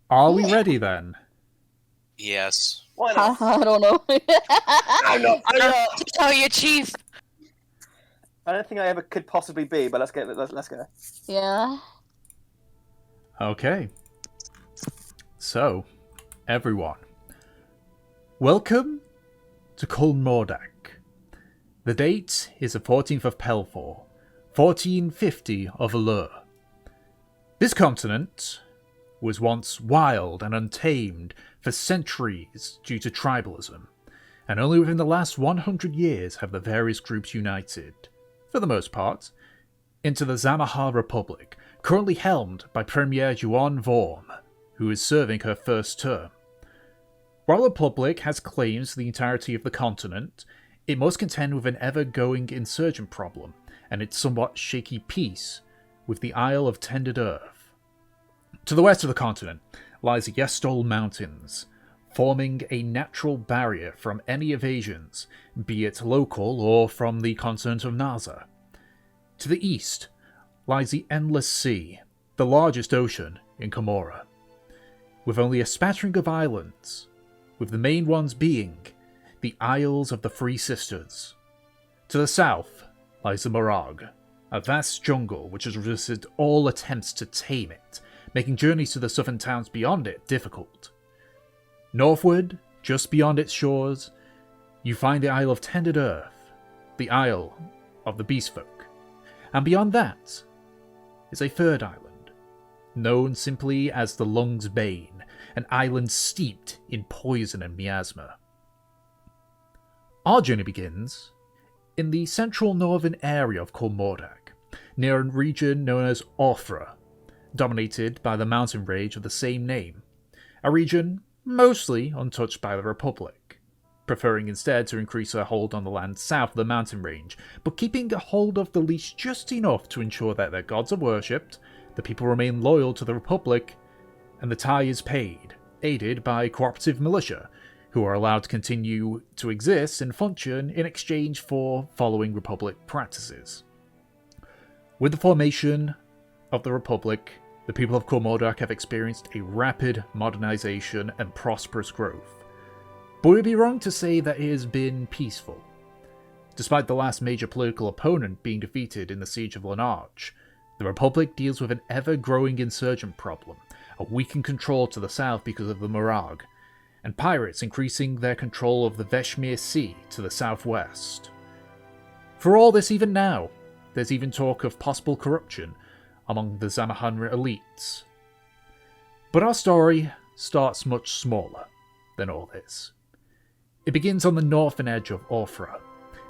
Are we ready then? Yes. Why not? I don't know. I'm not. To tell you, Chief. I don't think I ever could possibly be, but let's go. Let's go. Yeah. Okay. So, everyone, welcome to Kul'Mordac. The date is the 14th of Pelfor, 1450 of Allure. This continent was once wild and untamed for centuries due to tribalism, and only within the last 100 years have the various groups united, for the most part, into the Zamahar Republic, currently helmed by Premier Juan Vorm, who is serving her first term. While the Republic has claims to the entirety of the continent, it must contend with an ever-going insurgent problem, and its somewhat shaky peace with the Isle of Tended Earth. To the west of the continent lies the Yestol Mountains, forming a natural barrier from any invasions, be it local or from the continent of Naza. To the east lies the Endless Sea, the largest ocean in Karmora, with only a smattering of islands, with the main ones being the Isles of the Three Sisters. To the south lies the Morag, a vast jungle which has resisted all attempts to tame it, making journeys to the southern towns beyond it difficult. Northward, just beyond its shores, you find the Isle of Tended Earth, the Isle of the Beastfolk, and beyond that is a third island, known simply as the Lung's Bane, an island steeped in poison and miasma. Our journey begins in the central northern area of Kul'Mordac, near a region known as Orthra, dominated by the mountain range of the same name, a region mostly untouched by the Republic, preferring instead to increase their hold on the land south of the mountain range, but keeping a hold of the leash just enough to ensure that their gods are worshipped, the people remain loyal to the Republic, and the tie is paid, aided by cooperative militia, who are allowed to continue to exist and function in exchange for following Republic practices. With the formation of the Republic, the people of Kul'Mordac have experienced a rapid modernization and prosperous growth, but it would be wrong to say that it has been peaceful. Despite the last major political opponent being defeated in the Siege of Lanarch, the Republic deals with an ever-growing insurgent problem, a weakened control to the south because of the Morag, and pirates increasing their control of the Veshmir Sea to the southwest. For all this, even now, there's even talk of possible corruption among the Zamahan elites. But our story starts much smaller than all this. It begins on the northern edge of Orthra,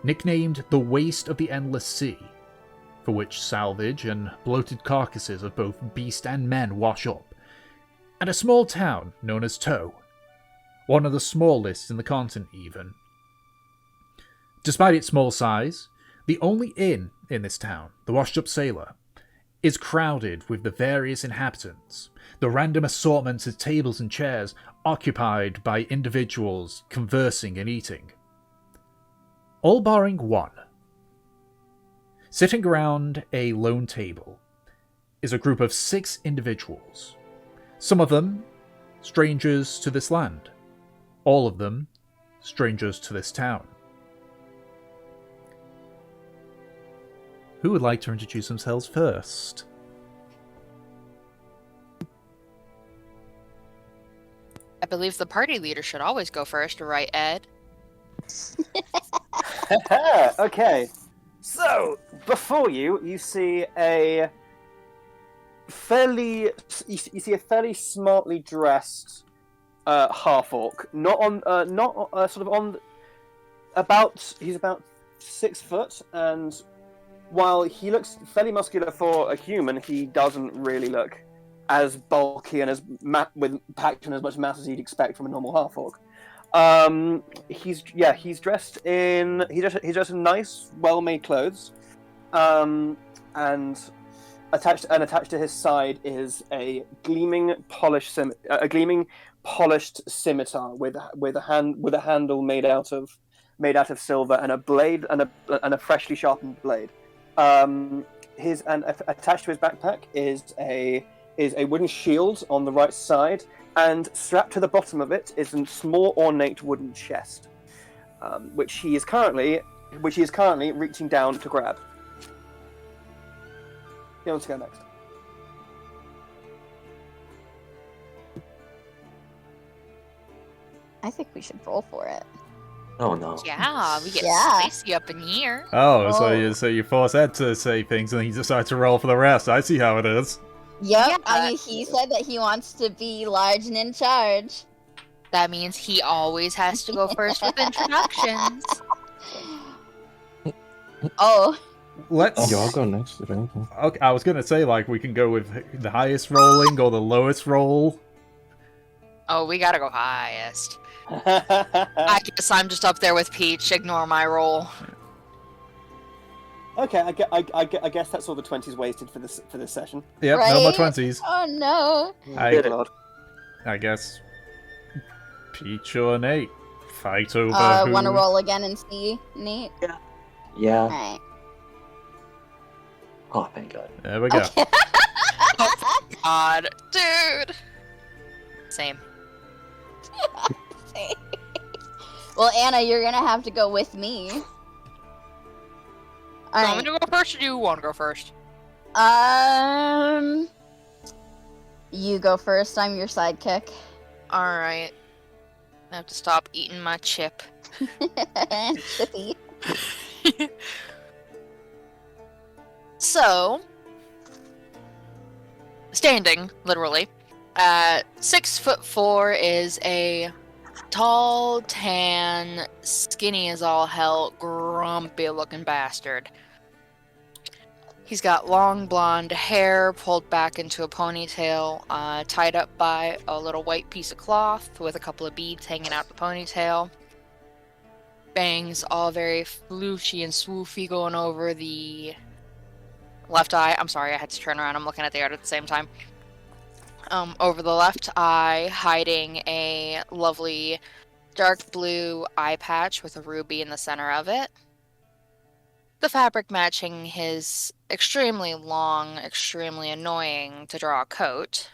nicknamed the Waste of the Endless Sea, for which salvage and bloated carcasses of both beast and men wash up, and a small town known as Toh, one of the smallest in the continent even. Despite its small size, the only inn in this town, the Washed Up Sailor, is crowded with the various inhabitants, the random assortments of tables and chairs occupied by individuals conversing and eating. All barring one. Sitting around a lone table is a group of 6 individuals, some of them strangers to this land, all of them strangers to this town. Who would like to introduce themselves first? I believe the party leader should always go first, right, Ed? Okay. So, before you see a fairly smartly dressed half orc. He's about 6 foot, and while he looks fairly muscular for a human, he doesn't really look as bulky and packed in as much mass as you'd expect from a normal half orc. He's dressed in nice, well-made clothes, and attached to his side is a gleaming polished scimitar with a handle made out of silver and a blade and a freshly sharpened blade. Attached to his backpack is a wooden shield on the right side, and strapped to the bottom of it is a small ornate wooden chest, which he is currently reaching down to grab. Who wants to go next? I think we should roll for it. Oh no. Yeah, we get Yeah. spicy up in here. Oh, Oh. so you force Ed to say things and he decides to roll for the rest. I see how it is. Yep, Yeah. I mean, he said that he wants to be large and in charge. That means he always has to go first with introductions. Oh, Let's. Yeah, I'll go next if anything. Okay, I was gonna say like we can go with the highest rolling or the lowest roll. Oh, we gotta go highest. I guess I'm just up there with Peach. Ignore my roll. Okay, I guess that's all the 20s wasted for this session. Yep, no more Right? 20s. oh no. Good lord. I guess Peach or Nate fight over who... Want to roll again and see, Nate? Yeah. Alright. Oh, thank God. There we go. Okay. God, dude. Same. Well, Anna, you're gonna have to go with me. You Alright. want me to go first, or do you want to go first? You go first. I'm your sidekick. Alright. I have to stop eating my chip. Chippy. So, standing, literally, at 6'4" is a tall, tan, skinny as all hell, grumpy looking bastard. He's got long blonde hair pulled back into a ponytail, tied up by a little white piece of cloth with a couple of beads hanging out the ponytail. Bangs all very floofy and swoofy going over the left eye. I'm sorry, I had to turn around. I'm looking at the art at the same time. Over the left eye, hiding a lovely dark blue eye patch with a ruby in the center of it. The fabric matching his extremely long, extremely annoying to draw coat.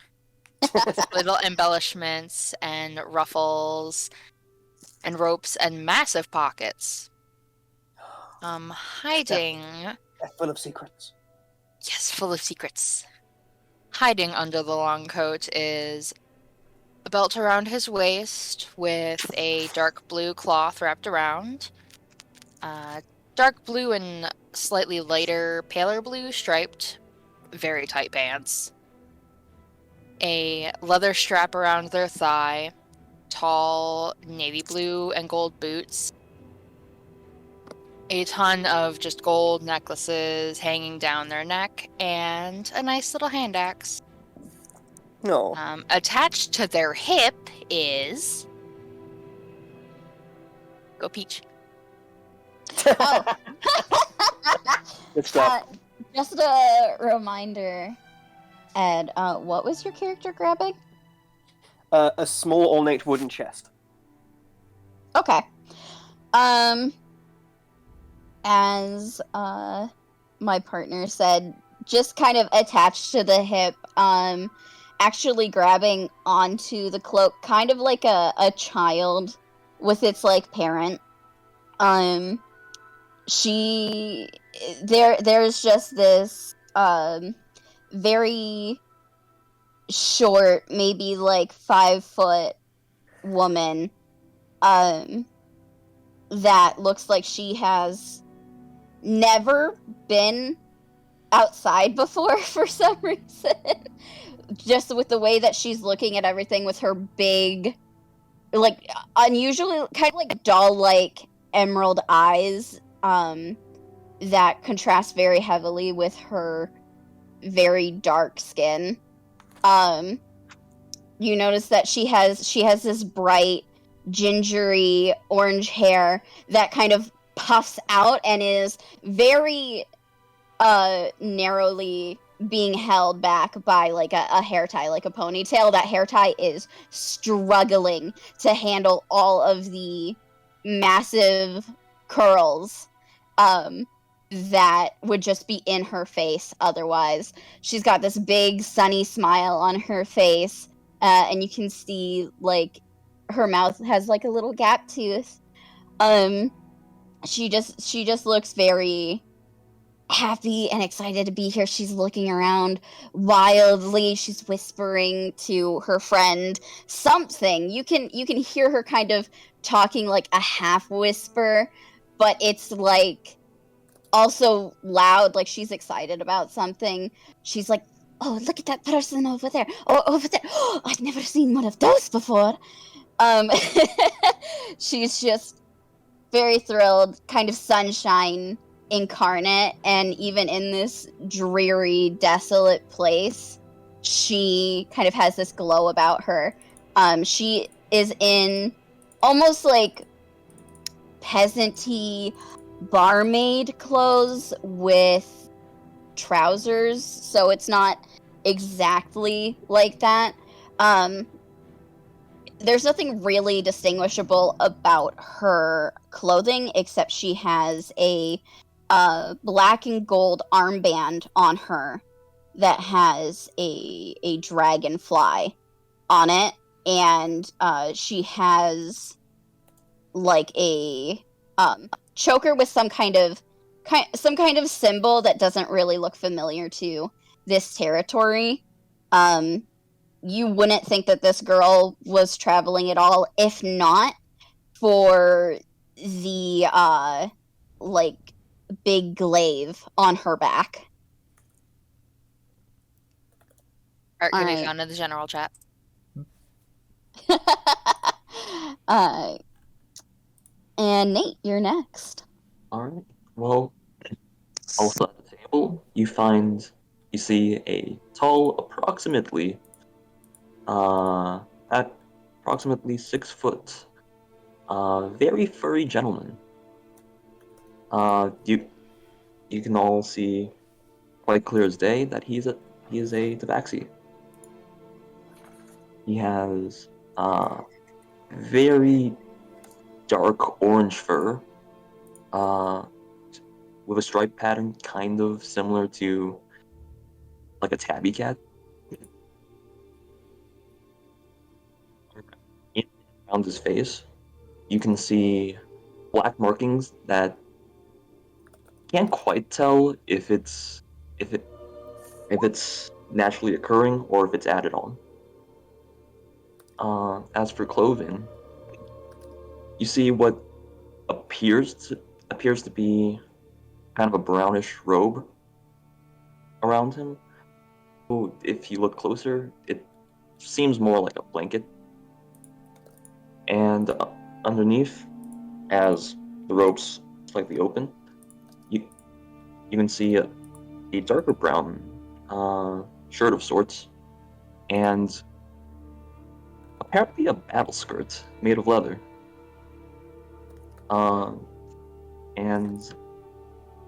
Little embellishments and ruffles and ropes and massive pockets. Hiding... They're full of secrets. Yes, full of secrets. Hiding under the long coat is a belt around his waist with a dark blue cloth wrapped around. Dark blue and slightly lighter, paler blue striped, very tight pants. A leather strap around their thigh. Tall navy blue and gold boots. A ton of just gold necklaces hanging down their neck, and a nice little hand axe. No. Attached to their hip is... Go Peach. Oh. Good stuff. Just a reminder, Ed, what was your character grabbing? A small ornate wooden chest. Okay. As my partner said, just kind of attached to the hip, actually grabbing onto the cloak, kind of like a child with its like parent. There's just this very short, maybe like 5-foot woman that looks like she has never been outside before for some reason. Just with the way that she's looking at everything with her big, like, unusually kind of like doll-like emerald eyes that contrast very heavily with her very dark skin. You notice that she has this bright gingery orange hair that kind of puffs out and is very narrowly being held back by like a hair tie, like a ponytail. That hair tie is struggling to handle all of the massive curls that would just be in her face otherwise. She's got this big sunny smile on her face, and you can see like her mouth has like a little gap tooth. She just looks very happy and excited to be here. She's looking around wildly. She's whispering to her friend something. You can hear her kind of talking like a half whisper, but it's like also loud, like she's excited about something. She's like, "Oh, look at that person over there. Oh, over there. Oh, I've never seen one of those before." She's just very thrilled, kind of sunshine incarnate, and even in this dreary, desolate place, she kind of has this glow about her. She is in almost like peasant-y barmaid clothes with trousers, so it's not exactly like that. There's nothing really distinguishable about her clothing, except she has a black and gold armband on her that has a dragonfly on it, and she has like a choker with some kind of symbol that doesn't really look familiar to this territory. You wouldn't think that this girl was traveling at all, if not for the like big glaive on her back. Art can be Alright. found in the general chat. And Nate, you're next. Alright. Well, also at the table, you see a tall, approximately 6 foot, very furry gentleman. You can all see quite clear as day that he is a tabaxi. He has very dark orange fur, with a stripe pattern kind of similar to like a tabby cat. Around his face, you can see black markings that can't quite tell if it's naturally occurring or if it's added on. As for clothing, you see what appears to be kind of a brownish robe around him. If you look closer, it seems more like a blanket. And underneath, as the robe's slightly open, you can see a darker brown shirt of sorts, and apparently a battle skirt made of leather. And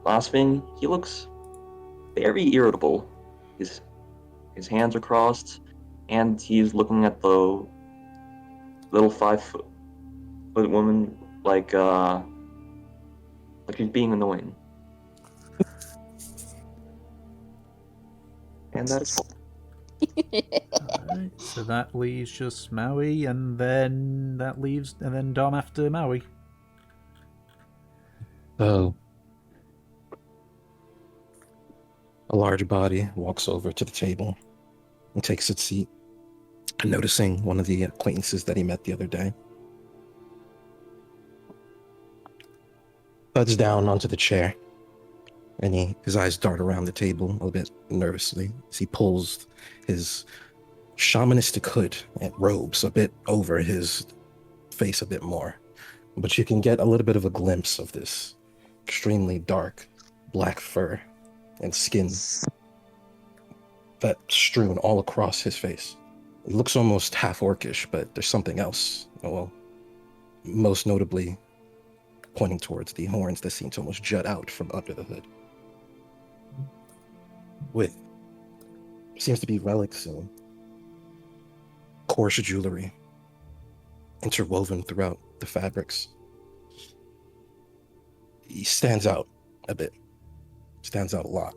last thing, he looks very irritable. His hands are crossed, and he's looking at the little 5-foot woman like he's being annoying. And that is all. Alright, so that leaves just Maui, and then Dom after Maui. So, a large body walks over to the table and takes its seat, noticing one of the acquaintances that he met the other day. Thuds down onto the chair, and his eyes dart around the table a little bit nervously as he pulls his shamanistic hood and robes a bit over his face a bit more. But you can get a little bit of a glimpse of this extremely dark black fur and skin that's strewn all across his face. It looks almost half orcish, but there's something else. Well, most notably pointing towards the horns that seem to almost jut out from under the hood. With seems to be relics and coarse jewelry interwoven throughout the fabrics. He stands out a bit. Stands out a lot.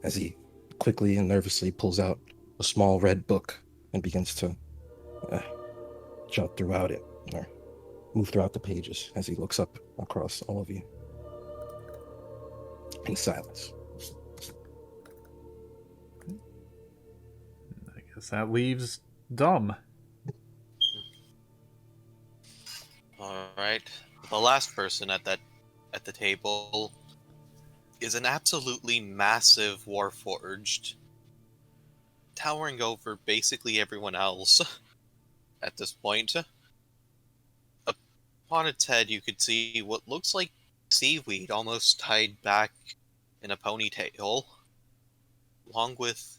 As he quickly and nervously pulls out a small red book and begins to jump throughout it, or move throughout the pages as he looks up across all of you in silence. I guess that leaves Dom. All right. The last person at the table is an absolutely massive warforged, towering over basically everyone else at this point. Upon its head, you could see what looks like seaweed almost tied back in a ponytail, along with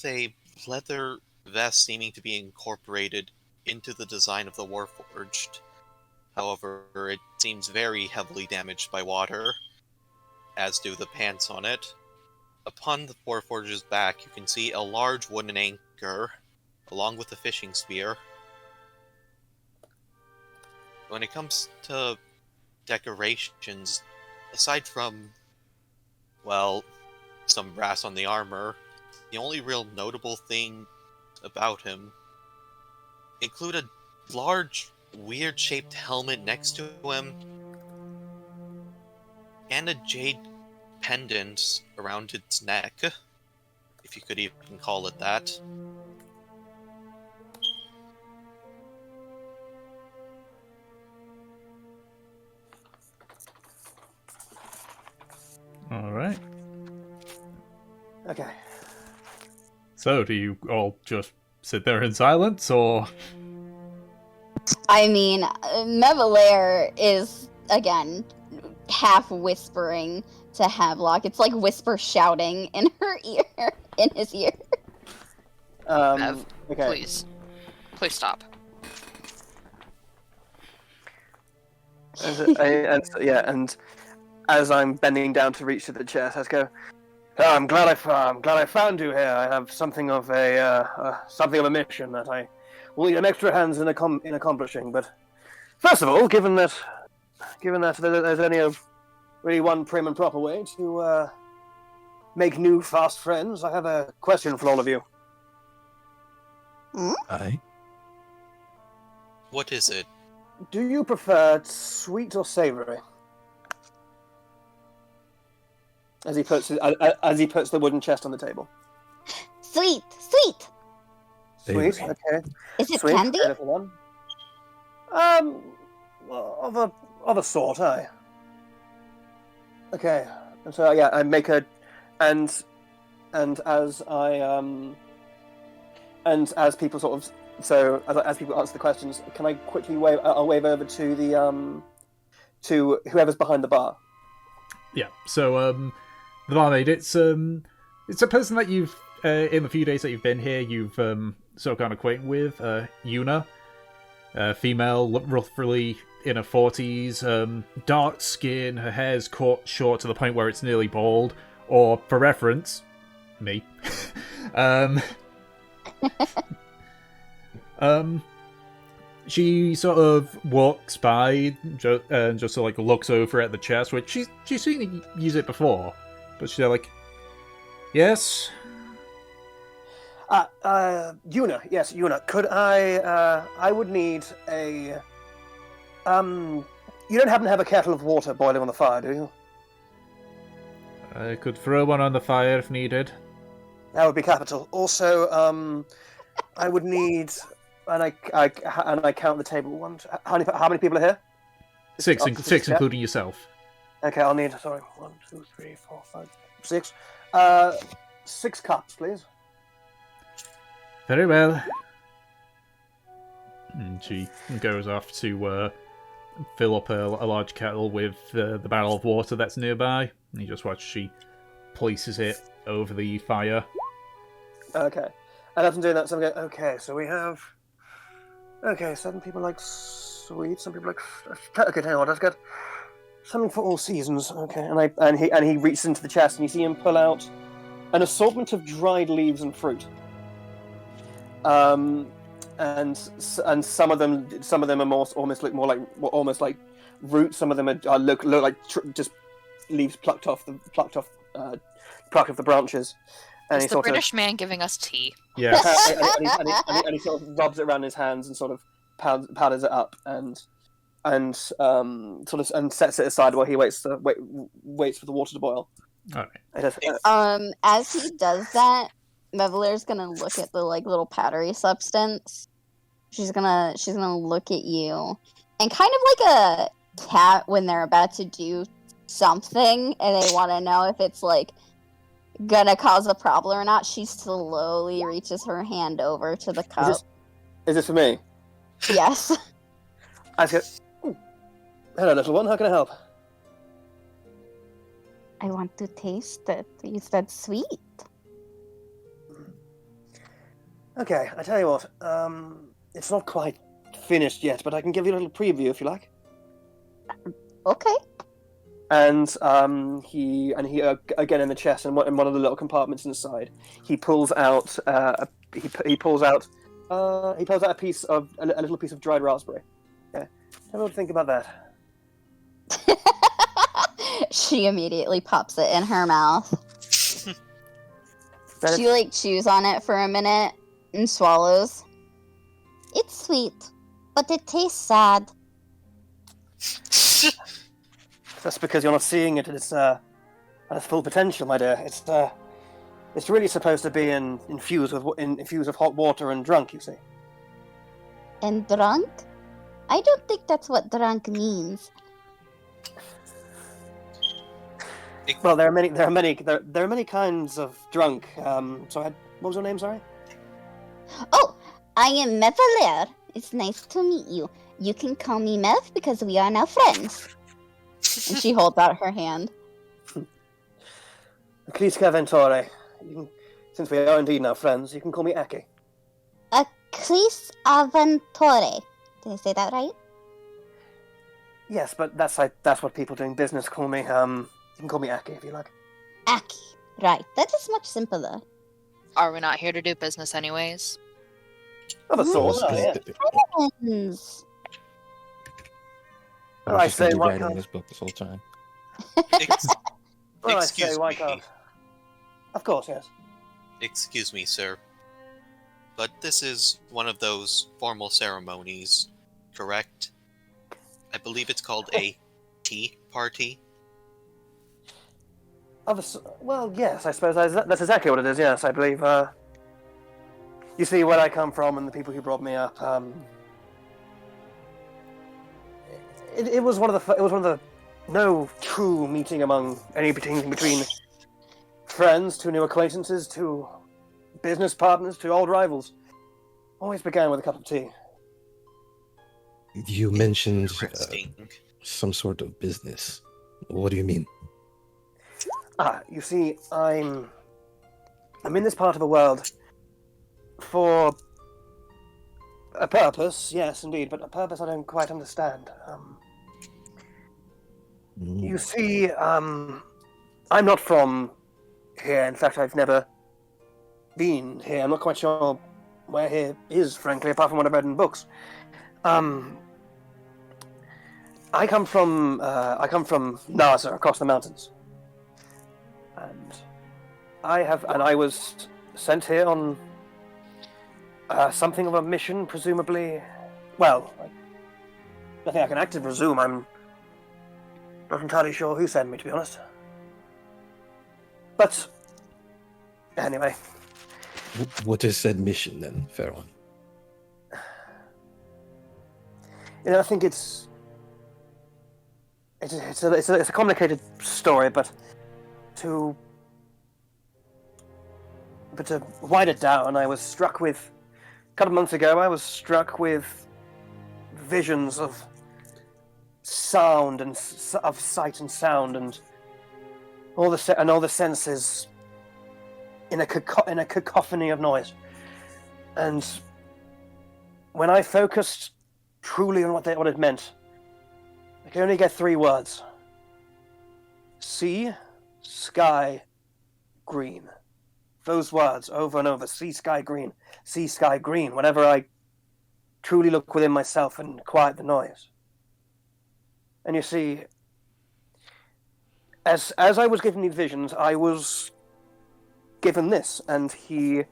a leather vest seeming to be incorporated into the design of the warforged. However, it seems very heavily damaged by water, as do the pants on it. Upon the warforged's back, you can see a large wooden anchor, along with a fishing spear. When it comes to decorations, aside from, well, some brass on the armor, the only real notable thing about him include a large, weird-shaped helmet next to him, and a jade pendant around its neck, if you could even call it that. All right. Okay. So, do you all just sit there in silence, or? I mean, Mevalaire is, again, half whispering to Havelock. It's like whisper shouting in her ear, in his ear. Mev, Okay. please stop. And as I'm bending down to reach to the chest, I go, "Oh, I'm glad I found you here. I have something of a mission that I will need an extra hands in accomplishing. But first of all, given that there's only really one prim and proper way to make new fast friends, I have a question for all of you. Aye. What is it? Do you prefer sweet or savory?" As he puts the wooden chest on the table. Sweet. Sweet, Savory. okay. Is it Sweet, candy? fair little one. Of a sort, aye. Okay, and so yeah, I make a, and as people sort of, so as people answer the questions, can I quickly wave? I'll wave over to the to whoever's behind the bar. Yeah. So, the barmaid. It's a person that you've in the few days that you've been here, you've sort of gone acquainted with. Una, female, roughly in her 40s, dark skin, her hair's cut short to the point where it's nearly bald. Or, for reference, me. She sort of walks by and just sort of like looks over at the chest, which she's seen use it before, but she's like, "Yes." Una, yes, Una. Could I would need a. You don't happen to have a kettle of water boiling on the fire, do you? I could throw one on the fire if needed. That would be capital. Also, I would need, and I count the table. How many people are here? Six, Six, yeah? including yourself. Okay, I'll need. Sorry, 1, 2, 3, 4, 5, 6. 6 cups, please. Very well. And she goes off to fill up a large kettle with the barrel of water that's nearby. And you just watch she places it over the fire. Okay. And as I'm doing that, so I'm going, okay, so we have... Okay, some people like sweet, some people like... Okay, hang on, that's good. Something for all seasons. Okay, and he reaches into the chest, and you see him pull out an assortment of dried leaves and fruit. And some of them are almost look more like roots. Some of them look like just leaves plucked off the branches. And Is he the sort British man giving us tea? Yes. and he sort of rubs it around his hands and sort of powders it up and sets it aside while he waits for the water to boil. All right. It is, As he does that, Mevaler's gonna look at the like little powdery substance. She's gonna look at you, and kind of like a cat when they're about to do something and they want to know if it's like gonna cause a problem or not. She slowly reaches her hand over to the cup. Is this for me? Yes. I go, hello, little one. How can I help? I want to taste it. You said sweet. Okay, I tell you what. It's not quite finished yet, but I can give you a little preview if you like. Okay. And he again in the chest and in one of the little compartments inside, he pulls out a piece of a little piece of dried raspberry. Yeah, have a think about that. She immediately pops it in her mouth. That She is- like chews on it for a minute and swallows. It's sweet, but it tastes sad. That's because you're not seeing it at its full potential, my dear. It's really supposed to be infused with hot water and drunk. You see. And drunk? I don't think that's what drunk means. Well, there are many kinds of drunk. What was your name? Sorry. Oh, I am Mevaler. It's nice to meet you. You can call me Mev because we are now friends. And she holds out her hand. Kliska Ventore. Since we are indeed now friends, you can call me Aki. Clis Aventore. Did I say that right? Yes, but that's what people doing business call me. You can call me Aki if you like. Aki. Right. That is much simpler. Are we not here to do business anyways? Of a sort. was Oh, yeah. Friends. I Well, I was just gonna say, be why writing can't- this book this whole time. Ex- Well, I Excuse say, why me. can't? Of course, yes. Excuse me, sir. But this is one of those formal ceremonies, correct? I believe it's called a tea party. Well, yes, I suppose that's exactly what it is. Yes, I believe. You see, where I come from and the people who brought me up. It was one of the no true meeting between friends to new acquaintances to business partners to old rivals. Always began with a cup of tea. You mentioned Interesting. some sort of business. What do you mean? You see, I'm in this part of the world for a purpose, yes, indeed, but a purpose I don't quite understand. You see, I'm not from here. In fact, I've never been here. I'm not quite sure where here is, frankly, apart from what I've read in books. I come from Naza, across the mountains. And I was sent here on something of a mission, presumably. Well, nothing I can actively presume. I'm not entirely sure who sent me, to be honest. But anyway, What is said mission then, Pharaoh? I think it's a complicated story, but to write it down, a couple of months ago, I was struck with visions of sound and of sight and sound and all the senses in a cacophony of noise. And when I focused truly on what it meant, I could only get 3 words: sea, sky, green. Those words over and over: sea, sky, green, sea, sky, green. Whenever I truly look within myself and quiet the noise. And you see, as I was given these visions, I was given this, and he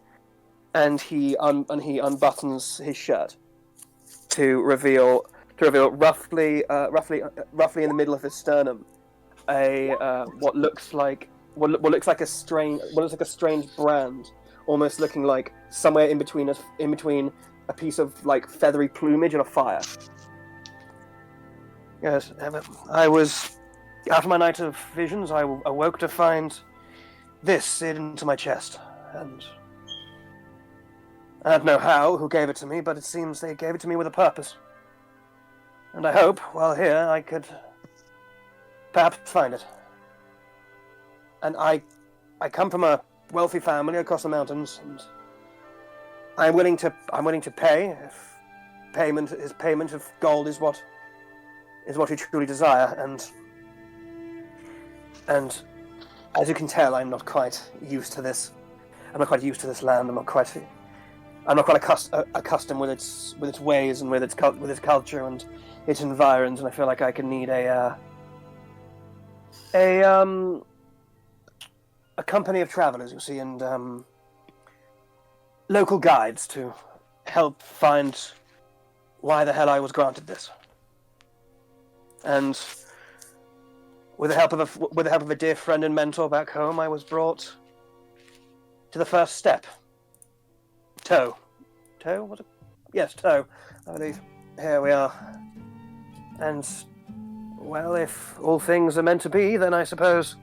unbuttons his shirt to reveal roughly in the middle of his sternum what looks like a strange brand, almost looking like somewhere in between a piece of like feathery plumage and a fire. Yes, I was after my night of visions. I awoke to find this seared into my chest, and I don't know who gave it to me, but it seems they gave it to me with a purpose. And I hope, while here, I could perhaps find it. And I come from a wealthy family across the mountains, and I'm willing to pay if payment of gold is what you truly desire. And as you can tell, I'm not quite used to this. I'm not quite used to this land. I'm not quite accustomed with its ways and with its culture and its environs. And I feel like I can need a company of travelers, you see, and local guides to help find why the hell I was granted this. And with the help of a dear friend and mentor back home, I was brought to the first step. Toe. Yes, Toe, I believe. Here we are. And, well, if all things are meant to be, then I suppose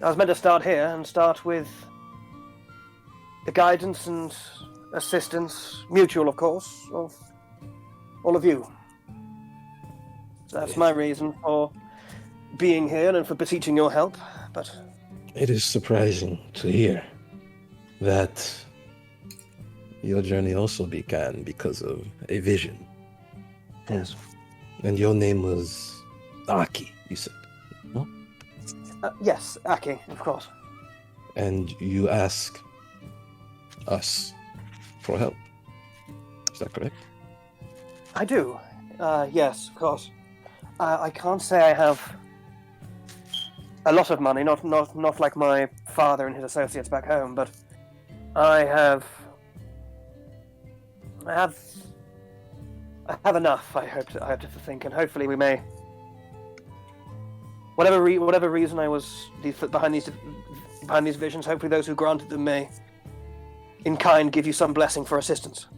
I was meant to start here and start with the guidance and assistance, mutual, of course, of all of you. So that's my reason for being here and for beseeching your help, but... It is surprising to hear that your journey also began because of a vision. Yes. And your name was Aki, you said, no? Yes, Aki, of course. And you ask us for help. Is that correct? I do. Yes, of course. I can't say I have a lot of money, not like my father and his associates back home, but I have enough. I hope to think, and hopefully we may. Whatever reason I was behind these visions, hopefully those who granted them may, in kind, give you some blessing for assistance.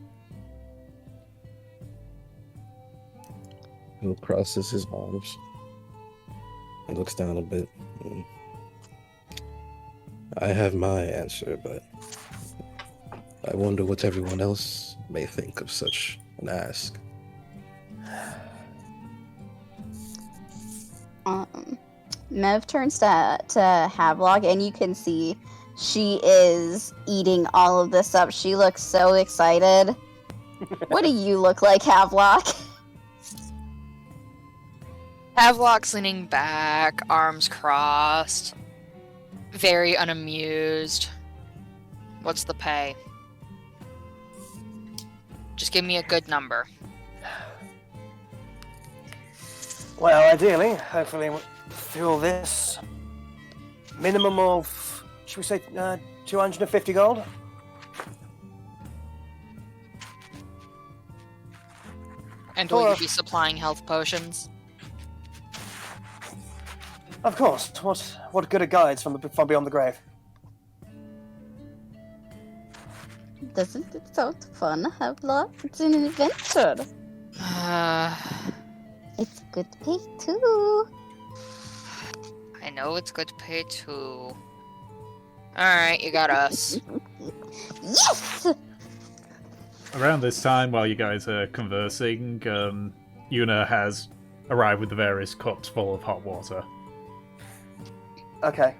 He crosses his arms and looks down a bit. I have my answer, but I wonder what everyone else may think of such an ask. Mev turns to Havelock, and you can see she is eating all of this up. She looks so excited. What do you look like, Havelock? Havelock's leaning back, arms crossed, very unamused. What's the pay? Just give me a good number. Well, ideally, hopefully, through all this, minimum of, should we say, 250 gold? And will you be supplying health potions? Of course. What good are guides from beyond the grave? Doesn't it sound fun, Havelock? It's an adventure. It's good pay too. I know it's good pay too. Alright, you got us. Yes! Around this time, while you guys are conversing, Yuna has arrived with the various cups full of hot water. Okay.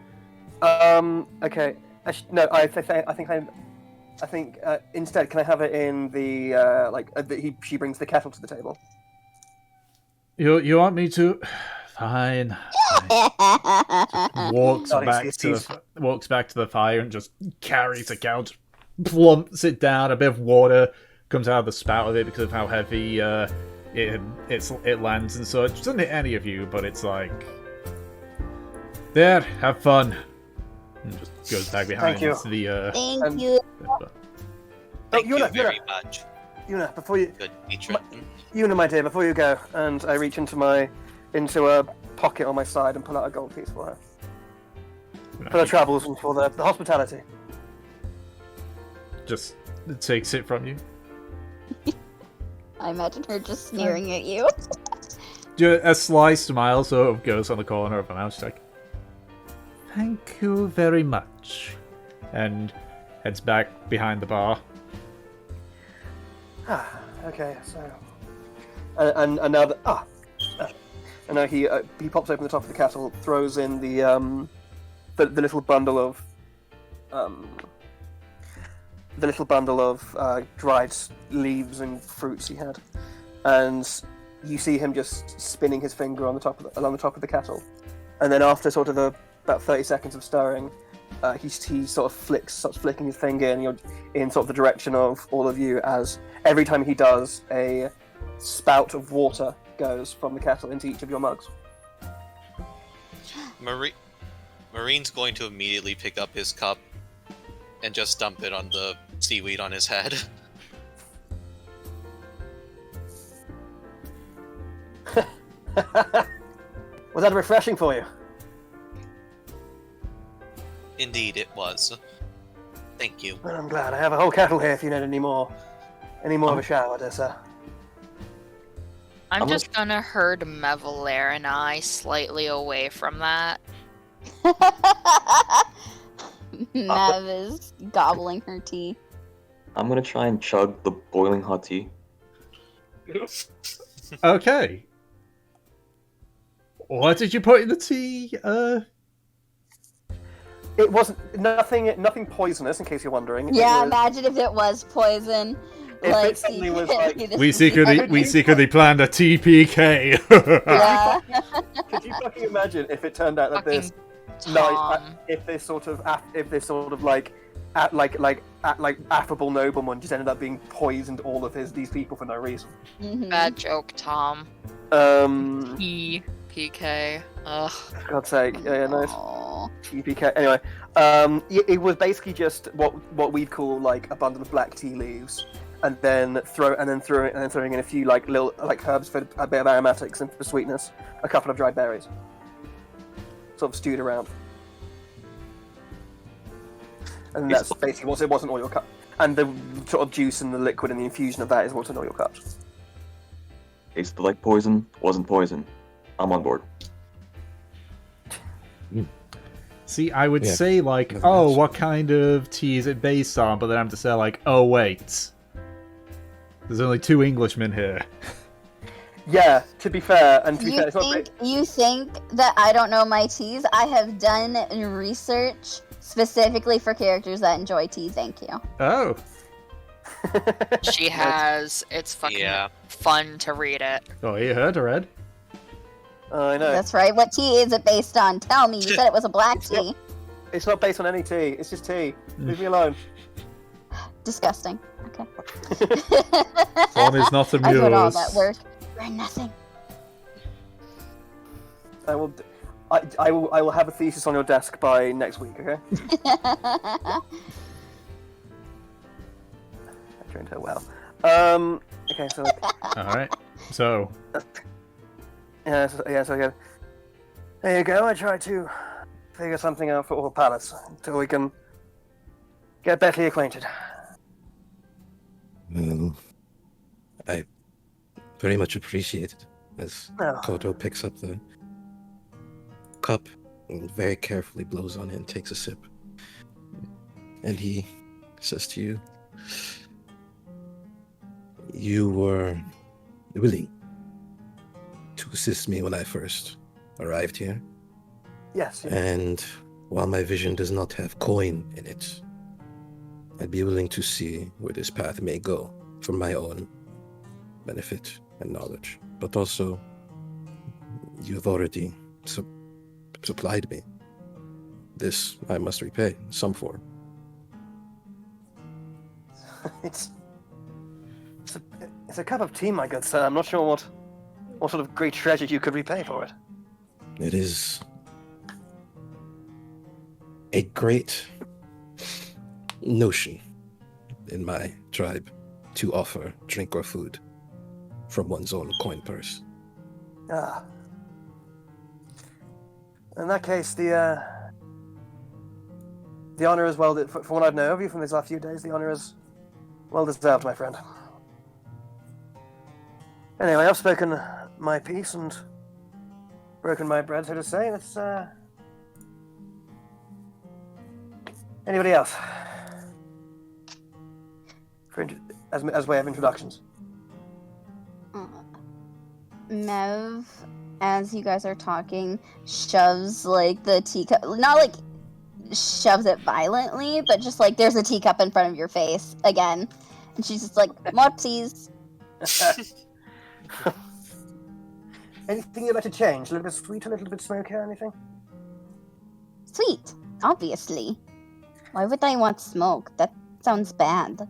Okay. I think instead, can I have it in the she brings the kettle to the table. You want me to? Fine. Walks back to the fire and just carries a couch, plumps it down. A bit of water comes out of the spout of it because of how heavy it lands and such. It doesn't hit any of you, but it's like, there, have fun. And just goes back behind you. the. Thank And- you. Thank you Yuna, very much. Yuna, before you, Good patron. Yuna, my dear, before you go, and I reach into a pocket on my side and pull out a gold piece for her. For the travels and for the hospitality. Just takes it from you. I imagine her just sneering at you. A sly smile sort of goes on the corner of her mouth. She's like, "Thank you very much," and heads back behind the bar. Okay, so and now and now he pops open the top of the kettle, throws in the little bundle of dried leaves and fruits he had, and you see him just spinning his finger along the top of the kettle, and then after sort of about 30 seconds of stirring, he sort of starts flicking his finger in sort of the direction of all of you, as every time he does, a spout of water goes from the kettle into each of your mugs. Marine's going to immediately pick up his cup and just dump it on the seaweed on his head. Was that refreshing for you? Indeed, it was. Thank you. Well, I'm glad. I have a whole kettle here if you need any more of a shower, dear sir. I'm I'm just gonna herd Mevelair and I slightly away from that. Mav is gobbling her tea. I'm gonna try and chug the boiling hot tea. Okay. What did you put in the tea? It wasn't nothing poisonous, in case you're wondering. Yeah, It was, imagine if it was poison. If Like, it suddenly was like- We secretly planned a TPK. Yeah. Could you fucking imagine if it turned out that Fucking this Tom. if this sort of affable nobleman just ended up being poisoned all of these people for no reason. Mhm. Bad joke, Tom. PK. Ugh. For God's sake, yeah, nice. Aw. TPK. Anyway, it was basically just what we'd call like a bundle of black tea leaves, and then throwing in a few little herbs for a bit of aromatics and for sweetness, a couple of dried berries, sort of stewed around, and that's basically what it wasn't all your cup. And the sort of juice and the liquid and the infusion of that is what's in all your cups. Tasted like poison, wasn't poison. I'm on board. See, I would Yeah. say like, Nothing oh, else. what kind of tea is it based on? But then I'm to say like, oh wait, there's only 2 Englishmen here. Yeah, to be fair, it's not. You think that I don't know my teas? I have done research specifically for characters that enjoy tea. Thank you. Oh, She has. It's fucking Yeah. fun to read it. oh, you heard, Red? I know. That's right. What tea is it based on? Tell me. You said it was a black tea. It's not based on any tea. It's just tea. Leave me alone. Disgusting. Okay. One is not I put all amused. that work for nothing. I will have a thesis on your desk by next week. Okay. I trained her well. Okay, so All right. So, so again, there you go. I tried to figure something out for all palace until we can get better acquainted. Well, I very much appreciate it. As Oh. Koto picks up the cup and very carefully blows on it and takes a sip. And he says to you, "You were willing to assist me when I first arrived here. Yes. And while my vision does not have coin in it, I'd be willing to see where this path may go for my own benefit and knowledge. But also, you've already supplied me. This I must repay in some form." It's a cup of tea, my good sir. I'm not sure what sort of great treasure you could repay for it. It is a great notion in my tribe to offer drink or food from one's own coin purse. Ah. In that case, the honor is well, from what I know of you from these last few days, the honor is well deserved, my friend. Anyway, I've spoken my piece and broken my bread, so to say. Let's, anybody else? As way of introductions. Mev, as you guys are talking, shoves like the teacup, not like shoves it violently, but just like there's a teacup in front of your face again, and she's just like, more please. Anything you'd like to change? A little bit sweet, a little bit smokier, anything? Sweet, obviously. Why would I want smoke? That sounds bad.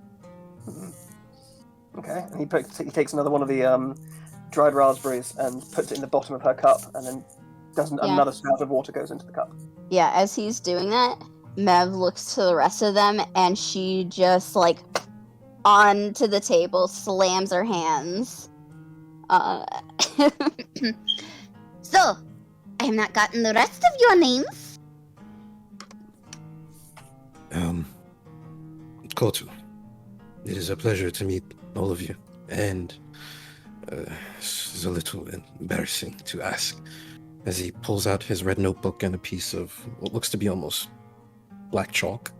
Okay, and he takes another one of the dried raspberries and puts it in the bottom of her cup, and then another spout of water goes into the cup. Yeah, as he's doing that, Mev looks to the rest of them, and she just, like, onto the table, slams her hands. So, I have not gotten the rest of your names. Kotu, it is a pleasure to meet all of you, and this is a little embarrassing to ask, as he pulls out his red notebook and a piece of what looks to be almost black chalk,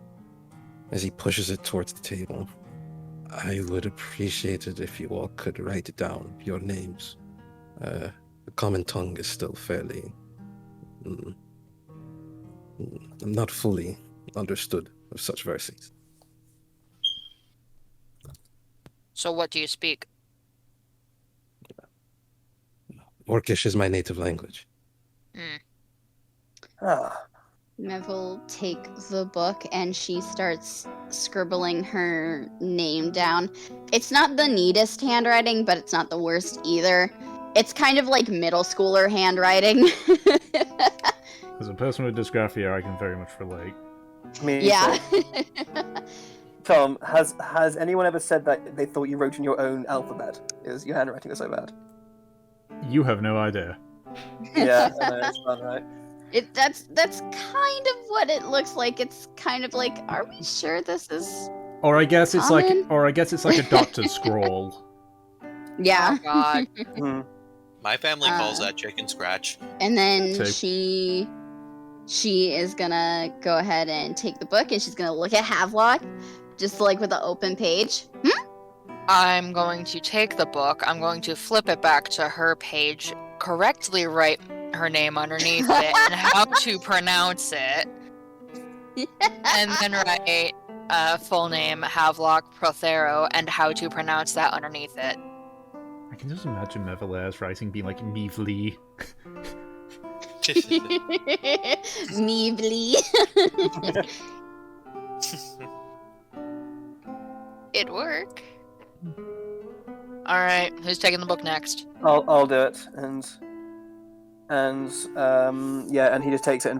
as he pushes it towards the table. I would appreciate it if you all could write down your names. The common tongue is still fairly... I'm not fully understood of such versing. So what do you speak? Orcish is my native language. Ah. Mev will take the book and she starts scribbling her name down. It's not the neatest handwriting, but it's not the worst either. It's kind of like middle schooler handwriting. As a person with dysgraphia, I can very much relate. Yeah. Tom, has anyone ever said that they thought you wrote in your own alphabet? Is your handwriting so bad? You have no idea. Yeah, I know, it's fun, right? That's kind of what it looks like. It's kind of like, are we sure this is Or I guess it's common? like a doctor's scroll. Yeah. Oh, God. Hmm. My family calls that chicken scratch. And then Two. she is gonna go ahead and take the book and she's gonna look at Havelock, just like with the open page. I'm going to take the book, I'm going to flip it back to her page, correctly write her name underneath it, and how to pronounce it, and then write full name, Havelock Prothero, and how to pronounce that underneath it. I can just imagine Mevalair's writing being like Meevely. Meevely. It'd work. Alright, who's taking the book next? I'll do it, and he just takes it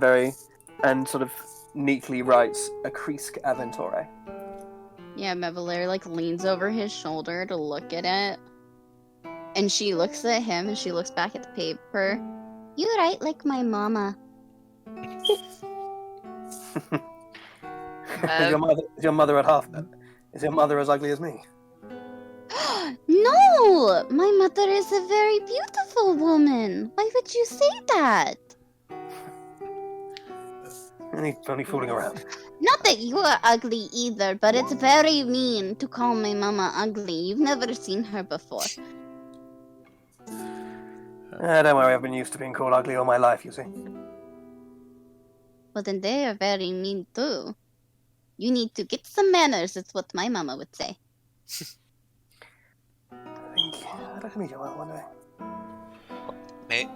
and sort of neatly writes a Creasc Aventore. Yeah, Mevalair like leans over his shoulder to look at it. And she looks at him and she looks back at the paper. You write like my mama. Is your mother at half? Is your mother as ugly as me? No! My mother is a very beautiful woman. Why would you say that? Only fooling around. Not that you are ugly either, but it's very mean to call my mama ugly. You've never seen her before. Don't worry, I've been used to being called ugly all my life, you see. Well, then they are very mean too. You need to get some manners, it's what my mama would say. I'd like to meet you one day. May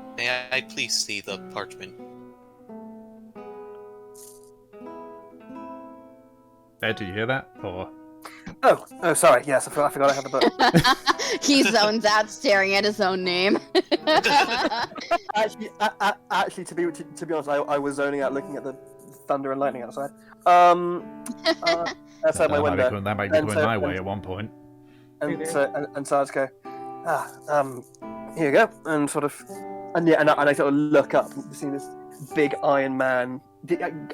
I please see the parchment? Did you hear that? Or Oh, sorry. Yes, I forgot I had the book. He zones out, staring at his own name. Actually, to be honest, I was zoning out, looking at the thunder and lightning outside. outside my window. That might be And coming so- my way and- at one point. And so I just go, here you go, and sort of, and I sort of look up and see this big iron man,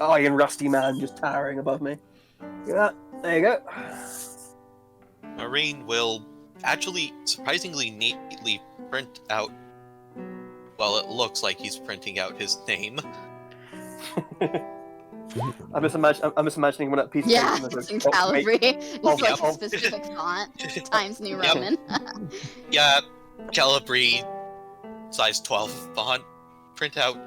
iron rusty man just towering above me. Yeah, there you go. Marine will actually surprisingly neatly print out. Well, it looks like he's printing out his name. I'm just imagining when that piece. Yeah, of paper it's in was like, oh, wait, Calibri. It's like Yep. a specific font. Times New Yep. Roman. Yeah, Calibri, size 12 font. Print out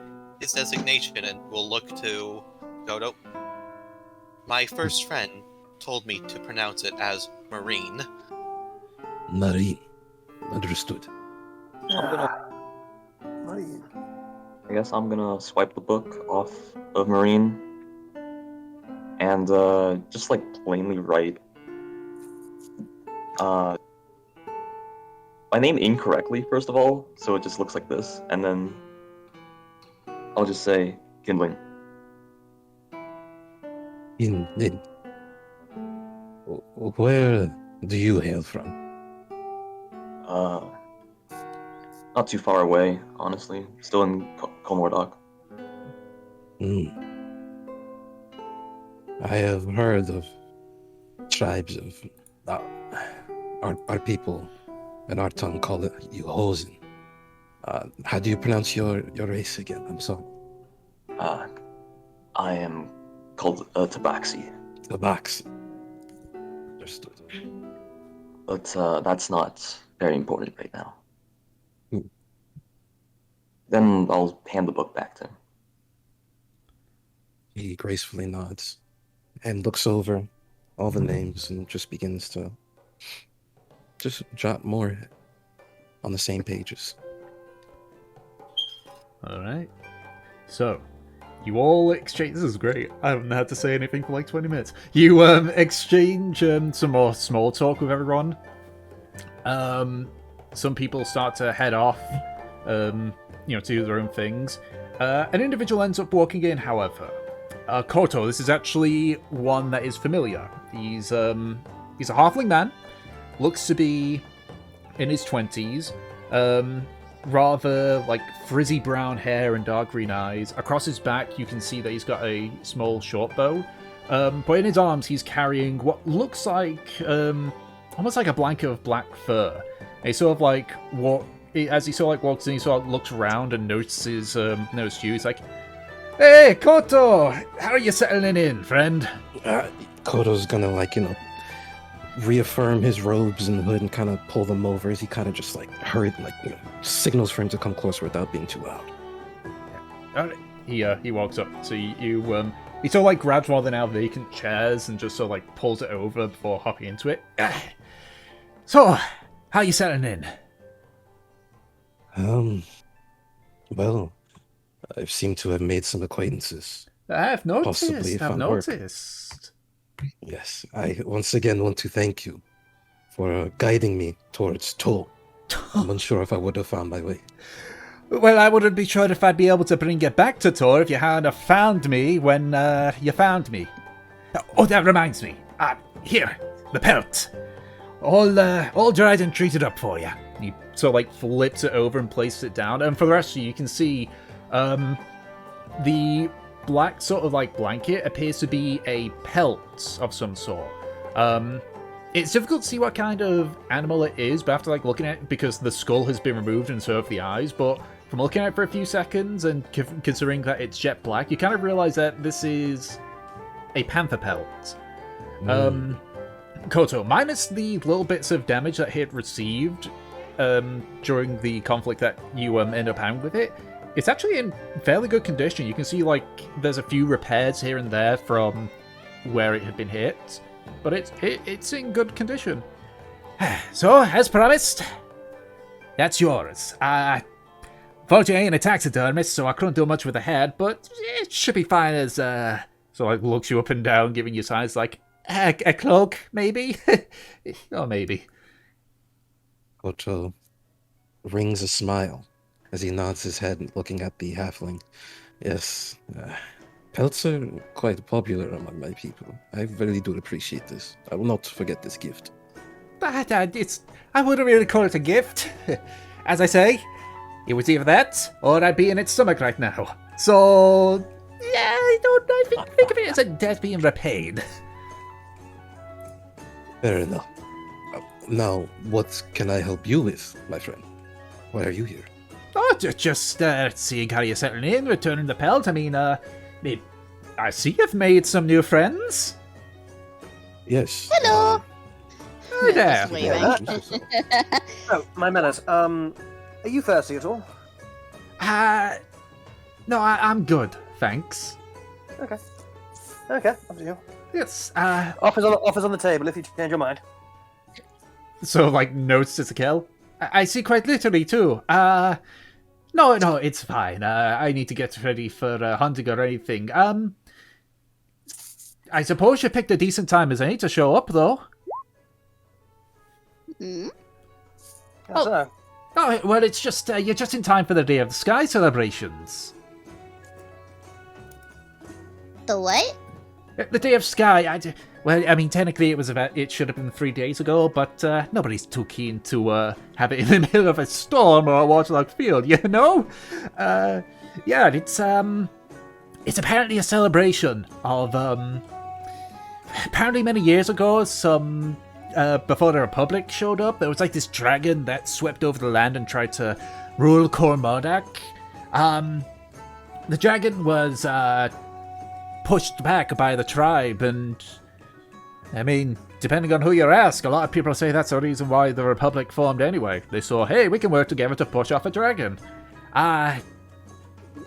his designation, and we'll look to Dodo. My first friend told me to pronounce it as Marine. Marine. Understood. Marine. I guess I'm gonna swipe the book off of Marine and just like plainly write my name incorrectly, first of all, so it just looks like this, and then I'll just say Kindling. In. Where do you hail from? Not too far away, honestly. Still in Kul'Mordac. Hmm. I have heard of tribes of our people, and our tongue call it Yuhosen. How do you pronounce your race again? I'm sorry. I am called Tabaxi, Tabaxi. Understood. but that's not very important right now. Then I'll hand the book back to him. He gracefully nods and looks over all the names and just begins to just jot more on the same pages. Alright. So, you all exchange. This is great. I haven't had to say anything for like 20 minutes. You exchange some more small talk with everyone. Some people start to head off, to do their own things. An individual ends up walking in, however. Koto, this is actually one that is familiar. He's a halfling man. Looks to be in his 20s. Rather like frizzy brown hair and dark green eyes. Across his back, you can see that he's got a small short bow. But in his arms, he's carrying what looks like almost like a blanket of black fur. And he sort of like as he sort of like walks in, he sort of looks around and notices you. He's like, "Hey, Koto, how are you settling in, friend?" Koto's gonna reaffirm his robes and hood and kind of pull them over as he kind of just hurried, signals for him to come closer without being too loud. Alright. He walks up to you. He sort of grabs one of the now vacant chairs and just sort of pulls it over before hopping into it. So, how you settling in? Well, I seem to have made some acquaintances. I've noticed. Possibly if I've I'm work. noticed. Yes, I once again want to thank you for guiding me towards Tor. I'm unsure if I would have found my way. Well, I wouldn't be sure if I'd be able to bring you back to Tor if you hadn't have found me when you found me. Oh, that reminds me. Here, the pelt. All dried and treated up for you. He sort of flips it over and places it down. And for the rest of you can see the black sort of blanket appears to be a pelt of some sort. It's difficult to see what kind of animal it is, but after looking at it, because the skull has been removed and so have the eyes, but from looking at it for a few seconds and considering that it's jet black, you kind of realize that this is a panther pelt. Koto, minus the little bits of damage that he had received during the conflict that you end up having with it, it's actually in fairly good condition. You can see there's a few repairs here and there from where it had been hit, but it's in good condition. So, as promised, that's yours. Unfortunately, I ain't a taxidermist, so I couldn't do much with the head, but it should be fine as, looks you up and down, giving you signs a cloak, maybe? Or maybe. Koto rings a smile as he nods his head, looking at the halfling. Yes, Pelts are quite popular among my people. I really do appreciate this. I will not forget this gift. I wouldn't really call it a gift. As I say, it was either that, or I'd be in its stomach right now. So, yeah, I think of it as a debt being repaid. Fair enough. Now, what can I help you with, my friend? Why are you here? Oh, just seeing how you're settling in, returning the pelt. I mean, I see you've made some new friends. Yes. Hello. Hi there. Just waving. Oh, my manners. Are you thirsty at all? No, I'm good, thanks. Okay. Okay, up to you. Yes, Offers on the table if you change your mind. so, like, notes to Zakel. I see quite literally, too. No, it's fine. I need to get ready for hunting or anything. I suppose you picked a decent time as any to show up, though. Hmm? So, Oh, well, it's just, you're just in time for the Day of the Sky celebrations. The what? The Day of Sky, well, I mean, technically it should have been 3 days ago, but nobody's too keen to have it in the middle of a storm or a waterlogged field, you know? Yeah, it's apparently a celebration of, apparently many years ago, before the Republic showed up, there was like this dragon that swept over the land and tried to rule Kul'Mordac. The dragon was, pushed back by the tribe, and I mean, depending on who you ask, a lot of people say that's the reason why the Republic formed anyway. They saw, hey, we can work together to push off a dragon.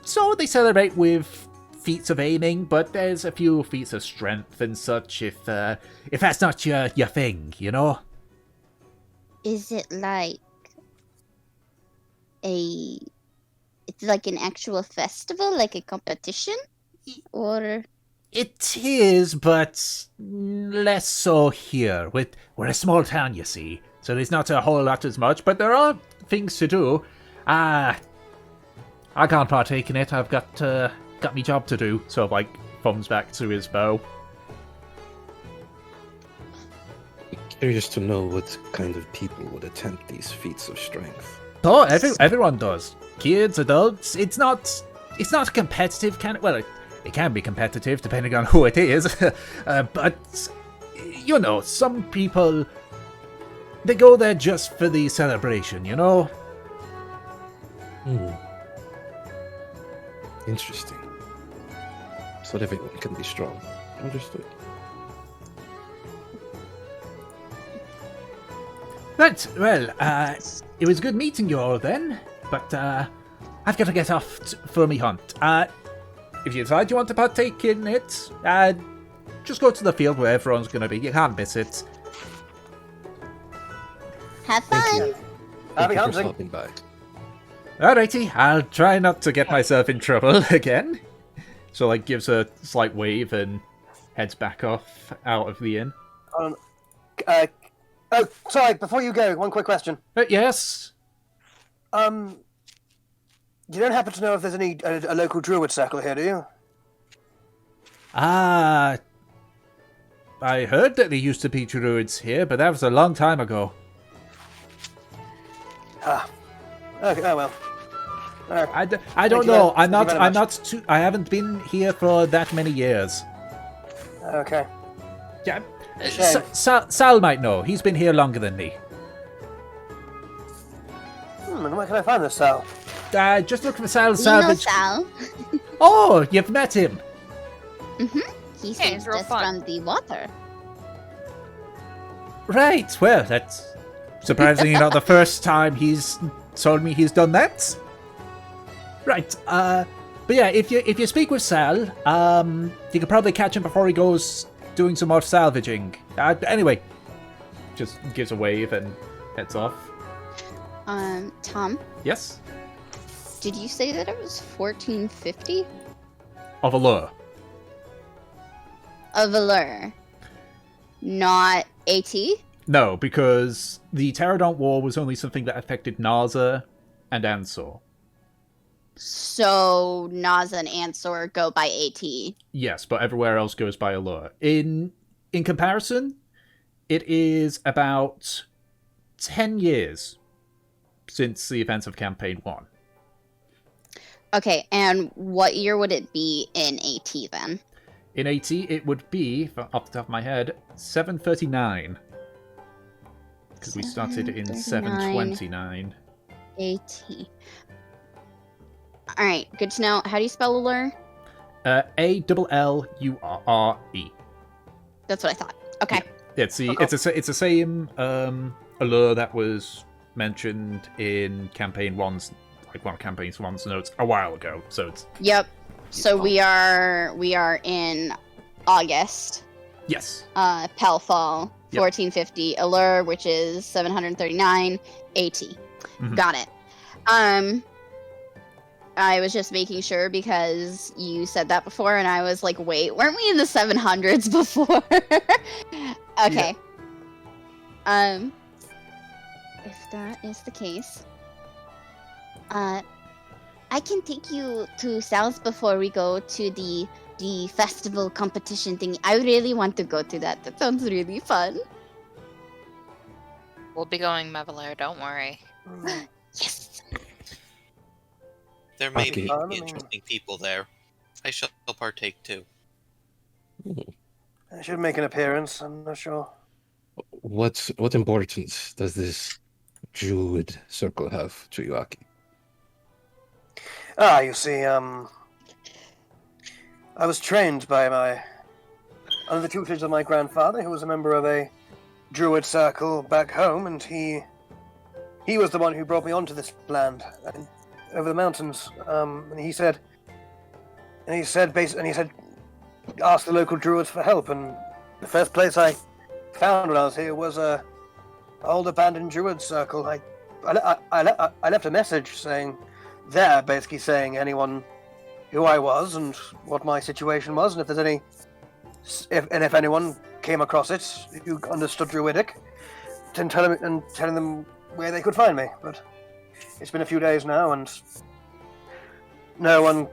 So they celebrate with feats of aiming, but there's a few feats of strength and such if that's not your thing, you know? Is it like it's like an actual festival, like a competition? Or It is, but less so here. We're a small town, you see, so there's not a whole lot as much, but there are things to do. I can't partake in it. I've got me job to do. So, like, thumbs back to his bow. Curious to know what kind of people would attempt these feats of strength. Oh, everyone does. Kids, adults. It's not a competitive kind of. Well, it can be competitive depending on who it is, but you know, some people they go there just for the celebration, you know. Interesting. So that everyone can be strong. Understood. Right, well, it was good meeting you all then, but I've got to get off for me hunt. If you decide you want to partake in it, just go to the field where everyone's going to be. You can't miss it. have Thank fun. you. Happy Thank you for hunting. stopping by. Alrighty, I'll try not to get myself in trouble again. So, like, gives a slight wave and heads back off out of the inn. Oh, sorry. Before you go, one quick question. Yes? You don't happen to know if there's any a local druid circle here, do you? I heard that there used to be druids here, but that was a long time ago. Ah. Okay. Oh well. I don't Thank you know. very- thank you very much. I haven't been here for that many years. Okay. Yeah. Shame. Sal might know. He's been here longer than me. And where can I find this cell? Just look for Sal You know Salvage. Sal. Oh, you've met him. He he's seems real just fun. from the water. Right. Well, that's surprisingly not the first time he's told me he's done that. Right. But yeah, if you speak with Sal, you could probably catch him before he goes doing some more salvaging. Anyway, just gives a wave and heads off. Tom, Yes. did you say that it was 1450 Of a lure. of a lure, not AT? No, because the Pterodont War was only something that affected Naza and Ansor. So Naza and Ansor go by AT. Yes, but everywhere else goes by allure. In comparison, it is about 10 years since the events of Campaign 1. Okay, and what year would it be in AT then? In AT, it would be, off the top of my head, 739. Because we started in 729. AT. Alright, good to know. How do you spell allure? Allure. That's what I thought. Okay. Yeah, it's the same allure that was mentioned in Campaign 1's, like one of Campaign 1's notes a while ago. So it's Yep. So we are in August. yes. Pelfall, Yep. 1450. Allure, which is 739. AT. Mhm. Got it. I was just making sure because you said that before, and I was like, wait, weren't we in the 700s before? Okay. If that is the case, I can take you to Sal's before we go to the festival competition thing. I really want to go to that. That sounds really fun. We'll be going, Mevelair, don't worry. Yes. There may Okay. be interesting people there. I shall partake too. I should make an appearance. I'm not sure. What importance does this Druid circle have to you, Aki? You see, I was trained by under the tutelage of my grandfather, who was a member of a Druid circle back home, and he was the one who brought me onto this land over the mountains. And he said, ask the local Druids for help. And the first place I found when I was here was a old abandoned Druid circle. I left a message basically saying anyone who I was and what my situation was, and if anyone came across it who understood Druidic, then telling them where they could find me. But it's been a few days now, and no one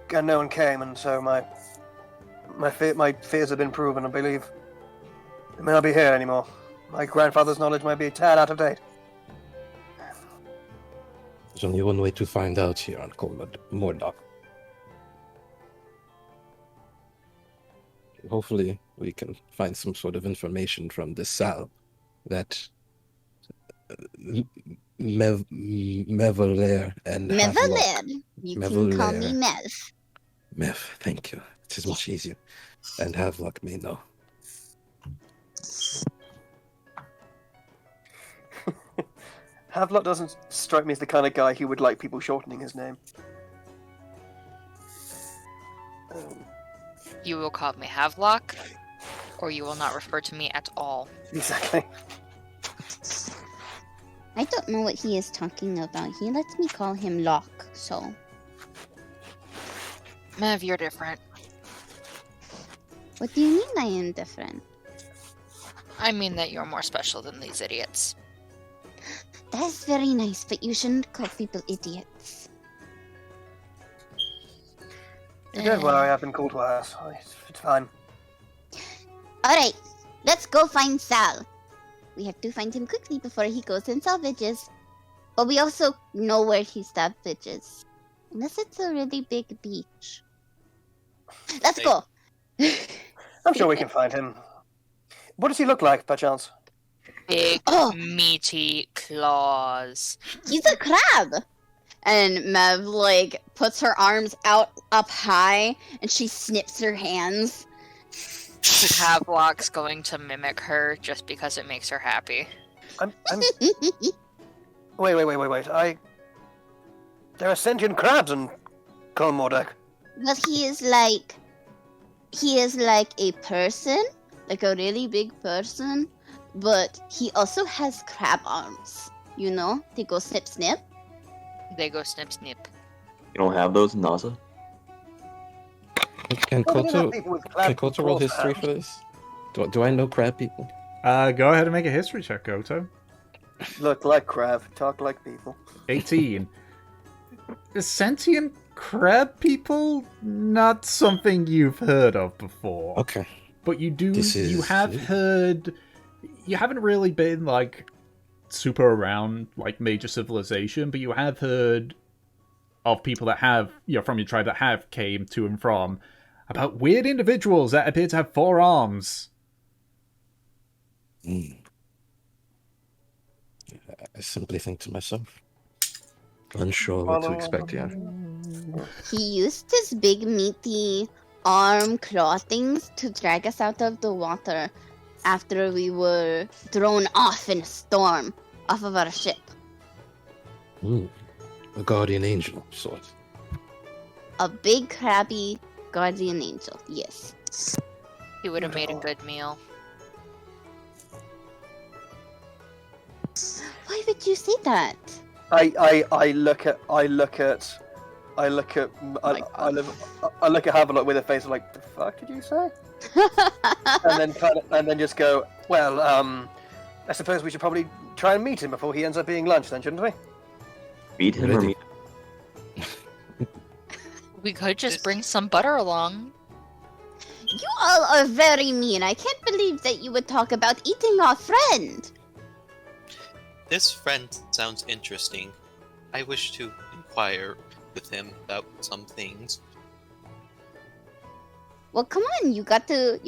came, and so my fears have been proven. I believe I may not be here anymore. My grandfather's knowledge might be a tad out of date. There's only one way to find out here on Kul'Mordac. Hopefully, we can find some sort of information from this Sal that Mevelair and Havelock. Mevelair. You can call me Mev. Mev, thank you. It is much easier. And Havelock may know. Havelock doesn't strike me as the kind of guy who would like people shortening his name. You will call me Havelock, or you will not refer to me at all. Exactly. I don't know what he is talking about. He lets me call him Locke, so. Mev, you're different. What do you mean I am different? I mean that you're more special than these idiots. That's very nice, but you shouldn't call people idiots. You did what I have been called worse. It's fine. Alright, let's go find Sal. We have to find him quickly before he goes and salvages. But we also know where he salvages. Unless it's a really big beach. Let's go! I'm sure we can find him. What does he look like, perchance? Big, meaty claws. He's a crab! And Mev, puts her arms up high, and she snips her hands. Havelock's going to mimic her just because it makes her happy. Wait. There are sentient crabs in Kul'Mordac. But he is like a person, like a really big person, but he also has crab arms. You know? They go snip snip. They go snip snip. You don't have those in NASA? Can Koto roll history for this? Do I know crab people? Go ahead and make a history check, Goto. Look like crab, talk like people. 18. The sentient crab people, not something you've heard of before. Okay. But you have new. heard, you haven't really been, like, super around, like, major civilization, but you have heard of people that have, from your tribe that have came to and from, about weird individuals that appear to have 4 arms. I simply think to myself, unsure what to expect here. He used his big meaty arm claw things to drag us out of the water after we were thrown off in a storm off of our ship. A guardian angel sort. A big crabby guardian angel, yes. He would have made a good meal. Why would you say that? I look at Havelock with a face of like, the fuck did you say? and then just go, well, I suppose we should probably try and meet him before he ends up being lunch, then, shouldn't we? Beat him or Ready. meet We could just bring some butter along. You all are very mean. I can't believe that you would talk about eating our friend. This friend sounds interesting. I wish to inquire with him about some things. Well, come on, you got to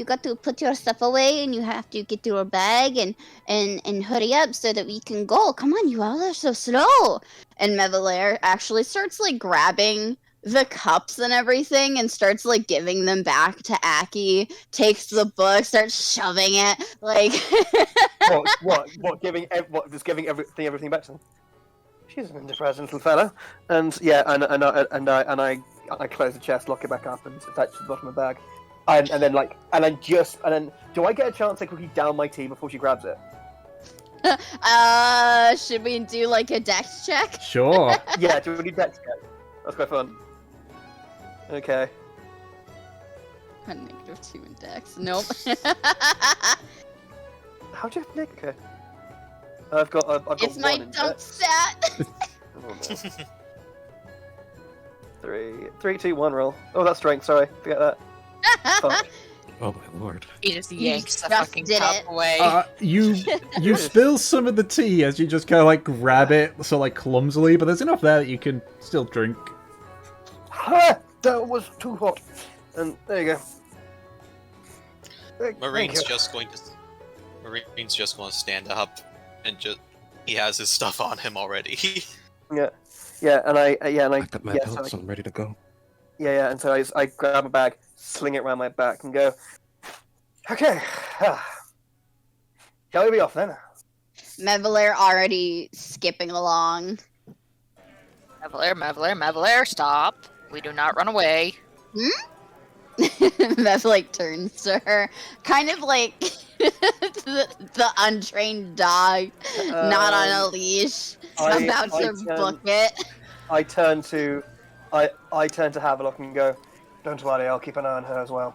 put your stuff away, and you have to get your bag and hurry up so that we can go. Come on, you all are so slow. And Mevalaire actually starts like grabbing the cups and everything and starts like giving them back to Aki. Takes the book, starts shoving it like. What? Just giving everything back to him? She's an independent little fellow, and yeah, and I close the chest, lock it back up, and attach it to the bottom of the bag, and then do I get a chance to quickly down my tea before she grabs it? Should we do like a dex check? Sure. Yeah, do we need dex check? That's quite fun. Okay. A -2 in dex. Nope. How do you have Nick? Okay. I've got It's my one in dump dex. stat. Oh, no. 3, 2, 1 roll. Oh, that's strength. Sorry, forget that. Fuck. Oh my lord. He just You yanks the just fucking did cup it. away. You spill some of the tea as you just kind of like grab it, so like clumsily, but there's enough there that you can still drink. Ha! That was too hot. And there you go. Marine's just going to stand up and he has his stuff on him already. Yeah, and I Pack up my yeah, pelts, so I'm ready to go. and so I grab a bag, sling it around my back, and go. Okay, shall we be off then? Mevalaire already skipping along. Mevalaire, stop. We do not run away. Mev like turns to her, kind of like the untrained dog, not on a leash, about to book it. I turn to Havelock and go. Don't worry, I'll keep an eye on her as well.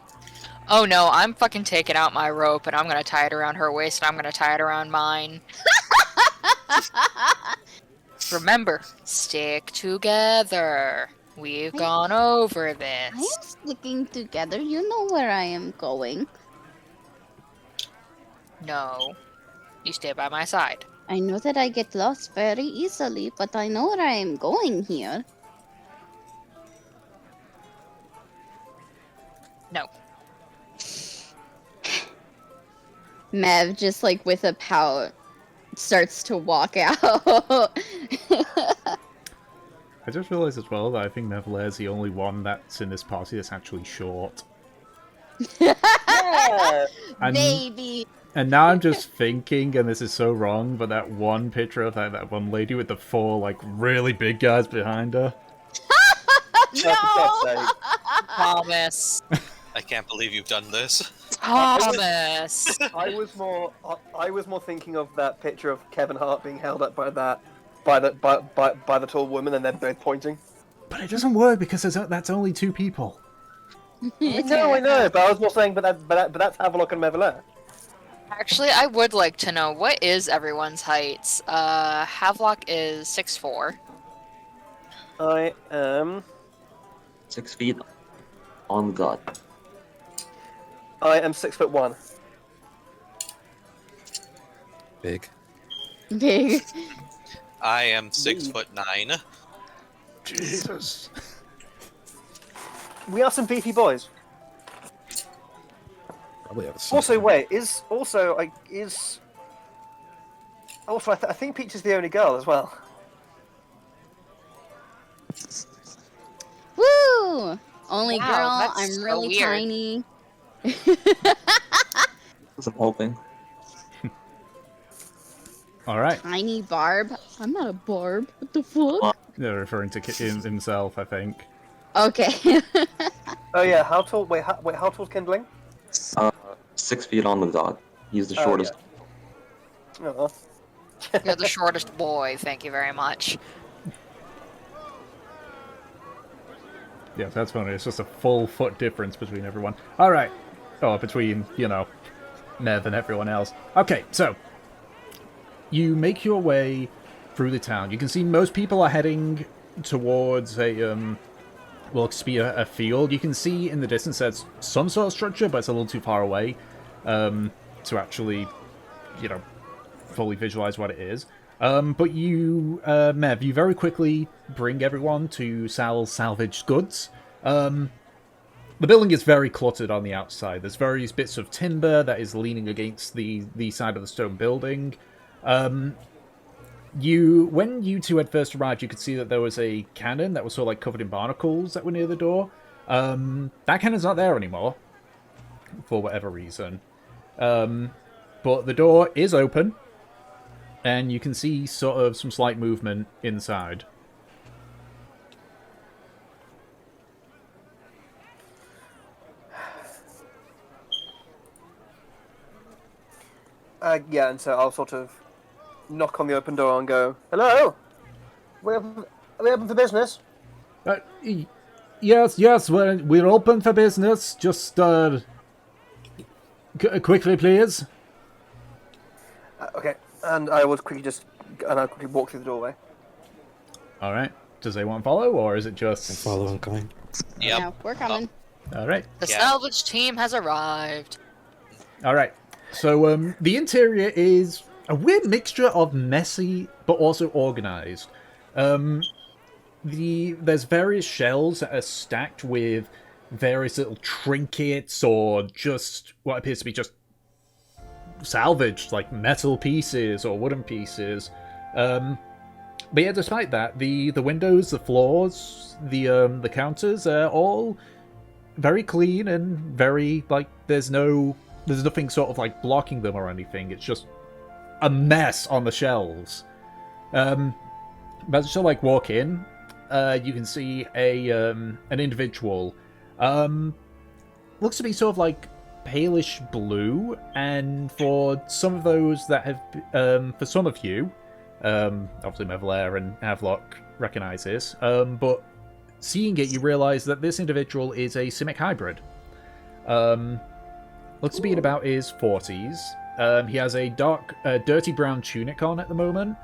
Oh no, I'm fucking taking out my rope and I'm gonna tie it around her waist and I'm gonna tie it around mine. Remember, stick together. We've gone over this. I am sticking together. You know where I am going. No. You stay by my side. I know that I get lost very easily, but I know where I am going here. No. Mev, just like with a pout, starts to walk out. I just realised as well that I think Mevalaire's the only one that's in this party that's actually short. Yeah. And, Baby. and now I'm just thinking, and this is so wrong, but that one picture of that one lady with the 4 like really big guys behind her. For God's sake. Thomas. I can't believe you've done this. Thomas. I was more thinking of that picture of Kevin Hart being held up by the tall woman, and they're both pointing. But it doesn't work because that's only 2 people. I know, but I was more saying, but that's Havelock and Mevalaire. Actually, I would like to know, what is everyone's heights? Havelock is 6'4". I am 6 feet on the dot. I am 6'1". Big. Big. I am 6'9". Jesus. We are some beefy boys. Probably have Also, something. wait, I think Peach is the only girl as well. Woo! Only Wow, girl. that's I'm so really weird. tiny. I'm hoping. All right. Tiny Barb. I'm not a Barb. What the fuck? They're referring to himself, I think. Okay. Oh yeah, how tall? Wait, how tall's Kindling? 6 feet on the dot. He's the Oh, shortest. Oh. You're the shortest boy. Thank you very much. Yeah, that's funny. It's just a full foot difference between everyone. All right. Oh, between, Nev and everyone else. Okay, so you make your way through the town. You can see most people are heading towards looks to be a field. You can see in the distance there's some sort of structure, but it's a little too far away to actually, fully visualize what it is. But you, Mev, you very quickly bring everyone to sell salvaged goods. The building is very cluttered on the outside. There's various bits of timber that is leaning against the side of the stone building. When you two had first arrived, you could see that there was a cannon that was sort of like covered in barnacles that were near the door. That cannon's not there anymore, for whatever reason. But the door is open, and you can see sort of some slight movement inside. Yeah, and so I'll sort of knock on the open door and go, "Hello, are we open for business?" Yes, we're open for business. Just quickly, please. Okay, and I'll quickly walk through the doorway. All right. Does anyone follow, or is it just Follow in kind. Yep. No, we're coming. All right? The Yeah. salvage team has arrived. All right. So the interior is a weird mixture of messy but also organized. There's various shelves that are stacked with various little trinkets or just what appears to be just salvaged, like metal pieces or wooden pieces. But yeah, despite that, the windows, the floors, the counters are all very clean and very there's nothing sort of like blocking them or anything. It's just a mess on the shelves. But as you walk in, you can see an individual. Looks to be sort of like palish blue, and for some of those that have, for some of you, obviously Mevlair and Havelock recognize this, but seeing it, you realize that this individual is a Simic hybrid. Looks to be in about his 40s. He has a dark, dirty brown tunic on at the moment.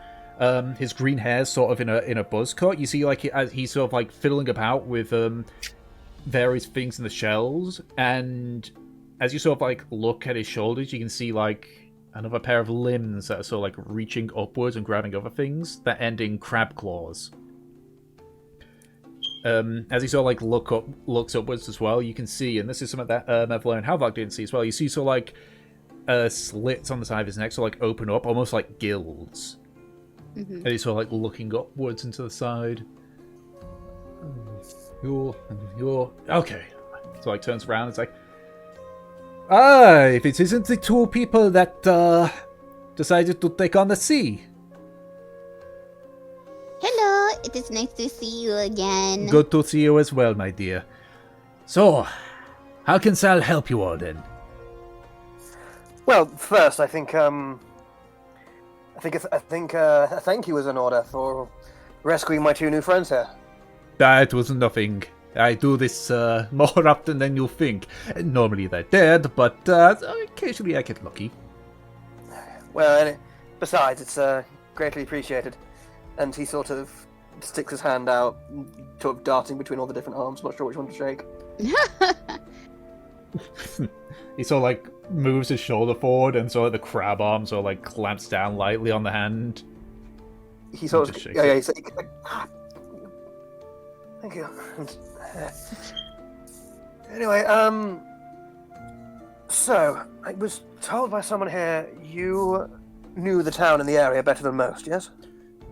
His green hair's sort of in a buzz cut. You see, he's sort of fiddling about with various things in the shelves, and as you sort of look at his shoulders, you can see another pair of limbs that are sort of reaching upwards and grabbing other things that end in crab claws. As he sort of looks upwards as well, you can see, and this is something that Mevlair and Havok didn't see as well, you see sort of slits on the side of his neck sort of open up, almost like gills. Mm-hmm. And he's sort of looking upwards into the side. You're okay. So turns around, it's if it isn't the two people that decided to take on the sea. Hello, it is nice to see you again. Good to see you as well, my dear. So, how can Sal help you all then? Well, first, I think a thank you is in order for rescuing my two new friends here. That was nothing. I do this more often than you think. Normally they're dead, but occasionally I get lucky. Well, besides, it's greatly appreciated. And he sort of sticks his hand out, sort of darting between all the different arms, not sure which one to shake. He sort of like moves his shoulder forward, and sort of the crab arm sort of like clamps down lightly on the hand. He sort of, Just shakes yeah, it. he's like, thank you. Anyway, so I was told by someone here you knew the town and the area better than most, yes?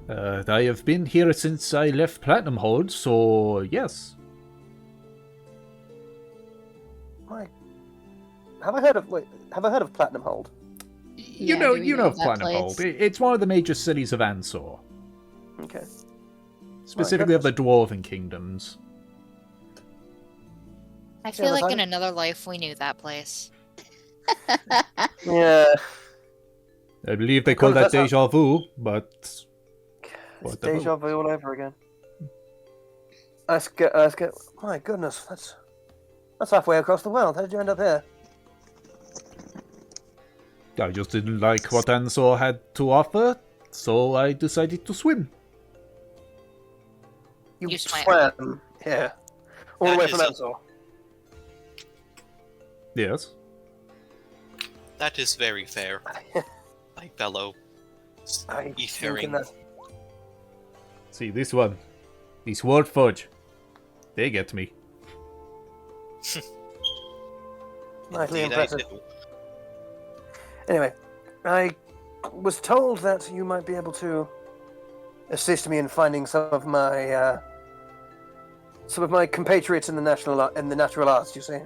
I have been here since I left Platinum Hold, so yes. Why? Have I heard of Platinum Hold? You Yeah, know, do we you know know of that Platinum place? Hold. It's one of the major cities of Ansor, Okay. specifically of the Dwarven Kingdoms. I Yeah, feel but like I- in another life we knew that place. Yeah. I believe they call that That's not- deja vu, but It's what the deja hell? vu all over again. Let's get. My goodness, that's halfway across the world. How did you end up here? I just didn't like what Ansor had to offer, so I decided to swim. You swam. swam. Yeah. All the That way is from a- Ansor. Yes. That is very fair, my fellow I think seafaring. that. See, this one. These word fudge. They get me. Mightily Indeed, I impressive. do. Anyway, I was told that you might be able to assist me in finding some of my compatriots in the natural arts. You see,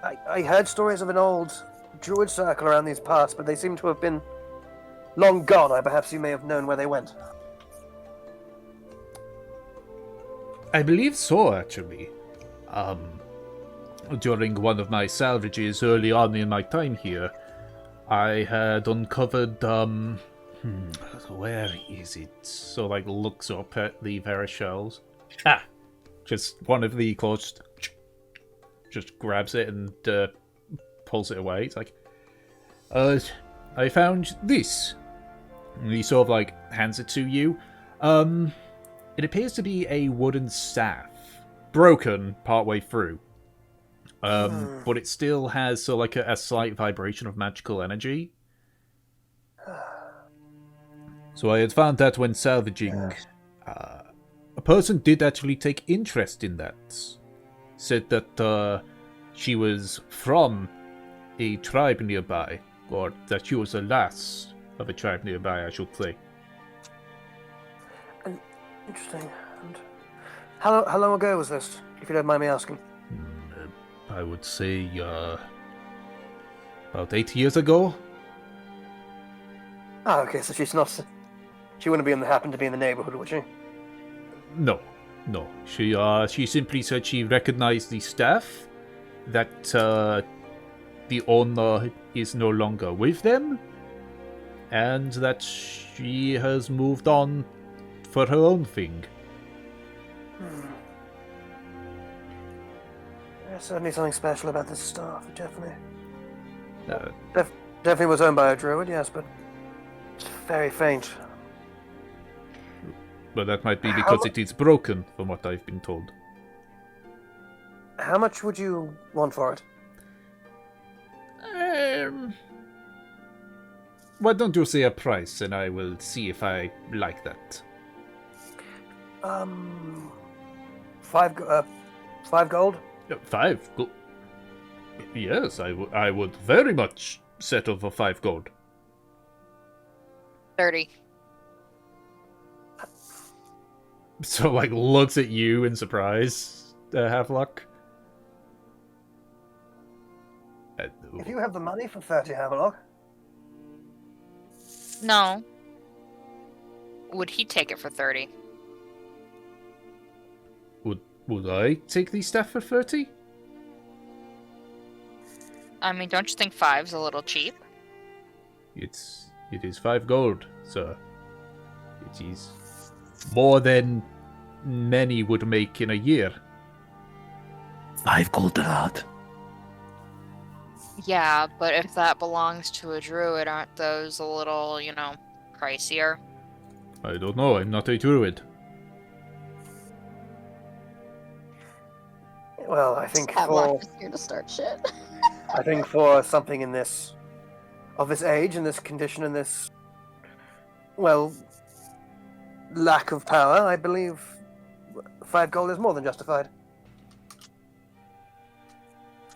I heard stories of an old druid circle around these parts, but they seem to have been long gone. Perhaps you may have known where they went. I believe so, actually. During one of my salvages early on in my time here, I had uncovered, where is it? So, like, looks up at the various shells. Ah! Just one of the claws just grabs it and, pulls it away. It's like, I found this. And he sort of, like, hands it to you. It appears to be a wooden staff, broken partway through. But it still has so like a slight vibration of magical energy. So I had found that when salvaging, a person did actually take interest in that. Said that she was from a tribe nearby, or that she was the last of a tribe nearby, I should say. Interesting. And how long ago was this, if you don't mind me asking? I would say, about 8 years ago. Oh, okay, so she wouldn't happen to be in the neighborhood, would she? No. She simply said she recognized the staff, that, the owner is no longer with them, and that she has moved on for her own thing. There's certainly something special about this staff, definitely. Uh, Definitely was owned by a druid, yes, but it's very faint. but that might be because it is broken, from what I've been told. How much would you want for it? Why don't you say a price, and I will see if I like that. 5 gold? 5 gold? Yes, I would very much settle for 5 gold. 30. So, like, looks at you in surprise, Havelock. If you have the money for 30, Havelock. No. Would he take it for 30? Would I take the staff for 30? I mean, don't you think 5's a little cheap? It is 5 gold, sir. It is more than many would make in a year. 5 gold a lot. Yeah, but if that belongs to a druid, aren't those a little, pricier? I don't know, I'm not a druid. Well, I think Havelock is here to start shit. I think for something in this, of this age, in this condition, in this, well, lack of power, I believe 5 gold is more than justified.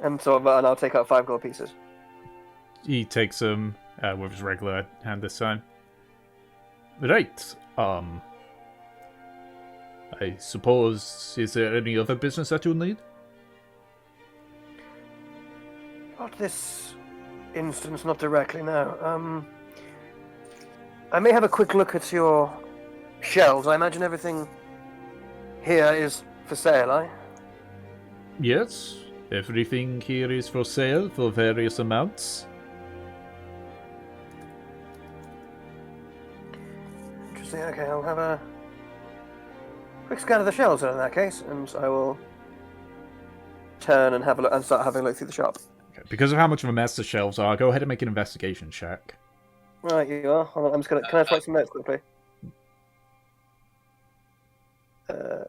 And I'll take out 5 gold pieces. He takes them with his regular hand this time. Right. I suppose, is there any other business that you'll need? Not this instance, not directly, no. I may have a quick look at your shelves. I imagine everything here is for sale, Yes. Everything here is for sale for various amounts. Interesting, okay, I'll have a quick scan of the shelves in that case, and I will turn and have a look and start having a look through the shop. Okay. Because of how much of a mess the shelves are, go ahead and make an investigation check. Right, you are. Hold on, I'm just gonna. Can I write some notes quickly?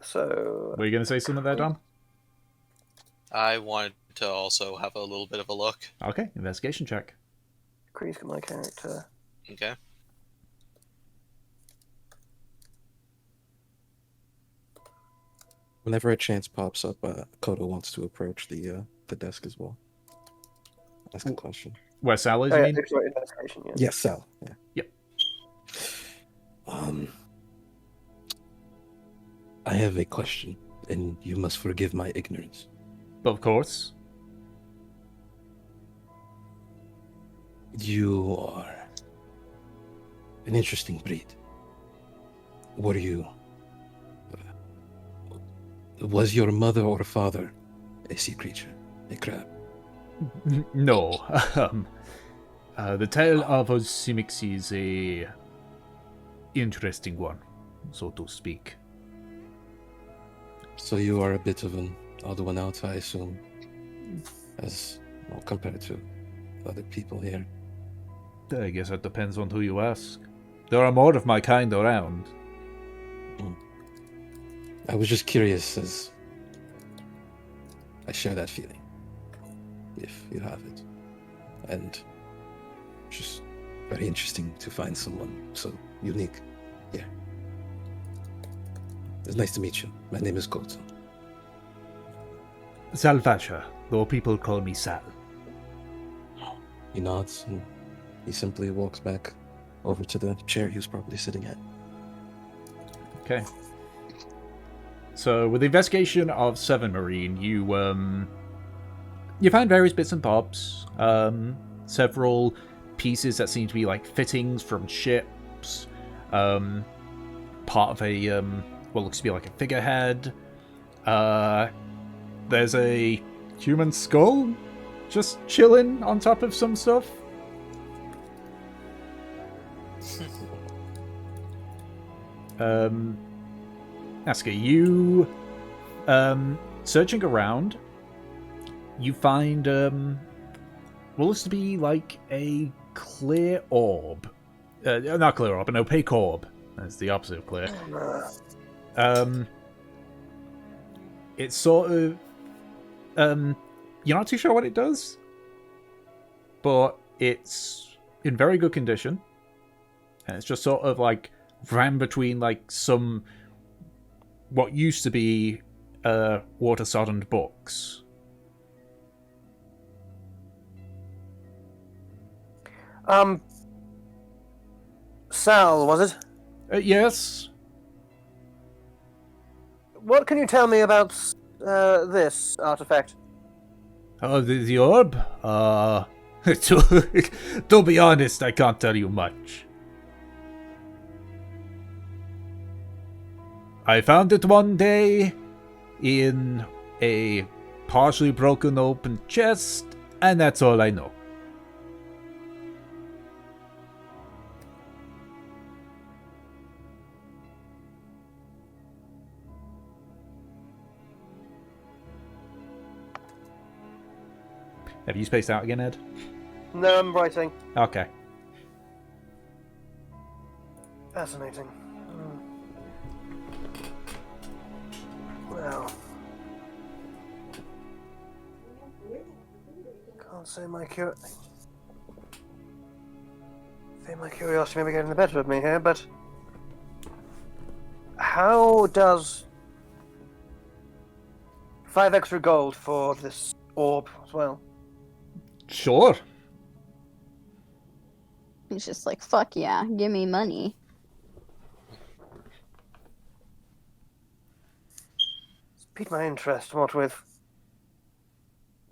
So. Were you going to say something there, Don? I wanted to also have a little bit of a look. Okay, investigation check. Increase my character. Okay. Whenever a chance pops up, Kodo wants to approach the desk as well. Ask a question. Where Sal is, Oh, you yeah, mean? sorry, investigation, yeah. Yes, Sal. Yeah. Yep. I have a question, and you must forgive my ignorance. Of course. You are an interesting breed. Were you... Was your mother or father a sea creature? A crab? No. The tale of Osimix is a interesting one, so to speak. So you are a bit of an odd one out, I assume, as well, compared to other people here. I guess that depends on who you ask. There are more of my kind around. I was just curious, as I share that feeling, if you have it. And just very interesting to find someone so unique here. It's nice to meet you. My name is Koto. Salvasha, though people call me Sal. He nods and he simply walks back over to the chair he was probably sitting at. Okay. So, with the investigation of Seven Marine, you find various bits and bobs. Several pieces that seem to be like fittings from ships. Part of a what looks to be like a figurehead. There's a human skull just chilling on top of some stuff. Asuka, you searching around, you find what looks to be like a clear orb. Not clear orb, an opaque orb. That's the opposite of clear. It's sort of you're not too sure what it does, but it's in very good condition. And it's just sort of like ran between like some what used to be water-soddened books. Sal, was it? Yes. What can you tell me about this artifact? Oh, the orb? To be honest, I can't tell you much. I found it one day in a partially broken open chest, and that's all I know. Have you spaced out again, Ed? No, I'm writing. Okay. Fascinating. Well, can't say my curiosity maybe getting the better of me here, but how does 5 extra gold for this orb as well? Sure. He's just like, fuck yeah, give me money. It's piqued my interest, what with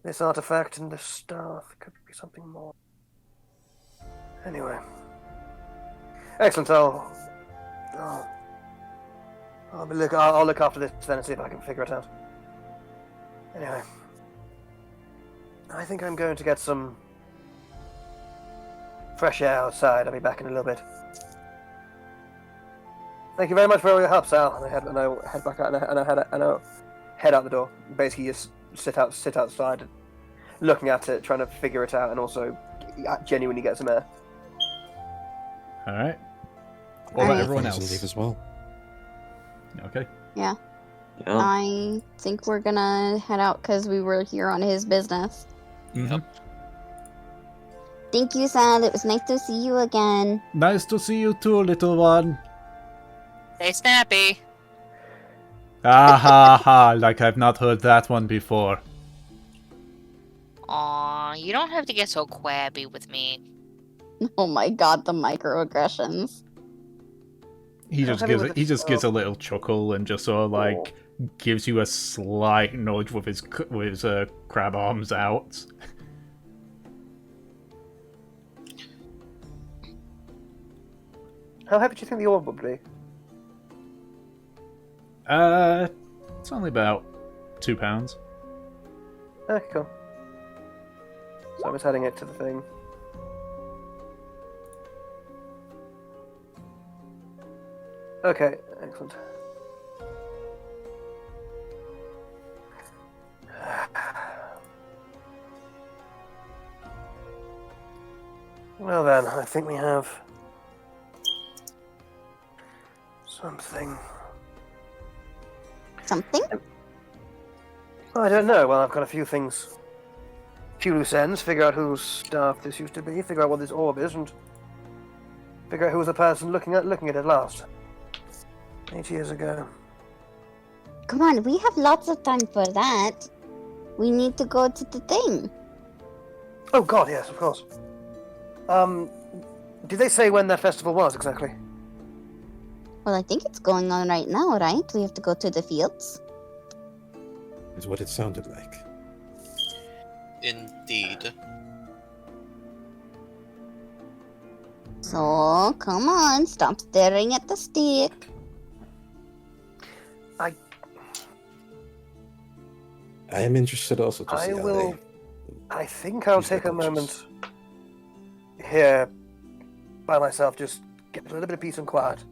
this artifact and this staff. Could be something more. Anyway. Excellent, I'll look after this then and see if I can figure it out. Anyway. I think I'm going to get some fresh air outside. I'll be back in a little bit. Thank you very much for all your help, Sal. And I head back out and I head out the door. Basically, just sit outside, looking at it, trying to figure it out, and also genuinely get some air. All right. What about Alright. everyone Please leave else? as well. Okay. Yeah. I think we're gonna head out because we were here on his business. Mm-hmm. Thank you, Sal. It was nice to see you again. Nice to see you too, little one. Stay snappy. Ah ha ha! Like I've not heard that one before. Aw, you don't have to get so quabby with me. Oh my god, the microaggressions. He How just heavy gives was it. He it? just gives a little chuckle and just sort of like gives you a slight nudge with his crab arms out. How heavy do you think the orb would be? It's only about 2 pounds. Okay, cool. So I'm just adding it to the thing. Okay, excellent. Well then, I think we have something. Something? I don't know. Well, I've got a few things. Few loose ends. Figure out whose staff this used to be. Figure out what this orb is, and figure out who was the person looking at it last. 8 years ago. Come on, we have lots of time for that. We need to go to the thing. Oh God, yes, of course. Did they say when that festival was exactly? Well, I think it's going on right now, right? We have to go to the fields. Is what it sounded like. Indeed. So, come on, stop staring at the stick. I am interested also to see I how will. they... I think I'll use their take a cultures. moment here by myself, just get a little bit of peace and quiet,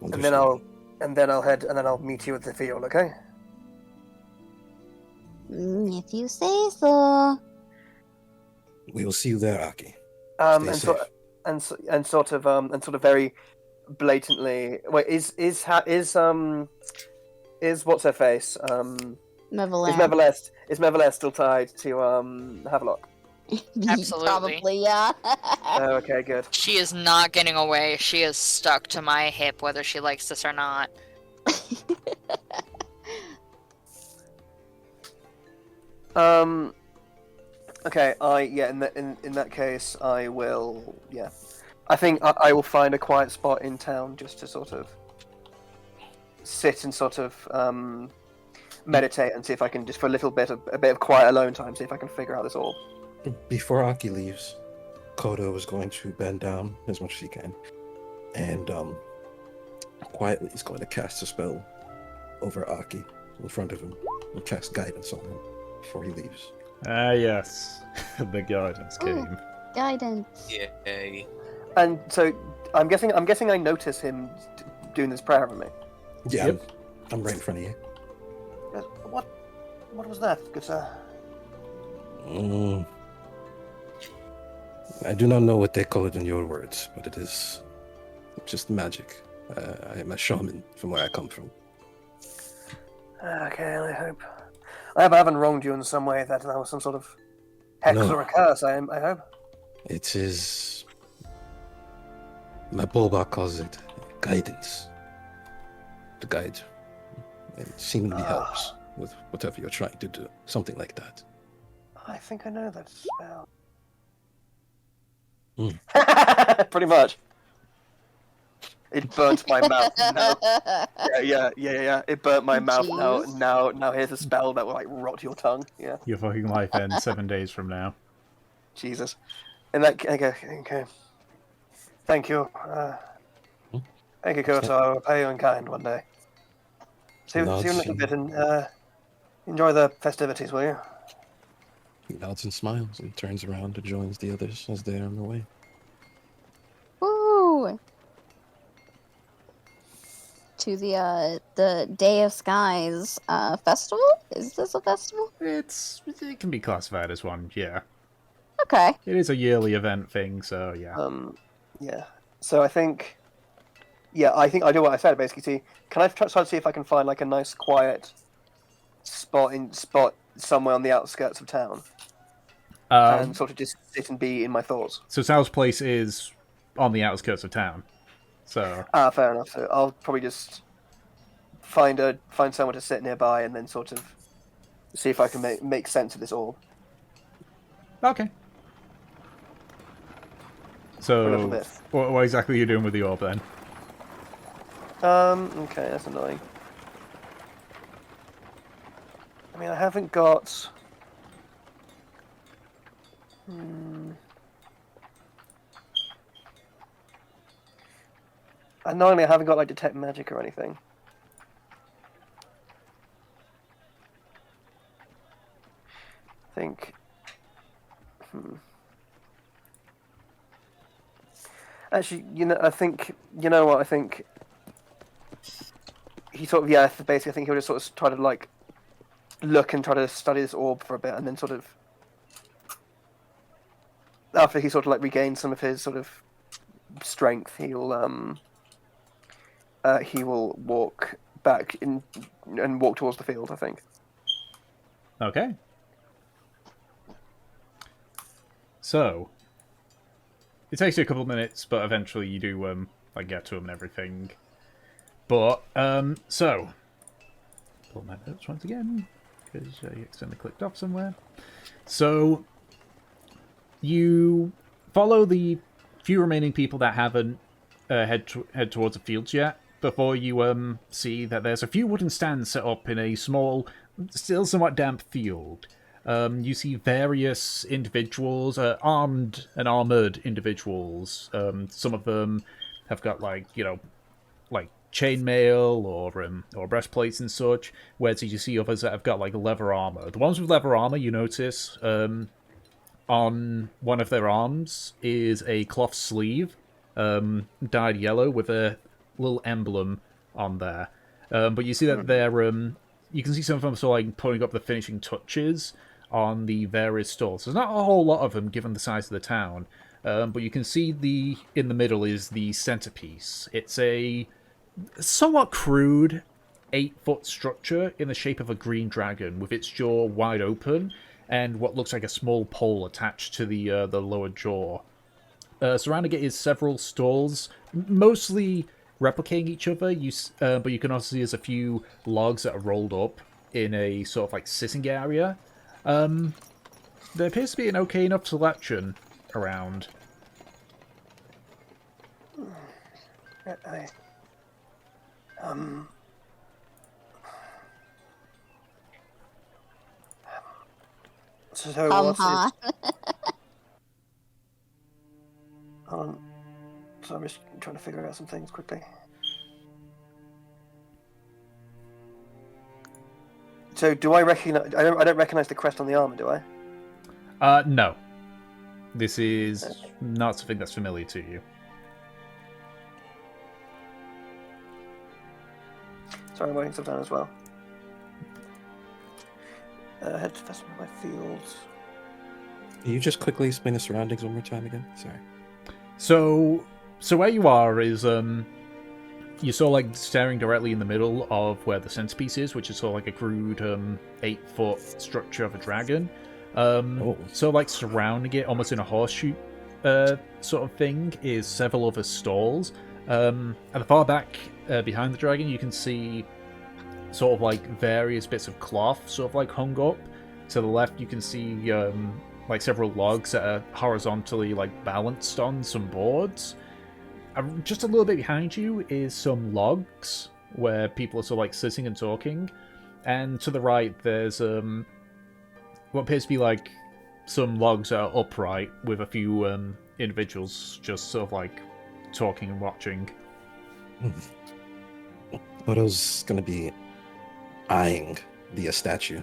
and then I'll meet you at the field. Okay? If you say so. We will see you there, Aki. And Stay sort of very blatantly. Wait, is what's her face? Mevalan. Is Mevalest still tied to Havelock? Absolutely. Probably, yeah. Oh, okay, good. She is not getting away. She is stuck to my hip, whether she likes this or not. Okay. In that case, I will. Yeah. I think I will find a quiet spot in town just to sort of sit and sort of meditate and see if I can, just for a bit of quiet alone time, see if I can figure out this orb. Before Aki leaves, Kodo is going to bend down as much as he can, and quietly he's going to cast a spell over Aki in front of him and cast guidance on him before he leaves. Ah, yes. The guidance came. Guidance. Yay. And so I'm guessing I notice him doing this prayer for me. Yeah, Yep. I'm right in front of you. What was that, good sir? I do not know what they call it in your words, but it is just magic. I am a shaman from where I come from. Okay, I hope. I haven't wronged you in some way. That was some sort of hex No. or a curse. I hope. It is. My Boba calls it guidance. The guide. It seemingly helps with whatever you're trying to do. Something like that. I think I know that spell. Hmm. Pretty much. It burnt my mouth. No. Yeah. It burnt my mouth. Jeez. Now here's a spell that will like rot your tongue. Yeah. Your fucking life ends 7 days from now. Jesus. And that okay. Thank you. Thank you, Kurt. I'll pay you in kind one day. See you in a little bit and enjoy the festivities, will you? He nods and smiles and turns around and joins the others as they're on their way. Woo! To the Day of Skies festival? Is this a festival? It can be classified as one, yeah. Okay. It is a yearly event thing, so yeah. Yeah. So I think I do what I said basically. See, can I try to see if I can find like a nice quiet spot somewhere on the outskirts of town, and sort of just sit and be in my thoughts. So Sal's place is on the outskirts of town. So Fair enough. So I'll probably just find someone to sit nearby and then sort of see if I can make sense of this all. okay. So what exactly are you doing with the orb then? Okay, that's annoying. I mean, I haven't got. Annoyingly, I haven't got like detect magic or anything. I think. Actually, I think what I think. He sort of basically I think he'll just sort of try to like look and try to study this orb for a bit, and then sort of after he sort of like regains some of his sort of strength, he will walk back in and walk towards the field, I think. Okay. So it takes you a couple of minutes, but eventually you do get to him and everything. But so pull my notes once again because you accidentally clicked off somewhere. So you follow the few remaining people that haven't head towards the fields yet before you see that there's a few wooden stands set up in a small, still somewhat damp field. You see various individuals, armed and armored individuals. Some of them have got like chainmail or breastplates and such, whereas you see others that have got like leather armor. The ones with leather armor, you notice on one of their arms is a cloth sleeve dyed yellow with a little emblem on there. But you see that they're you can see some of them sort of like putting up the finishing touches on the various stalls. There's not a whole lot of them given the size of the town, but you can see in the middle is the Centerpiece. It's a somewhat crude 8-foot structure in the shape of a green dragon with its jaw wide open and what looks like a small pole attached to the lower jaw. Surrounding it is several stalls, mostly replicating each other, but you can also see there's a few logs that are rolled up in a sort of like sitting area. There appears to be an okay enough selection around. So what's huh? Hold on. So I'm just trying to figure out some things quickly. So do I recognize? I don't recognize the crest on the armor, do I? No. This is not something that's familiar to you. Sorry, I'm writing stuff down as well. Head to Festival by Fields. Can you just quickly explain the surroundings one more time again? Sorry. So where you are is from you're sort of like staring directly in the middle of where the centerpiece is, which is sort of like a crude 8-foot structure of a dragon. So like surrounding it almost in a horseshoe sort of thing is several other stalls. At the far back behind the dragon, you can see sort of like various bits of cloth sort of like hung up. To the left, you can see like several logs that are horizontally like balanced on some boards. Just a little bit behind you is some logs where people are sort of like sitting and talking, and to the right there's what appears to be like some logs that are upright with a few individuals just sort of like talking and watching. Odo's gonna be eyeing the statue.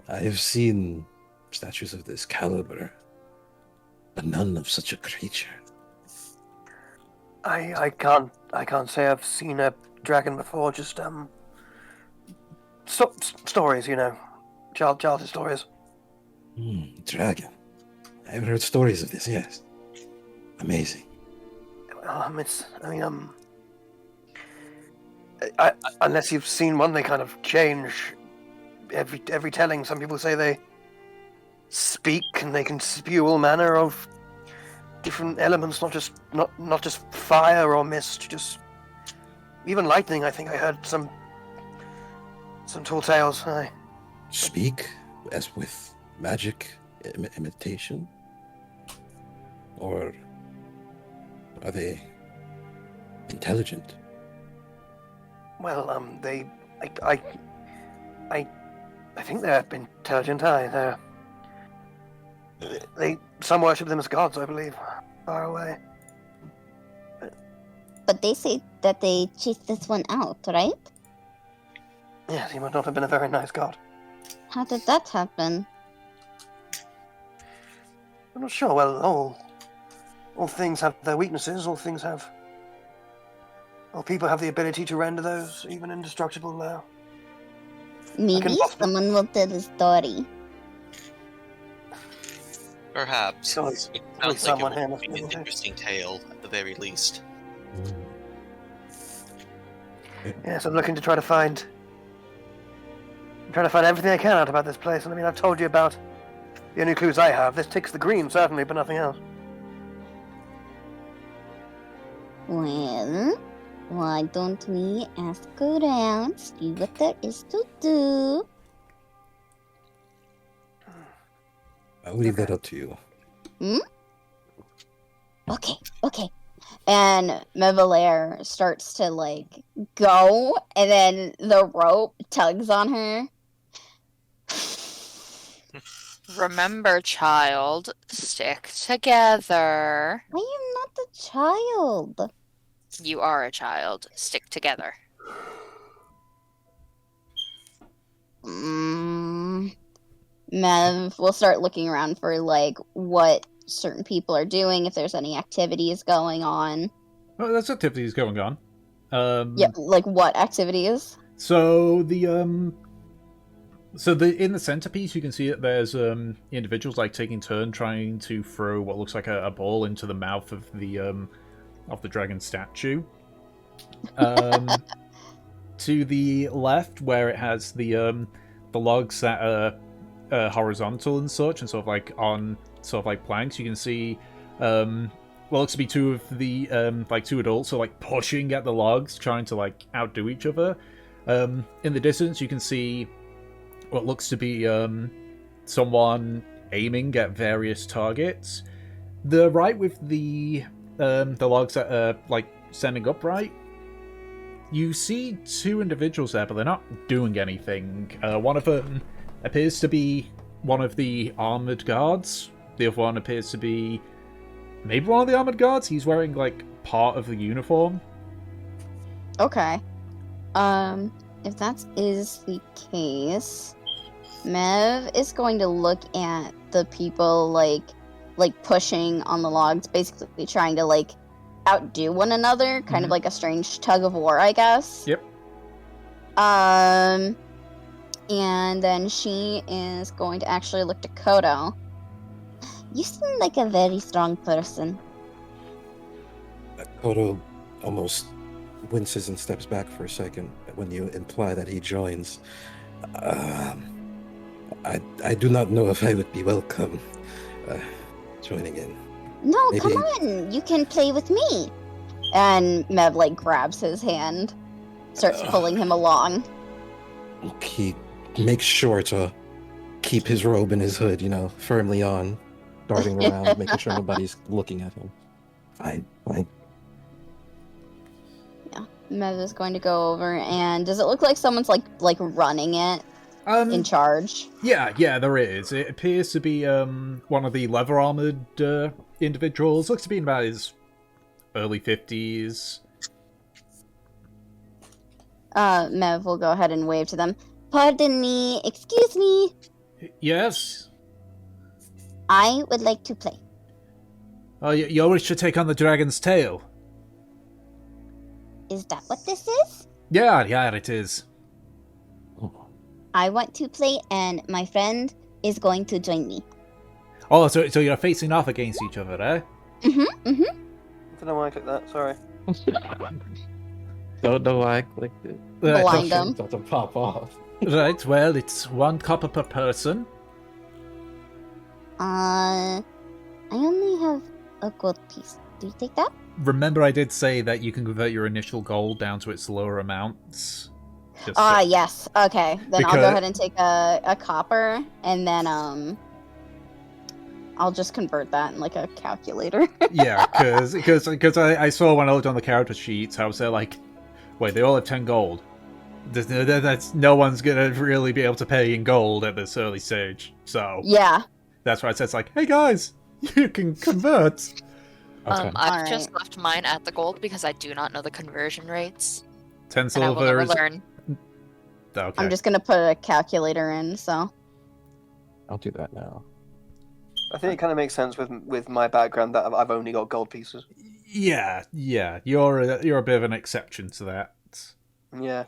I've seen statues of this caliber, but none of such a creature. I can't say I've seen a dragon before. Just stories, childhood stories. Dragon. I've heard stories of this. Yes, amazing. Unless you've seen one, they kind of change every telling. Some people say they speak and they can spew all manner of different elements, not just fire or mist, just even lightning. I think I heard some tall tales. Speak as with magic imitation, or are they intelligent? Well, I think they're intelligent. Some worship them as gods, I believe, far away. But they say that they chased this one out, right? Yes, he might not have been a very nice god. How did that happen? I'm not sure. Well, all things have their weaknesses. All people have the ability to render those even indestructible. Maybe someone will tell the story. Perhaps. So it sounds like someone it would here be an must be- interesting tale, at the very least. Yes, I'm looking to try to find everything I can out about this place. And I've told you about the only clues I have. This ticks the green, certainly, but nothing else. Well, why don't we ask around, see what there is to do? I will leave that up to you. Okay. And Mevalaire starts to, go, and then the rope tugs on her. Remember, child, stick together. I am not a child. You are a child. Stick together. Mev will start looking around for, what certain people are doing, if there's any activities going on. Oh, there's activities going on. Yeah, what activities? So in the centerpiece, you can see that there's individuals taking turn trying to throw what looks like a ball into the mouth of the dragon statue. To the left, where it has the logs that are horizontal and such, and sort of on planks, you can see what looks to be two of the two adults are pushing at the logs, trying to outdo each other. In the distance, you can see what looks to be someone aiming at various targets. The right with the logs that are standing upright, you see two individuals there, but they're not doing anything. One of them appears to be one of the armored guards. The other one appears to be maybe one of the armored guards. He's wearing part of the uniform. Okay. If that is the case, Mev is going to look at the people pushing on the logs, basically trying to outdo one another, kind of like a strange tug of war, I guess. Yep. And then she is going to actually look to Kodo. You seem like a very strong person. Kodo almost winces and steps back for a second when you imply that he joins. I do not know if I would be welcome joining in. No, Maybe- come on. You can play with me. And Mev like grabs his hand, starts pulling him along. He makes sure to keep his robe and his hood, firmly on, darting around, making sure nobody's looking at him. Fine. Mev is going to go over, and does it look like someone's like running it in charge? Yeah, there is. It appears to be one of the leather armored individuals. Looks to be in about his early 50s. Mev will go ahead and wave to them. Pardon me, excuse me. Yes. I would like to play. Oh, you wish to take on the dragon's tail? Is that what this is? Yeah, it is. I want to play, and my friend is going to join me. Oh, so you're facing off against each other, eh? I don't know why I clicked that. Sorry. Don't know why I clicked it. Blind them. About to pop off. Right, well, it's 1 copper per person. I only have a gold piece. Do you take that? Remember I did say that you can convert your initial gold down to its lower amounts? Just Yes. Okay. Then I'll go Because- ahead and take a copper, and then I'll just convert that in like a calculator. Yeah, because I saw when I looked on the character sheets, how they're like, wait, they all have 10 gold. That's no one's gonna really be able to pay in gold at this early stage. So Yeah. that's why I said, it's like, hey guys, you can convert. Okay. I've just Alright. left mine at the gold because I do not know the conversion rates, 10 and I will silver never is learn. okay. I'm just gonna put a calculator in. So I'll do that now. I think it kind of makes sense with my background that I've only got gold pieces. Yeah. You're a bit of an exception to that. Yeah.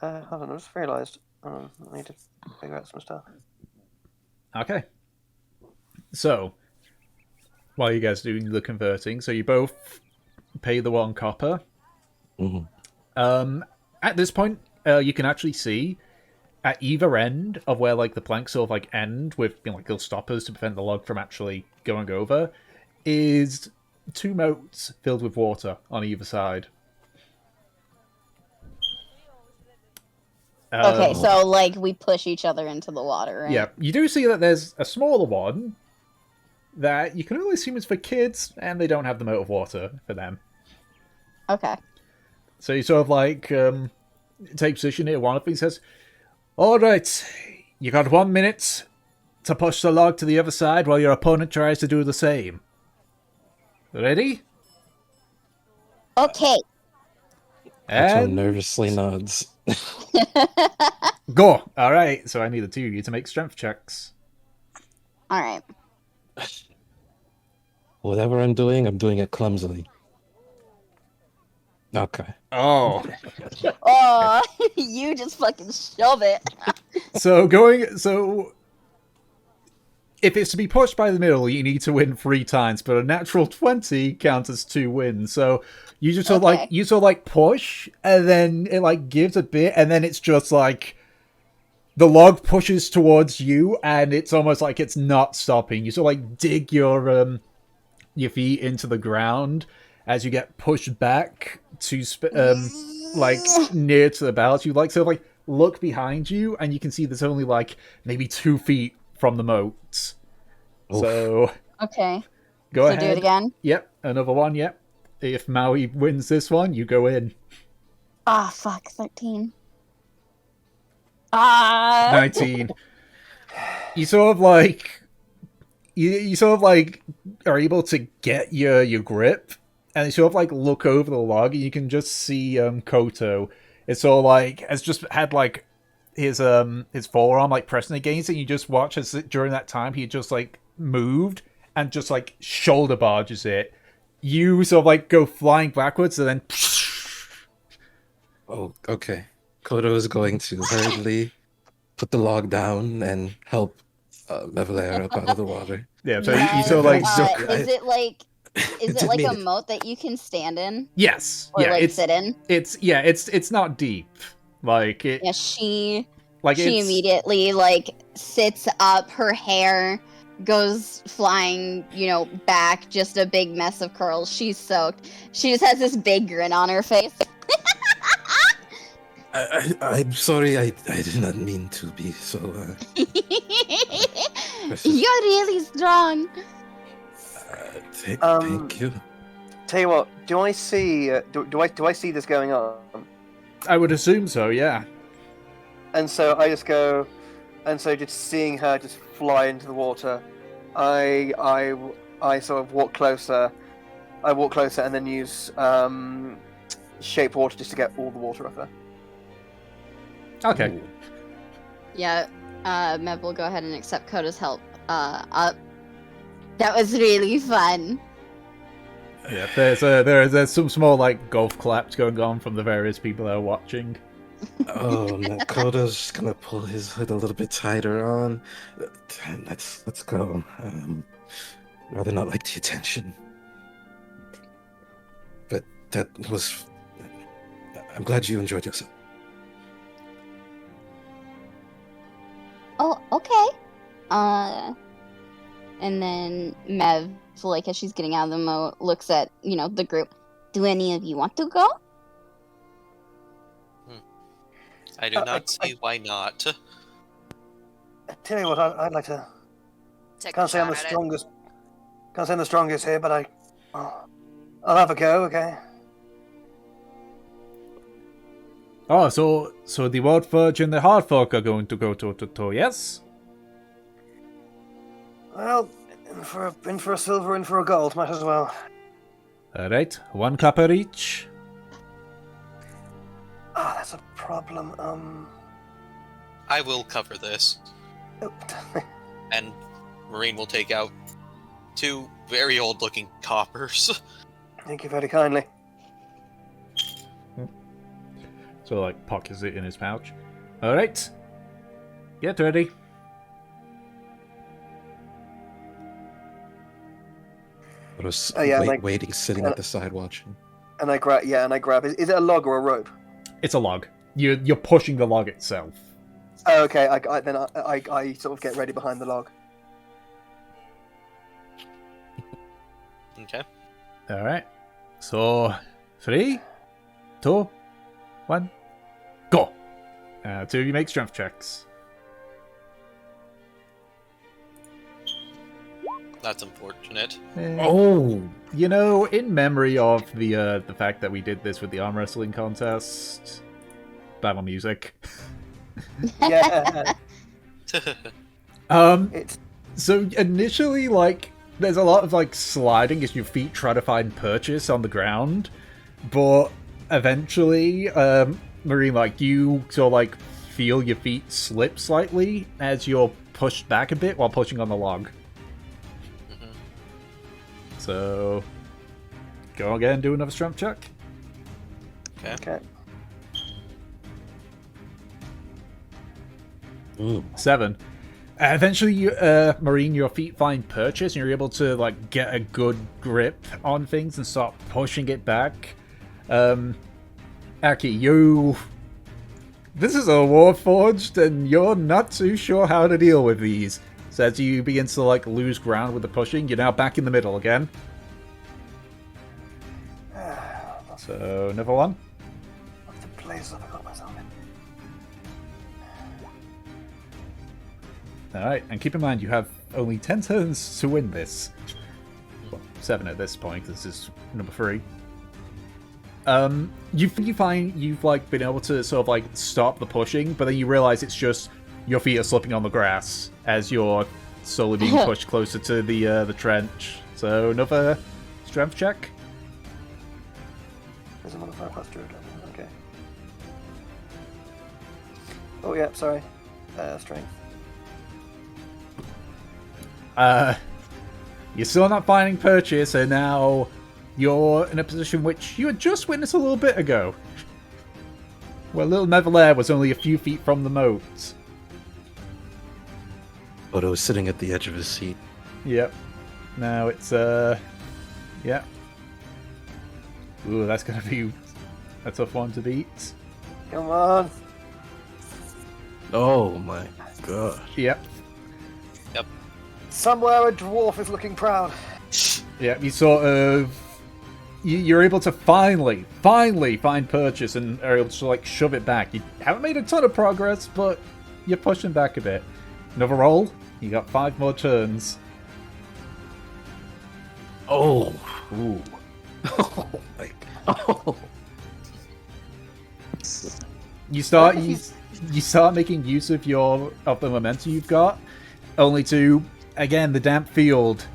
Hold on, I just realised. I need to figure out some stuff. Okay. So, while you guys doing the converting, so you both pay the 1 copper. Mm-hmm. At this point, you can actually see at either end of where like the planks sort of like end with like little stoppers to prevent the log from actually going over, is 2 moats filled with water on either side. okay, so like we push each other into the water, right? Yeah, you do see that there's a smaller one that you can only assume is for kids, and they don't have the moat of water for them. Okay. So you sort of like take position near one of them and says, all right, you got 1 minute to push the log to the other side while your opponent tries to do the same. Ready? Okay. Axel And nervously nods. go! Alright, so I need the 2 of you to make strength checks. All right. Whatever I'm doing it clumsily. Okay. Oh. Oh, you just fucking shove it. So if it's to be pushed by the middle, you need to win 3 times, but a natural 20 counts as 2 wins. So you just sort of like push, and then it like gives a bit, and then it's just like the log pushes towards you, and it's almost like it's not stopping. You sort of like dig your feet into the ground as you get pushed back to like near to the ballast. You like sort of like look behind you, and you can see there's only like maybe 2 feet from the moat. Oof. So Okay. go So ahead. do it again. Yep, another one. Yep. If Maui wins this one, you go in. Ah, fuck. 13. Ah. 19. You sort of like you sort of like are able to get your grip, and you sort of like look over the log, and you can just see Koto. It's sort of like has just had like his forearm like pressing against it. And you just watch as during that time he just like moved and just like shoulder barges it. You sort of like go flying backwards, and then Oh, okay. Kodo is going to hurriedly put the log down and help Mevelair up out of the water. yeah. So you sort of like Is it like Is it Didn't like mean a it. moat that you can stand in Yes. or Yeah. like It's sit in? it's not deep. Like it. Yeah, she It's immediately like sits up, her hair goes flying, back, just a big mess of curls. She's soaked. She just has this big grin on her face. I'm sorry, I did not mean to be so. You're really strong. Thank you. Tell you what, do I see? Do I see this going on? I would assume so. Yeah. And so I just go, and so just seeing her just fly into the water, I sort of walk closer. I walk closer and then use shape water just to get all the water off her. Okay. Ooh. Yeah, Mev will go ahead and accept Coda's help. Up. That was really fun. Yeah. There's some small like golf claps going on from the various people that are watching. Oh, Nakota's gonna pull his hood a little bit tighter on. Let's go. Rather not like the attention. But that was. I'm glad you enjoyed yourself. Oh, okay. And then Mev, like as she's getting out of the moat, looks at, the group. Do any of you want to go? I do not see why not. Tell you what, I'd like to. Take Can't a say I'm the shot at it. strongest. Can't say I'm the strongest here, but I'll have a go. Okay. Oh, so the Wordforge and the Hardfolk are going to go toe, yes? Well, in for a silver, in for a gold, might as well. Alright, 1 copper each. Ah, that's a problem. I will cover this, and Marine will take out 2 very old-looking coppers. Thank you very kindly. So like pockets it in his pouch. Alright. Get ready. I was yeah, waiting, sitting at the side watching. And I grab. Is it a log or a rope? It's a log. You're pushing the log itself. Oh, okay. I sort of get ready behind the log. Okay. Alright. So 3, 2, 1, go! 2 of you make strength checks. That's unfortunate. Oh! In memory of the fact that we did this with the arm wrestling contest, Bible music. Yeah. It's So initially, there's a lot of sliding as your feet try to find purchase on the ground, but eventually, Marine, you sort of feel your feet slip slightly as you're pushed back a bit while pushing on the log. So, go again and do another strength check. okay. 7. Eventually, Marine, your feet find purchase, and you're able to get a good grip on things and start pushing it back. Aki, this is a Warforged, and you're not too sure how to deal with these. So as you begin to lose ground with the pushing, you're now back in the middle again. So another one. What's the place I've got myself in? Alright, and keep in mind you have only 10 turns to win this. Well, 7 at this point, this is number 3. You find you've been able to sort of stop the pushing, but then you realize it's just your feet are slipping on the grass as you're slowly being pushed closer to the trench. So another strength check. There's a modifier plus druid. Okay. Oh yeah, sorry. Strength. You're still not finding purchase, and now you're in a position which you had just witnessed a little bit ago, where little Mevelair was only a few feet from the moat. Odo was sitting at the edge of his seat. Yep. Now it's Yeah. Ooh, that's gonna be a tough one to beat. Come on. Oh my god. Yep. Somewhere a dwarf is looking proud. Yeah, you sort of... You're able to finally find purchase and are able to, like, shove it back. You haven't made a ton of progress, but you're pushing back a bit. Another roll. You got 5 more turns. Oh. Ooh. Oh my god. Oh. You start making use of the momentum you've got, only to, again, the damp field.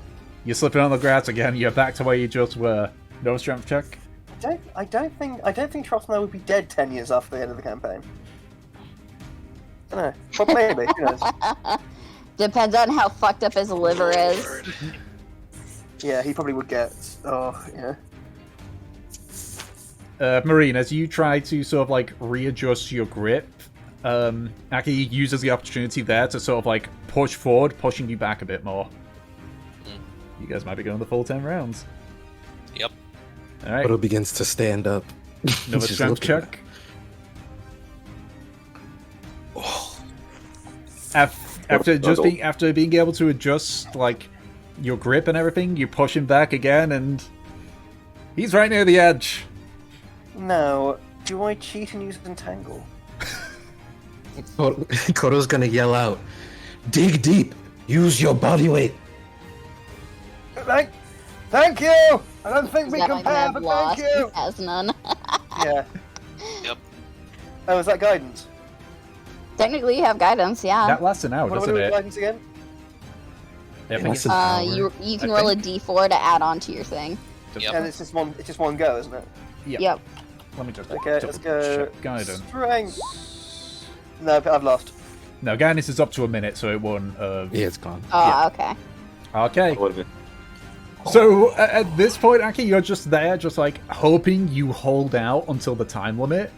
You're slipping on the grass again. You're back to where you just were. No strength check. I don't think Trostner would be dead 10 years after the end of the campaign. I don't know. But maybe. Who knows? Depends on how fucked up his liver is. Yeah, he probably would get. Oh, yeah. Marine, as you try to sort of like readjust your grip, Aki uses the opportunity there to sort of like push forward, pushing you back a bit more. You guys might be going the full 10 rounds. Yep. All right. Odo begins to stand up. Another Just strength looking at check. Oh. After being able to adjust like your grip and everything, you push him back again, and he's right near the edge. Now, do I cheat and use Entangle? Kodo's gonna yell out, "Dig deep! Use your body weight!" Thank you! I don't think we That can might pair, have but lost. thank you! He has none. Yeah. Yep. Oh, is that guidance? Technically, you have guidance, yeah. That lasts an hour, What do I doesn't do with it? guidance again? Yeah, I think Less it's- than an hour. You can I roll think. a d4 to add on to your thing. Yep. And it's just one go, isn't it? yeah. Yep. Let me just Okay, let's go. check guidance. Strength. No, I've lost. No, guidance is up to a minute, so it won't. Yeah, it's gone. Oh, Yeah. okay. Okay. Would have been. So at this point, Aki, you're just there, just like hoping you hold out until the time limit.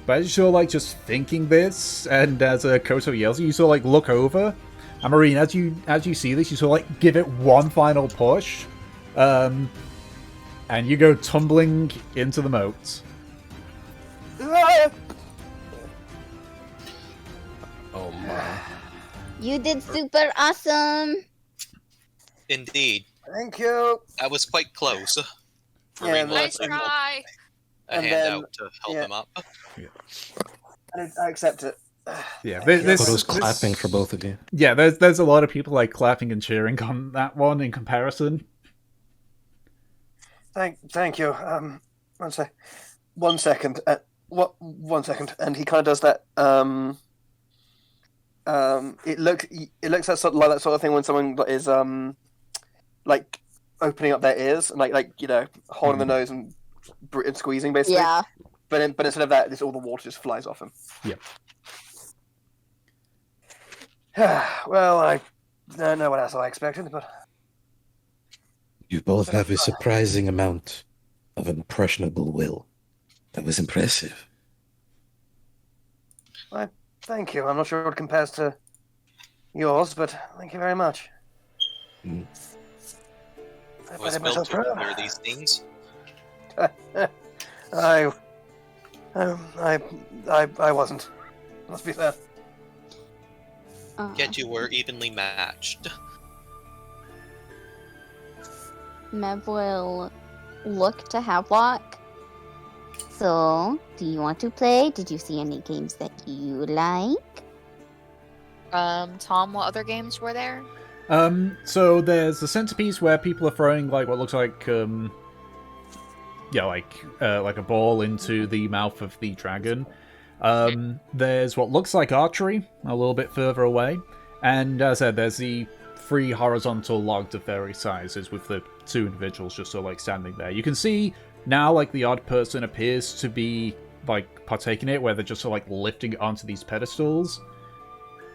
But as you're like just thinking this, and as Koto yells, you sort of like look over. And Marine, as you see this, you sort of like give it one final push, and you go tumbling into the moat. Oh my. You did super awesome. Indeed. Thank you. That was quite close. Yeah, Marine will Nice and- signal try. a and handout to help yeah. him up. I accept it. Yeah, Kodo's clapping for both of you. Yeah, there's a lot of people like clapping and cheering on that one in comparison. Thank you. One second. One second. And he kind of does that. It looks that sort of, like that sort of thing when someone is like opening up their ears and like holding the nose and squeezing basically. Yeah. But instead of that, all the water just flies off him. Yep. Well, I don't know what else I expected, but You both have a surprising amount of impressionable will. That was impressive. thank you. I'm not sure what it compares to yours, but thank you very much. Mm. I Was did built myself to proud. endure these things. I wasn't. Let's be fair. Yet you were evenly matched. Mev will look to Havelock. So, do you want to play? Did you see any games that you like? Tom, what other games were there? So there's the Centerpiece where people are throwing like what looks like like a ball into the mouth of the dragon. There's what looks like archery a little bit further away, and as I said, there's the 3 horizontal logs of various sizes with the 2 individuals just sort of like standing there. You can see now like the odd person appears to be like partaking in it, where they're just sort of like lifting it onto these pedestals,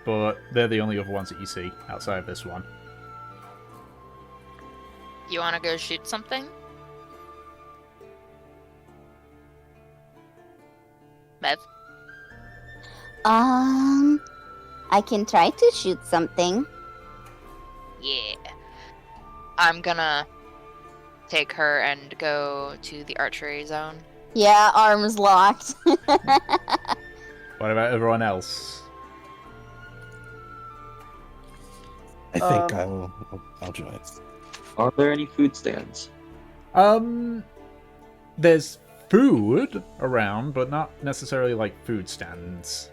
but they're the only other ones that you see outside of this one. You want to go shoot something? Mev? I can try to shoot something. Yeah. I'm gonna take her and go to the archery zone. Yeah, arms locked. What about everyone else? I think I'll join. Are there any food stands? There's food around, but not necessarily like food stands.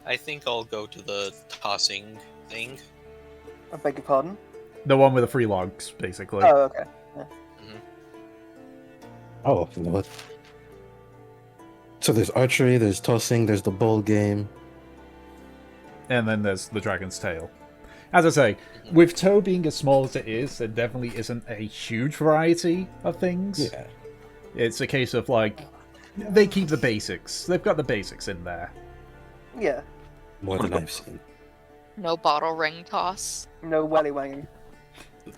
I think I'll go to the tossing thing. I beg your pardon? The one with the free logs, basically. Oh, okay. Oh, you know what? So there's archery, there's tossing, there's the bowl game. And then there's the dragon's tail. As I say, with Toe being as small as it is, there definitely isn't a huge variety of things. Yeah. It's a case of, like, they keep the basics. They've got the basics in there. Yeah. More than I've seen. No bottle ring toss. No welly wanging.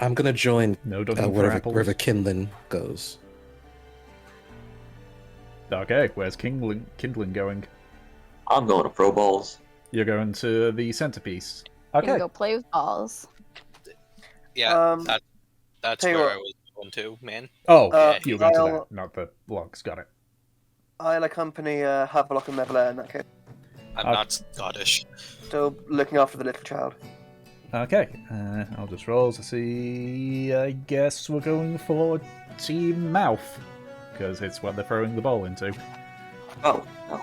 I'm gonna join No dungeon for wherever apples. Kindlin goes. Okay, where's Kindling going? I'm going to Pro Balls. You're going to the Centerpiece. Gonna Okay. go play with balls. Yeah, Um, that's tell you where what. I was going to, man. Oh, I'll- you're going to that, not the logs. Got it. I'll accompany Havelock and Mevler in that case. I'm Okay. not Scottish. Still looking after the little child. Okay, I'll just roll to see. I guess we're going for Team Mouth, because it's what they're throwing the ball into. Oh, no.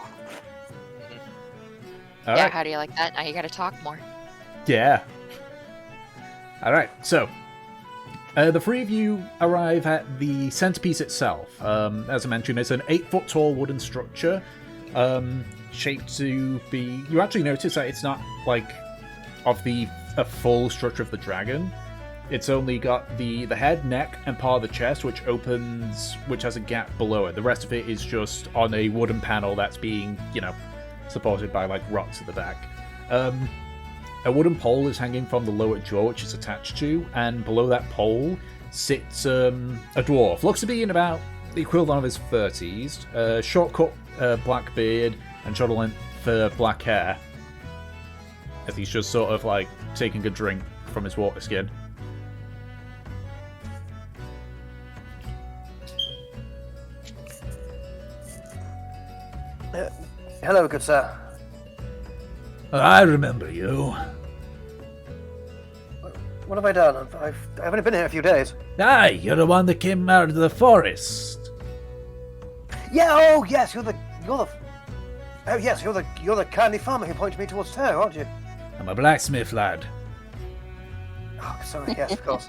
All Yeah, right. how do you like that? Now you gotta talk more. Yeah. Alright, so. The three of you arrive at the centerpiece itself. As I mentioned, it's an 8-foot tall wooden structure, shaped to be... You actually notice that it's not, like, of a full structure of the dragon. It's only got the head, neck, and part of the chest, which has a gap below it. The rest of it is just on a wooden panel that's being, supported by, like, rocks at the back. A wooden pole is hanging from the lower jaw, which is attached to, and below that pole sits a dwarf. Looks to be in about the equivalent of his 30s. Short-cut black beard and shoulder-length black hair. As he's just sort of, like, taking a drink from his water skin. Hello, good sir. I remember you. What have I done? I've only been here a few days. Aye, you're the one that came out of the forest. Yeah. Oh, yes. You're the. Oh, yes. You're the kindly farmer who pointed me towards Toe, aren't you? I'm a blacksmith lad. Oh, sorry. Yes, of course.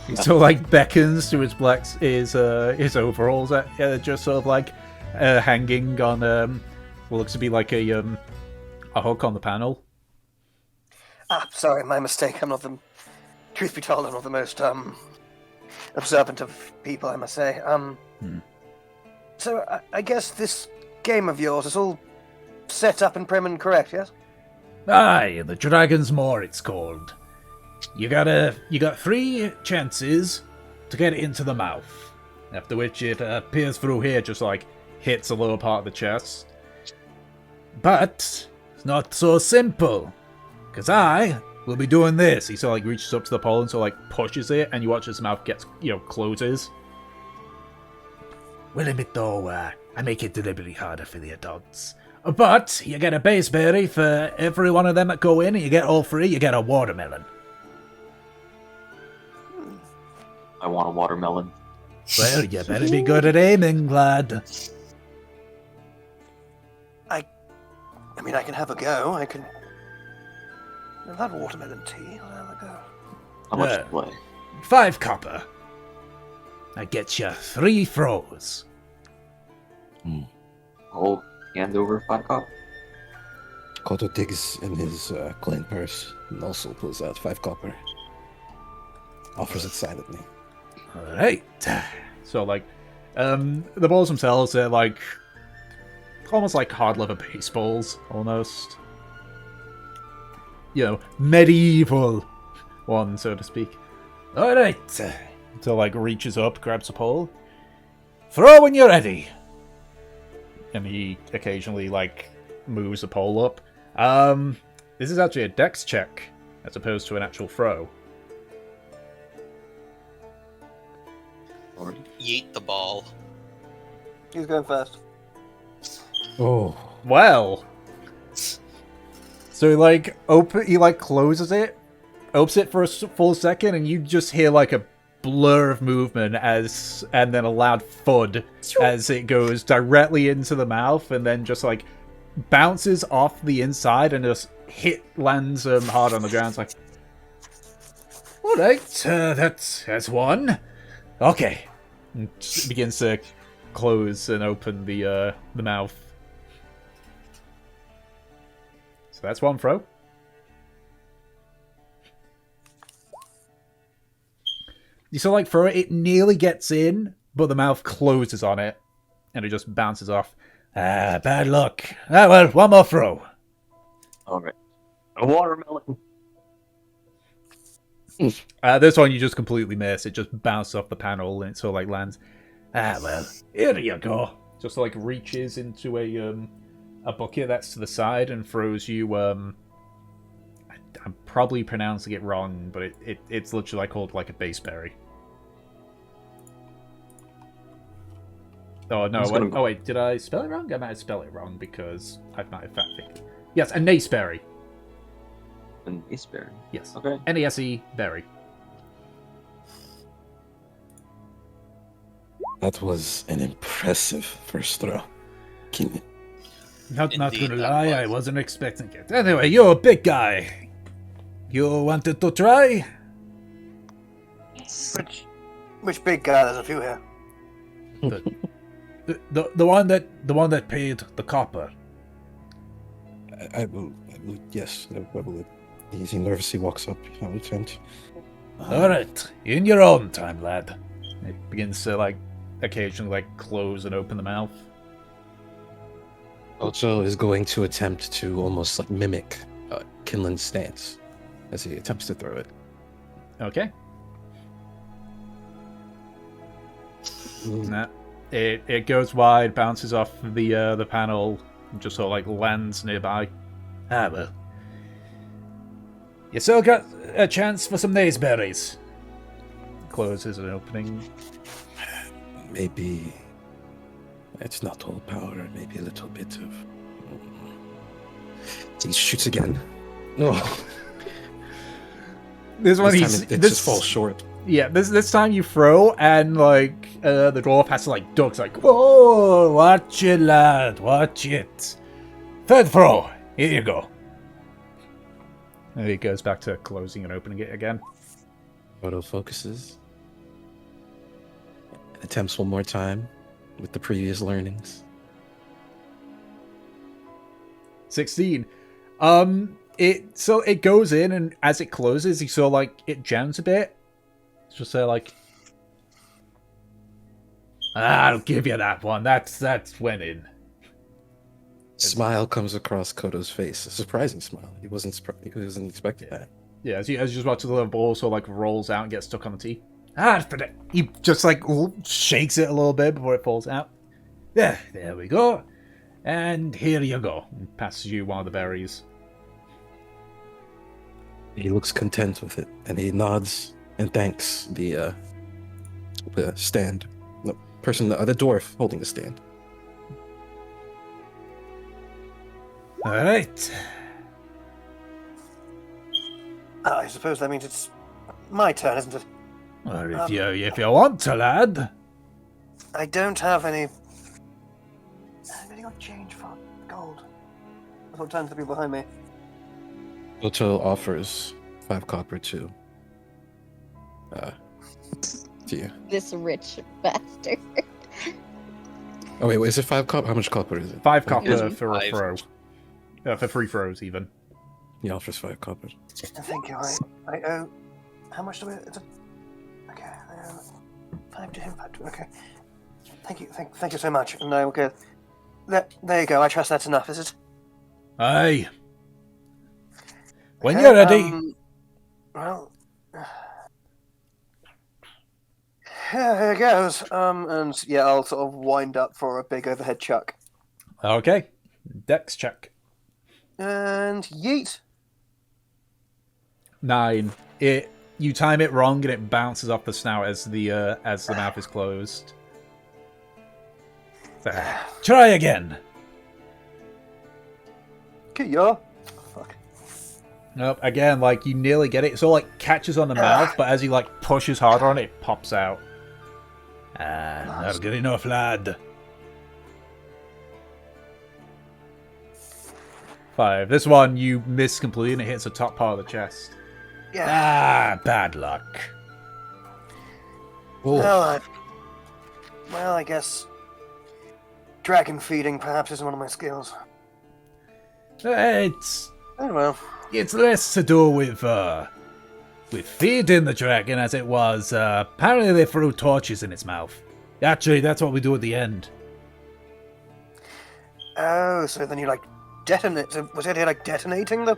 He sort of like beckons to his overalls that just sort of like hanging on what looks to be like a hook on the panel. Sorry, my mistake. I'm not the. Truth be told, I'm not the most observant of people, I must say. So I guess this game of yours is all set up and prim and correct, yes? Aye, the Dragon's Moor it's called. You got 3 chances to get it into the mouth. After which it appears through here, just like hits the lower part of the chest. But it's not so simple. Cause I will be doing this. He sort of like reaches up to the pole and sort of like pushes it, and you watch his mouth gets closes. Will admit though, I make it deliberately harder for the adults. But you get a base berry for every one of them that go in, and you get all 3, you get a watermelon. I want a watermelon. Well, you better be good at aiming, lad. I mean, I can have a go. I can. I'll have watermelon tea. I'll have a go. How much Yeah. to play? 5 copper. I get you 3 throws. I'll hand over 5 cop. Koto digs in his coin purse and also pulls out 5 copper. Offers it silently. Alright. So, like, the balls themselves, they're like almost like hard leather baseballs, almost. Medieval one, so to speak. Alright. So, like, reaches up, grabs a pole. Throw when you're ready. And he occasionally, like, moves the pole up. This is actually a dex check, as opposed to an actual throw. yeet the ball. Who's going first? Oh, Well. So he closes it, opens it for a full second, and you just hear like a blur of movement and then a loud thud as it goes directly into the mouth, and then just like bounces off the inside and just lands hard on the ground. It's like, all right, that's one. Okay, and just begins to close and open the mouth. So that's one throw. You saw throw it, it nearly gets in, but the mouth closes on it, and it just bounces off. Bad luck. Well, one more throw. Alright. A watermelon. This one you just completely miss. It just bounced off the panel, and it sort of lands. Well, here you go. Just reaches into a bucket that's to the side and throws you I'm probably pronouncing it wrong, but it's literally called a baseberry. Oh no! Wait, did I spell it wrong? I might have spelled it wrong because I might have fact-checked. Yes, a naseberry. An aceberry. Yes. Okay. N-A-S-E berry. that was an impressive first throw. Keep Not Indeed, gonna that lie, was. I wasn't expecting it. Anyway, you're a big guy. You wanted to try? Which big guy? There's a few here. The one that paid the copper. I will, yes, I will. He nervously walks up. I will attempt. All right, in your own time, lad. It begins to occasionally close and open the mouth. Ocho is going to attempt to almost mimic Kinlan's stance as he attempts to throw it. Okay. Nah. It goes wide, bounces off the panel, and just sort of lands nearby. Well. You still got a chance for some naseberries. Closes an opening. Maybe it's not all power, maybe a little bit of... He shoots again. No. This one This time it just falls short. Yeah, this time you throw, and the dwarf has to duck. It's whoa, watch it, lad, watch it. Third throw, here you go. And he goes back to closing and opening it again. Odo focuses. Attempts one more time with the previous learnings. 16. It goes in, and as it closes, you saw it jams a bit. It's just I'll give you that one. That's went in. Smile comes across Koto's face. A surprising smile. He wasn't expecting that. Yeah, as you just watch the little ball rolls out and gets stuck on the tee. He just shakes it a little bit before it falls out. Yeah, there we go. And here you go. And passes you one of the berries. He looks content with it, and he nods and thanks the stand. The person, the dwarf holding the stand. All right. I suppose that means it's my turn, isn't it? Well, if you want to, lad. I don't have any. Any got change for gold? I'll turn to the people behind me. Koto offers 5 copper to you. This rich bastard. Oh wait, is it 5 copper? How much copper is it? 5 copper Is for a 5. throw. For 3 throws, even. He offers 5 copper. Thank you. I owe. How much do I? Okay. I owe 5 to him. 5 to. Okay. Thank you. Thank you so much. And I will go. There you go. I trust that's enough. Is it? Aye. When Okay, you're ready. Well. Here goes. And yeah, I'll sort of wind up for a big overhead chuck. Okay. Dex check. And yeet. 9. It you time it wrong and it bounces off the snout as the mouth is closed. So, try again. Okay, yeah. Fuck. Nope. Again, like you nearly get it. It sort of like catches on the mouth, but as he like pushes harder on it, it pops out. Not good enough, lad. 5. This one you miss completely and it hits the top part of the chest. Yeah. Bad luck. Oh, Well, I guess dragon feeding perhaps isn't one of my skills. It's Oh well. less to do with feeding the dragon as it was. Apparently they threw torches in its mouth. Actually, that's what we do at the end. Oh, so then you like detonate? So was the idea like detonating the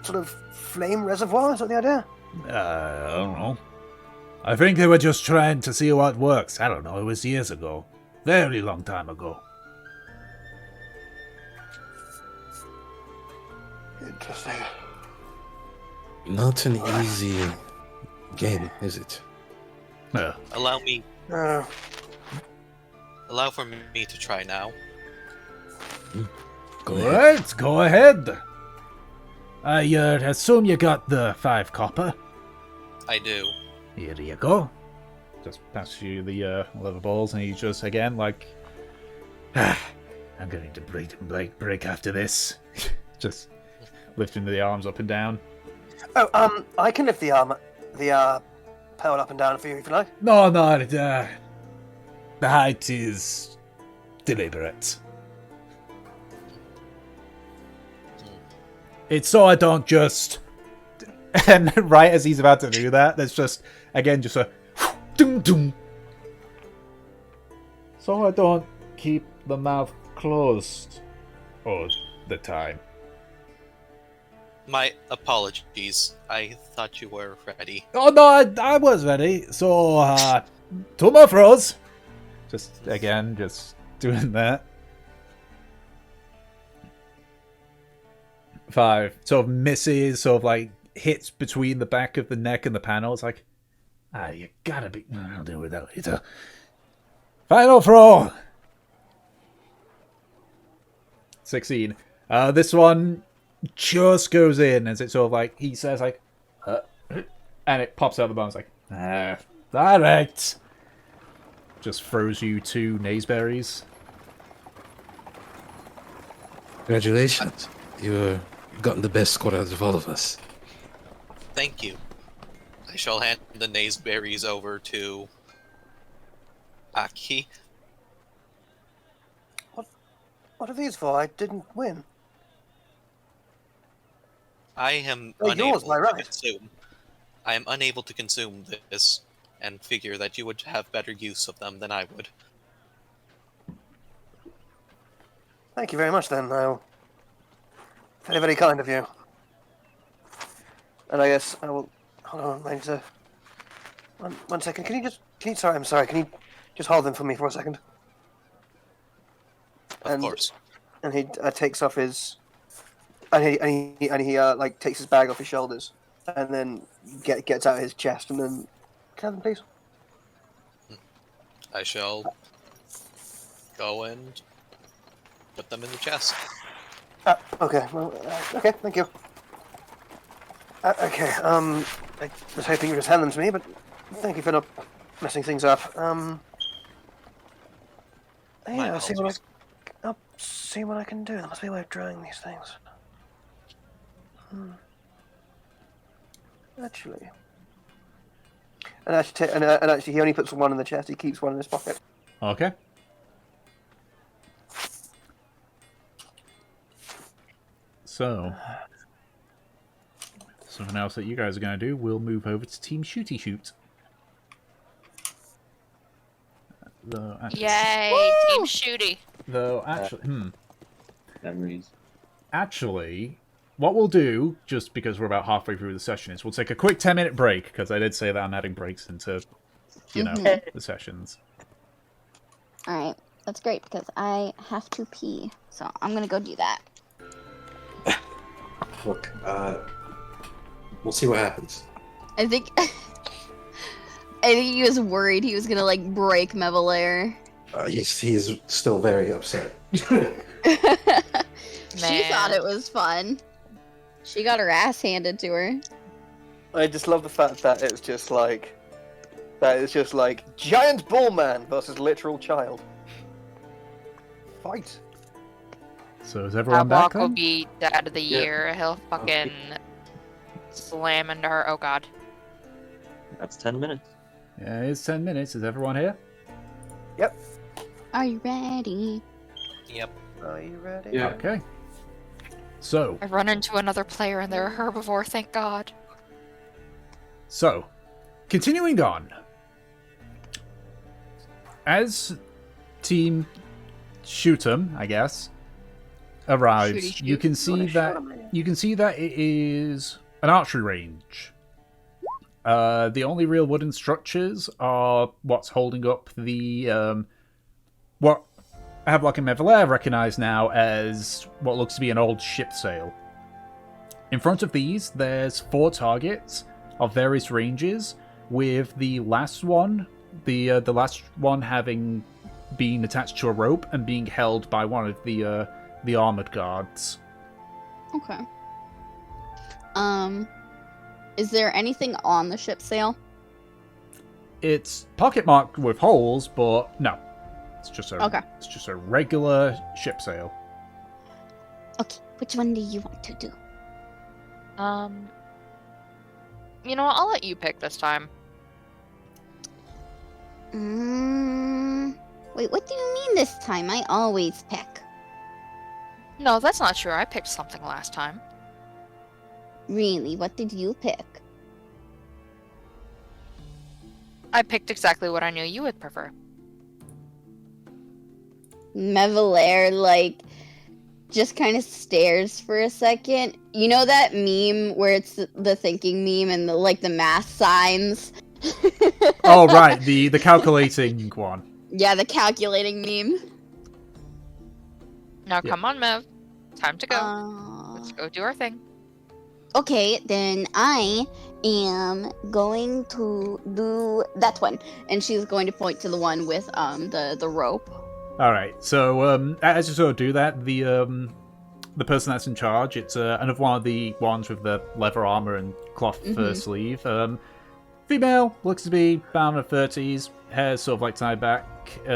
sort of flame reservoir? Is that the idea? I don't know. I think they were just trying to see what works. I don't know. It was years ago. Very long time ago. Interesting. not an easy game, is it? Yeah. Allow me. Uh, Allow for me to try now. Go ahead. Alright, go ahead. I assume you got the 5 copper. I do. Here you go. Just pass you the leather balls, and he just again like, I'm going to break after this. Just lifting the arms up and down. oh, I can lift the pole up and down for you if you like. No, the height is deliberate. It's so I don't just. And right as he's about to do that, there's just again just a doom doom. So I don't keep the mouth closed all the time. My apologies. I thought you were ready. Oh no, I was ready. So 2 more throws. Just again, just doing that. 5 sort of misses, sort of like hits between the back of the neck and the panel. It's like, you gotta be. I'll deal with that later. Final throw. 16. This one just goes in as it sort of like he says like, and it pops out the bone. It's like, direct. Just throws you 2 naseberries. Congratulations. You've gotten the best score out of all of us. Thank you. I shall hand the naseberries over to Aki. What are these for? I didn't win. I am They're unable yours, by to right. consume. I am unable to consume this, and figure that you would have better use of them than I would. Thank you very much then. Very, very kind of you. And I guess I will. Hold on, I need to. One second. Sorry, I'm sorry. Can you just hold them for me for a second? Of course. And he takes off his. And he like takes his bag off his shoulders, and then gets out his chest, and then. Can I have them, please? I shall go and put them in the chest. Okay. Well, okay. Thank you. Okay. I was hoping you would just hand them to me, but thank you for not messing things up. My Yeah, I'll see apologies. what I can do. There must be a way of drawing these things. Actually. And actually, he only puts one in the chest. He keeps one in his pocket. Okay. So, something else that you guys are going to do, we'll move over to Team Shooty Shoot. Though, Yay, Team Shooty. Memories. Actually, what we'll do, just because we're about halfway through the session, is we'll take a quick 10-minute break, because I did say that I'm adding breaks into, the sessions. Alright, that's great because I have to pee. So I'm gonna go do that. Look, we'll see what happens. I think he was worried he was gonna like break Mevalair. He's still very upset. She thought it was fun. She got her ass handed to her. I just love the fact that it's just like giant bull man versus literal child. Fight. So is everyone back Outlook will then? be dad of the Yeah. year. He'll fucking slam into her. Oh god. That's 10 minutes. Yeah, it's 10 minutes. Is everyone here? Yep. Are you ready? Yep. Are you ready? Yeah. Okay. So, I've run into another player and they're a herbivore, thank god. Continuing on. As Team Shoot'em, I guess, arrives, Shooty shoot. you can see that it is an archery range. The only real wooden structures are what's holding up the what Havelock and Mevalair recognize now as what looks to be an old ship sail. In front of these, there's 4 targets of various ranges, with the last one having been attached to a rope and being held by one of the armored guards. Okay. Is there anything on the ship sail? It's pocket marked with holes, but no, it's just Okay. it's just a regular ship sail. Okay, which one do you want to do? You know what? I'll let you pick this time. Wait, what do you mean this time? I always pick. No, that's not true. I picked something last time. Really, what did you pick? I picked exactly what I knew you would prefer. Mevalair, like, just kind of stares for a second. You know that meme where it's the thinking meme and the math signs? Oh right, the calculating one. Yeah, the calculating meme. Now Yeah. come on, Mev. Time to go. Let's go do our thing. Okay, then I am going to do that one. And she's going to point to the one with the rope. All right. So as you sort of do that, the person that's in charge, it's another one of the ones with the leather armor and cloth sleeve. Female, looks to be about in her 30s, hair sort of like tied back in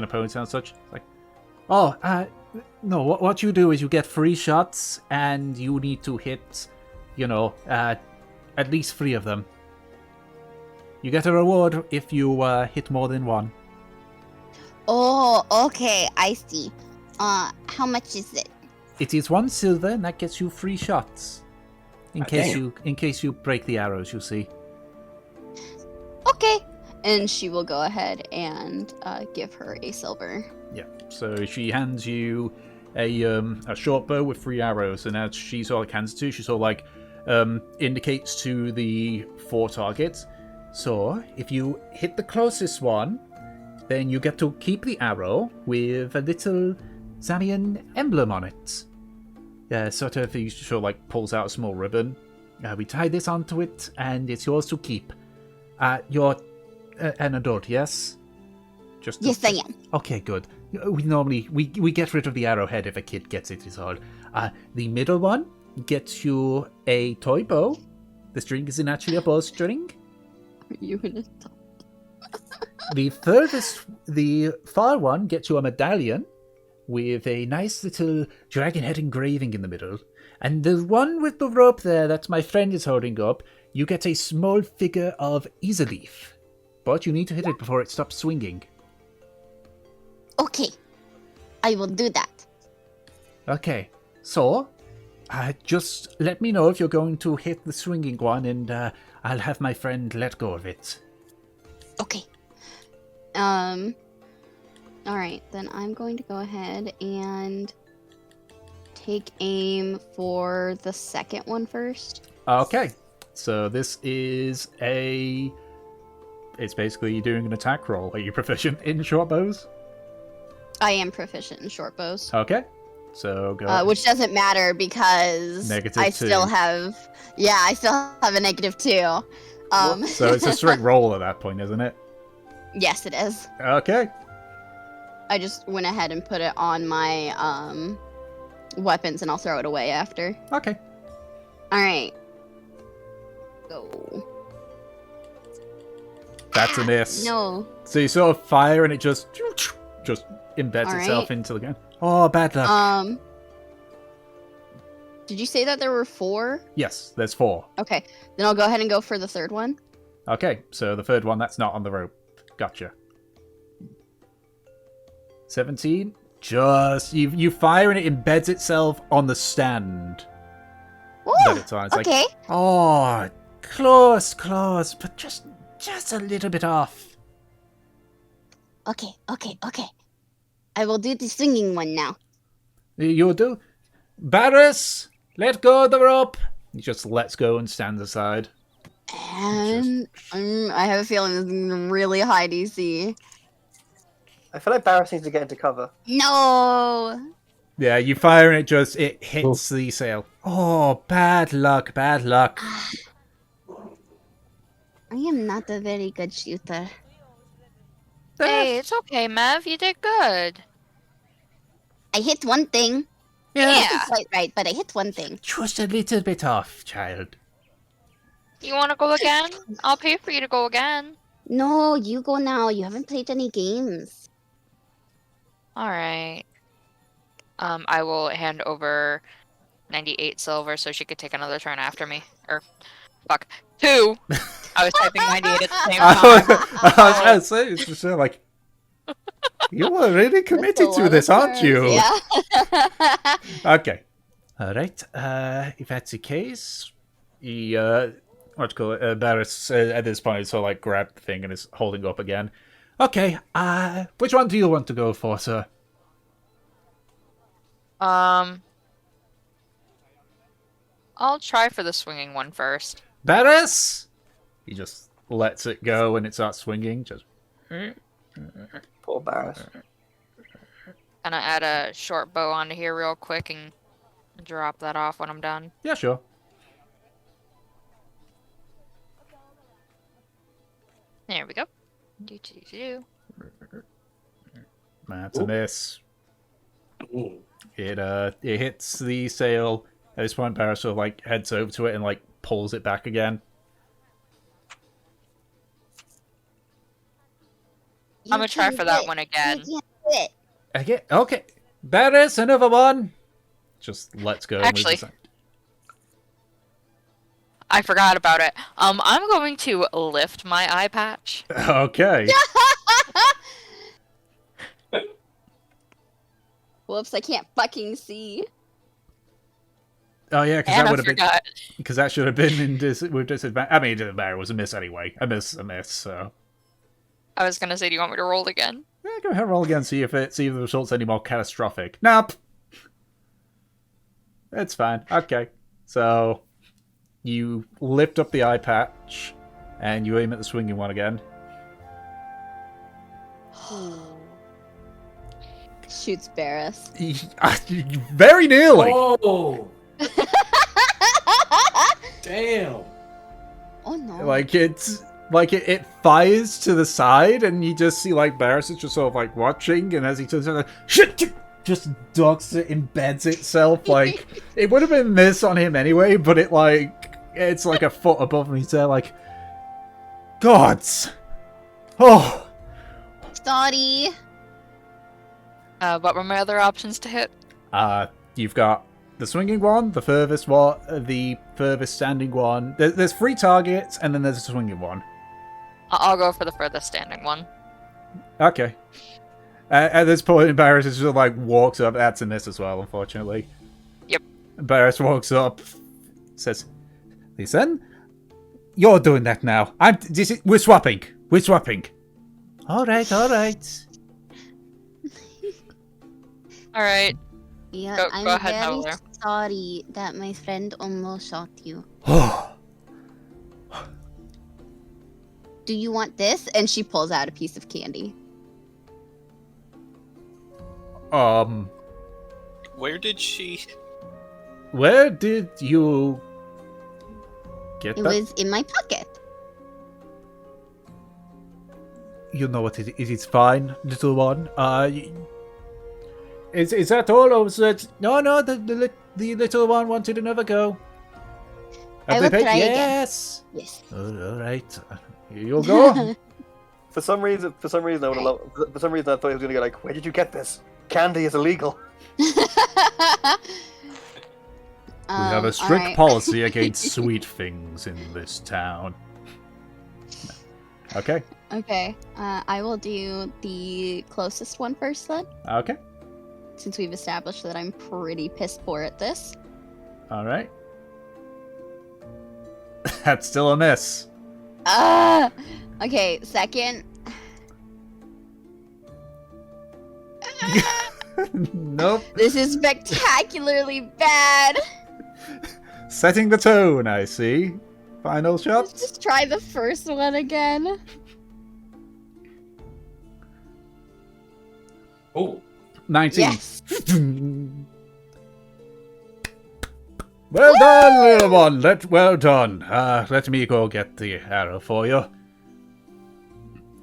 a ponytail and such. Like, no, what you do is you get 3 shots and you need to hit, at least 3 of them. You get a reward if you hit more than 1. Oh, okay, I see. How much is it? It is 1 silver, and that gets you 3 shots. In case you break the arrows, you see. Okay. And she will go ahead and give her a silver. Yeah. So she hands you a short bow with 3 arrows, and as she sort of hands it to you, she sort of like indicates to the 4 targets. So if you hit the closest one, then you get to keep the arrow with a little Zamian emblem on it. Yeah, sort of. He sort of like pulls out a small ribbon. We tie this onto it, and it's yours to keep. You're an adult, yes? Yes, I am. Okay, good. We normally we get rid of the arrowhead if a kid gets it. Is all. The middle one gets you a toy bow. The string isn't actually a bowstring. Are you gonna? The far one gets you a medallion with a nice little dragon head engraving in the middle. And the one with the rope there that my friend is holding up, you get a small figure of Isaleaf. But you need to hit it before it stops swinging. Okay, I will do that. Okay, so just let me know if you're going to hit the swinging one, and I'll have my friend let go of it. Okay. Alright, then I'm going to go ahead and take aim for the second one first. Okay, so this is it's basically doing an attack roll. Are you proficient in short bows? I am proficient in short bows. Okay, So go. which doesn't matter because -2. I still have a -2. So it's a straight roll at that point, isn't it? Yes, it is. Okay. I just went ahead and put it on my weapons, and I'll throw it away after. Okay. All right. Go. That's a miss. No. So you sort of fire and it just embeds All itself right. into the gun. Oh, bad luck. Did you say that there were 4? Yes, there's 4. Okay, then I'll go ahead and go for the third one. Okay, so the third one, that's not on the rope. Gotcha. 17. Just you fire and it embeds itself on the stand. Ooh, That it's on. It's okay. like, oh, close, but just a little bit off. Okay. I will do the swinging one now. You'll do. Barris, let go of the rope. He just lets go and stands aside. And I have a feeling this is really high DC. I feel like Barris needs to get into cover. No! Yeah, you fire and it hits the sail. Oh, bad luck. I am not a very good shooter. Hey, it's okay, Mev. You did good. I hit one thing. Yeah. Not quite right, but I hit one thing. Just a little bit off, child. You want to go again? I'll pay for you to go again. No, you go now. You haven't played any games. All right. I will hand over 98 silver so she could take another turn after me. Or, fuck, 2. I was typing 98 at the same time. I was going to say, it's just like, you are really committed to this, aren't you? Yeah. Okay. All right. If that's the case, he, Barris, at this point, so like grabbed the thing and is holding up again. Okay. Which one do you want to go for, sir? I'll try for the swinging one first. Barris! He just lets it go and it starts swinging. Just. Poor Barris. Gonna add a short bow onto here real quick and drop that off when I'm done. Yeah, sure. There we go. Do. That's a miss. It hits the sail. At this point, Barris sort of like heads over to it and like pulls it back again. I'm gonna try for that one again. You can do it. Again, okay. Barris, another one. Just lets go. Actually, I forgot about it. I'm going to lift my eye patch. Okay. Whoops, I can't fucking see. Oh yeah, because And that I would have been forgot. because that should have been in with disadvantage. I mean, it didn't matter. It was a miss anyway. A miss. So I was gonna say, do you want me to roll again? yeah, go ahead and roll again. See if the result's any more catastrophic. Nope. It's fine. Okay. So you lift up the eye patch and you aim at the swinging one again. Shoots Barris. Very nearly. Oh! Damn! Oh no. Like it fires to the side, and you just see like Barris is just sort of like watching, and as he turns around, shit, just ducks it, embeds itself. Like it would have been a miss on him anyway, but it's like a foot above him. He's there, like, gods, oh. Sorry. What were my other options to hit? You've got the swinging one, the furthest standing one. There's 3 targets, and then there's a swinging one. I'll go for the furthest standing one. Okay. At this point, Barris just sort of like walks up. That's a miss as well, unfortunately. Yep. Barris walks up, says, "Listen, you're doing that now. We're swapping. All right. All right. Yeah, Go I'm ahead, very Howler. sorry that my friend almost shot you. Do you want this? And she pulls out a piece of candy. Where did she? Where did you get It that? was in my pocket. You know what it is fine, little one. Is that all, or was it? No. The little one wanted another go. I Have will they paid? try again. Yes. Yes. All right. Here you go. For some reason, I would have. For some reason, I thought he was gonna go like, "Where did you get this? Candy is illegal." We have a strict alright. policy against sweet things in this town. Okay. Okay. I will do the closest one first then, Okay. since we've established that I'm pretty piss poor at this. All right. That's still a miss. Okay, second. Nope. This is spectacularly bad. Setting the tone, I see. Final Let's shot. just try the first one again. Oh, 19. Yes. Well done, little one. Well done. Let me go get the arrow for you.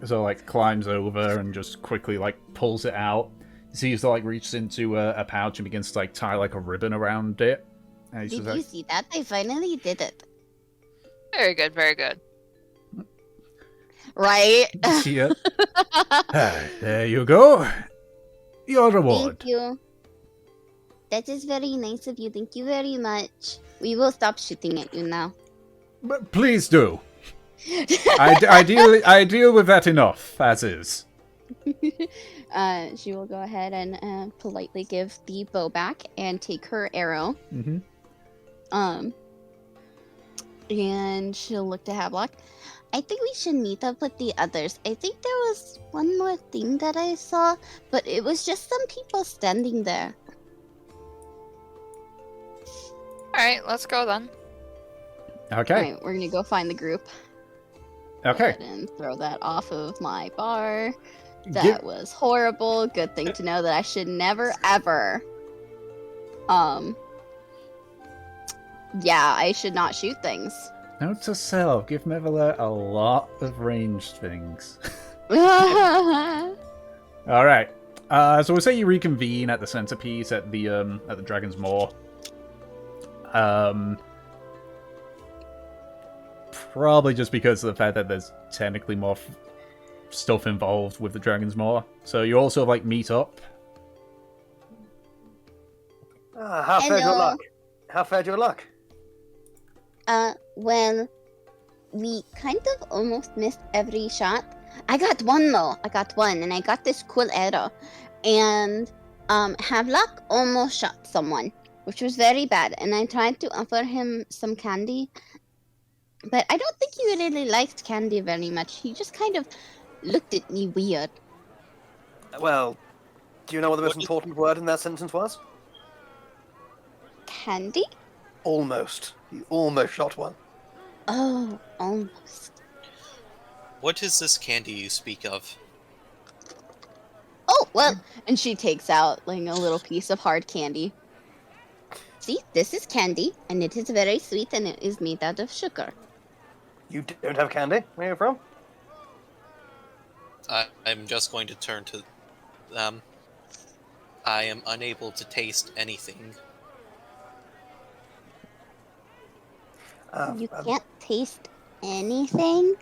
So, like, climbs over and just quickly, like, pulls it out. Sees, like, reaches into a pouch and begins to, like, tie, like, a ribbon around it. And he's Did just you like, see that? I finally did it. Very good, very good. Right? yeah. There you go. Your reward. Thank you. That is very nice of you. Thank you very much. We will stop shooting at you now. But please do. I deal with that enough, as is. She will go ahead and politely give the bow back and take her arrow. Mm-hmm. And she'll look to Havelock. I think we should meet up with the others. I think there was one more thing that I saw, but it was just some people standing there. Alright, let's go then. Okay. Alright, we're gonna go find the group. Okay. And throw that off of my bar. That Give- was horrible. Good thing to know that I should never ever. Yeah, I should not shoot things. Note to self: give Mevela a lot of ranged things. Oh, All right. So we'll say you reconvene at the Centerpiece at the Dragon's Maw. Probably just because of the fact that there's technically more stuff involved with the Dragon's Maw. So you also like meet up. How fared your Hello. luck? How fared your luck? well, we kind of almost missed every shot. I got one though. I got one, and I got this cool arrow. And Havelock almost shot someone, which was very bad. And I tried to offer him some candy, but I don't think he really liked candy very much. He just kind of looked at me weird. Well, do you know what the most What is- important word in that sentence was? Candy? Almost. You almost shot one. Oh, almost. What is this candy you speak of? Oh, well, and she takes out like a little piece of hard candy. See, this is candy, and it is very sweet, and it is made out of sugar. You don't have candy? Where are you from? I'm just going to turn to them. I am unable to taste anything. You can't taste anything?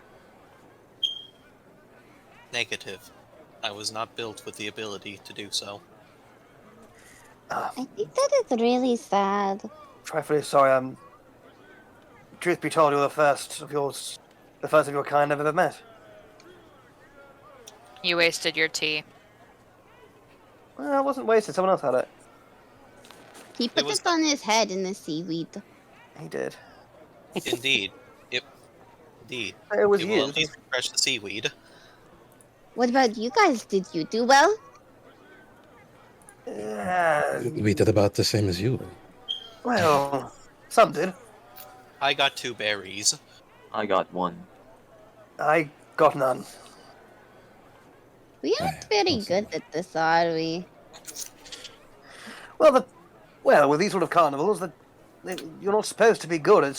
Negative. I was not built with the ability to do so. I think that is really sad. Trifling sorry. Truth be told, you're the first of your kind I've ever met. You wasted your tea. Well, it wasn't wasted. Someone else had it. He put was it on his head in the seaweed. He did. Indeed. Indeed. It was It will used. at least refresh the seaweed. What about you guys? Did you do well? We did about the same as you. Well, some did. I got 2 berries. I got one. I got none. We aren't very good at this, are we? Well, Well, with these sort of carnivals, you're not supposed to be good.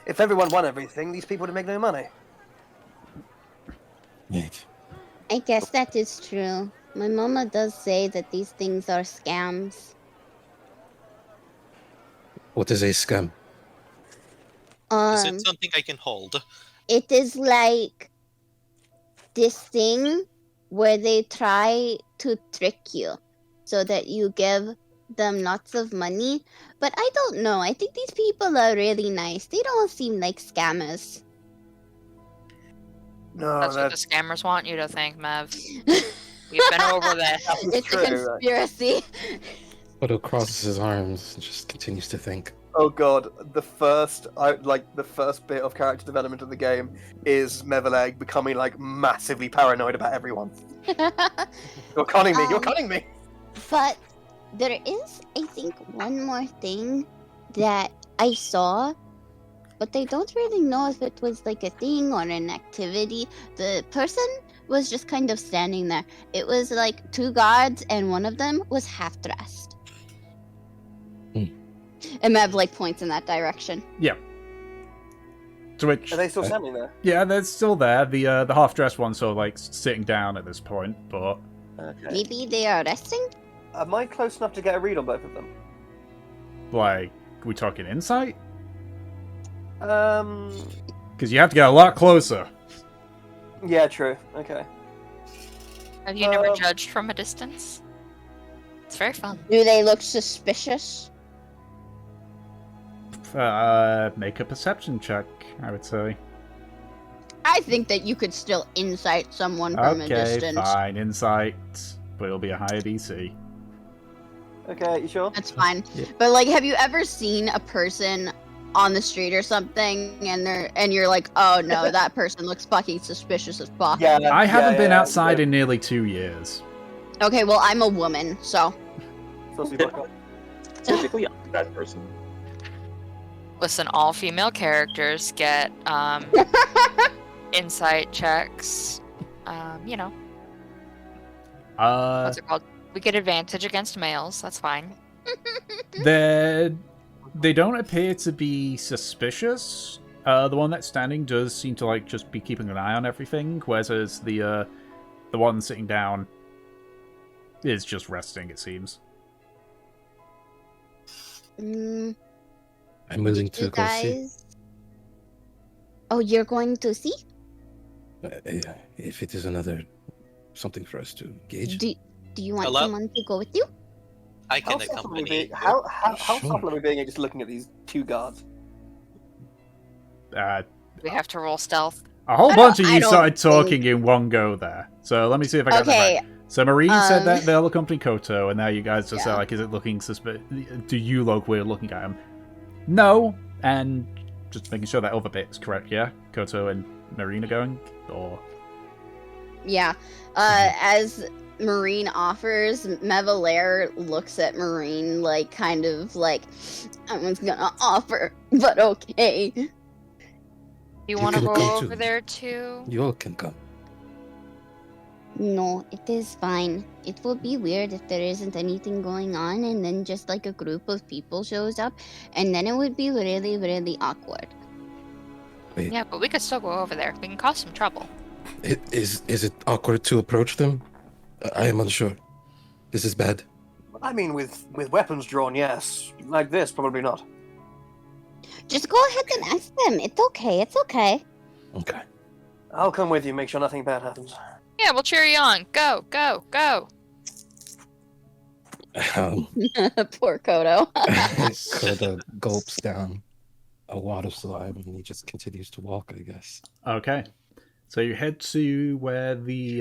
If everyone won everything, these people would make no money. Right. I guess that is true. My mama does say that these things are scams. What is a scam? Is it something I can hold? It is like this thing where they try to trick you so that you give them lots of money. But I don't know. I think these people are really nice. They don't seem like scammers. No, That's what the scammers want you to think, Mev. We've been over that. It's a conspiracy. Odo crosses his arms and just continues to think. Oh god, the first bit of character development of the game is Mevaleg becoming like massively paranoid about everyone. You're conning me. You're conning me. But there is, I think, one more thing that I saw, but I don't really know if it was like a thing or an activity. The person was just kind of standing there. It was like 2 guards, and one of them was half dressed. And Mev like points in that direction. Yeah. To which, Are they still standing there? yeah, they're still there. The half-dressed one's sort of like sitting down at this point, but Okay. Maybe they are resting? Am I close enough to get a read on both of them? like, we talking insight? Um. Because you have to get a lot closer. Yeah, true. Okay. Have you never judged from a distance? It's very fun. Do they look suspicious? Make a perception check, I would say. I think that you could still insight someone from a Okay, distance. fine, insight, but it'll be a higher DC. Okay, you sure? That's fine. Yeah. But like, have you ever seen a person on the street or something, and you're like, oh no, that person looks fucking suspicious as fuck? Yeah. I haven't been yeah, outside yeah. in nearly 2 years. Okay, well, I'm a woman, so. Supposed to be black. Typically, I'm that person. Listen, all female characters get insight checks. You know, what's it called? We get advantage against males. That's fine. They don't appear to be suspicious. The one that's standing does seem to like just be keeping an eye on everything, whereas the one sitting down is just resting, it seems. I'm willing to You go see. guys. Oh, you're going to see? If it is another something for us to engage. Do you want Hello? someone to go with you? I can How subtle are we accompany being? you. How Sure. subtle are we being at just looking at these 2 guards? We have to roll stealth. A whole I bunch of don't- you I don't started think- talking in one go there. So let me see if I got that Okay, right. So Marine said that um, they'll accompany Koto, and now you guys just Yeah. are like, is it looking suspicious? Do you look weird looking at him? No, and just making sure that other bit is correct, yeah? Koto and Marine are going? Or... Yeah. As Marine offers, Mevalair looks at Marine like kind of like, I was gonna offer, but okay. You want to can go come over too. there too? You all can come. No, it is fine. It will be weird if there isn't anything going on and then just like a group of people shows up, and then it would be really, really awkward. Wait, Yeah, but we could still go over there. We can cause some trouble. is it awkward to approach them? I am unsure. This is bad. I mean, with weapons drawn, yes. Like this, probably not. Just go ahead and ask them. It's okay. It's okay. Okay. I'll come with you, make sure nothing bad happens. Yeah, we'll cheer you on. Go, go, go. Poor Kodo. Koda gulps down a wad of slime and he just continues to walk, I guess. Okay. So you head to where the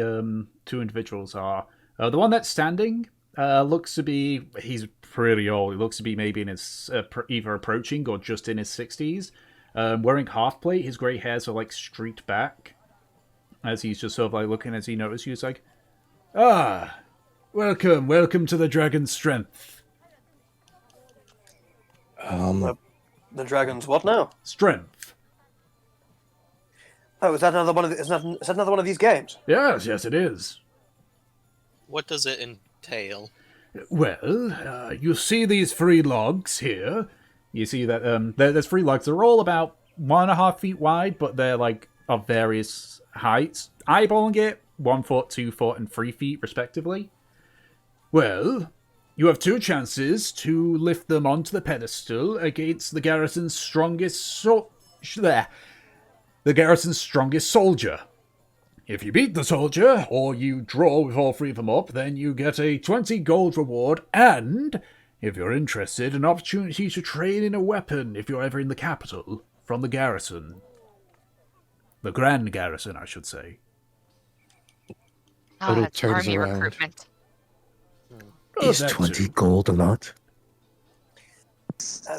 2 individuals are. The one that's standing looks to be... He's pretty old. He looks to be maybe in his... either approaching or just in his 60s. Wearing half plate. His grey hairs are like streaked back. As he's just sort of like looking as he notices you. He's like, ah, welcome to the Dragon's Strength. The dragons, what now? Strength. Oh, is that another one of is that another one of these games? Yes, it is. What does it entail? Well, you see these 3 logs here. You see that there's 3 logs. They're all about 1.5 feet wide, but they're like of various heights. Eyeballing it, 1 foot, 2 foot, and 3 feet respectively. Well, you have 2 chances to lift them onto the pedestal against the garrison's strongest soldier. If you beat the soldier, or you draw with all 3 of them up, then you get a 20 gold reward, and, if you're interested, an opportunity to trade in a weapon if you're ever in the capital, from the garrison. The Grand Garrison, I should say. Odo It's turns army around. recruitment. Oh, Is that 20 too. gold a lot?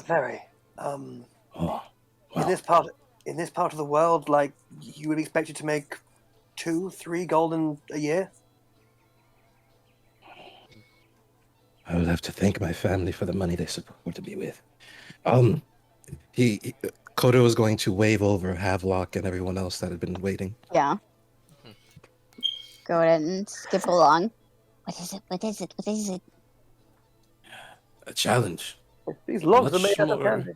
Very. Oh, In well, this part of the world, like you would expect you to make 2-3 golden a year. I will have to thank my family for the money they supported me with. Kodo is going to wave over Havelock and everyone else that had been waiting. Yeah. Go ahead and skip along. What is it? What is it? What is it? A challenge. These logs are Much made out of more- candy.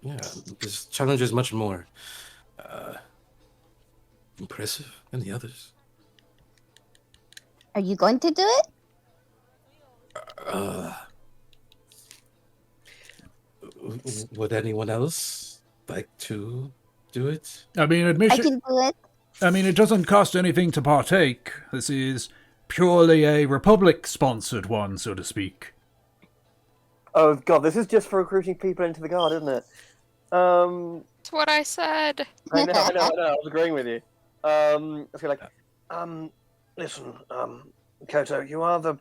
Yeah, this challenge is much more impressive than the others. Are you going to do it? Would anyone else like to do it? I mean, I admission. can do it. I mean, it doesn't cost anything to partake. This is purely a Republic-sponsored one, so to speak. Oh god, this is just for recruiting people into the guard, isn't it? That's what I said. I know. I was agreeing with you. I feel like, listen, Koto, you are the.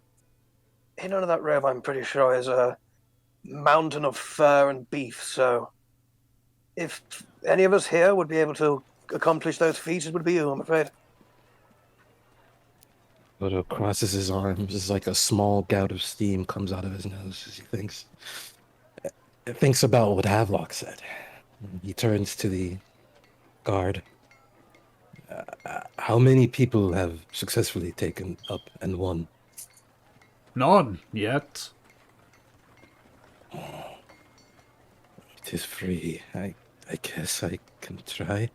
In under that robe, I'm pretty sure is a mountain of fur and beef. So, if any of us here would be able to accomplish those feats, it would be you, I'm afraid. Odo crosses his arms as like a small gout of steam comes out of his nose as he thinks about what Havelock said. He turns to the guard. How many people have successfully taken up and won? None yet. It is free. I guess I can try.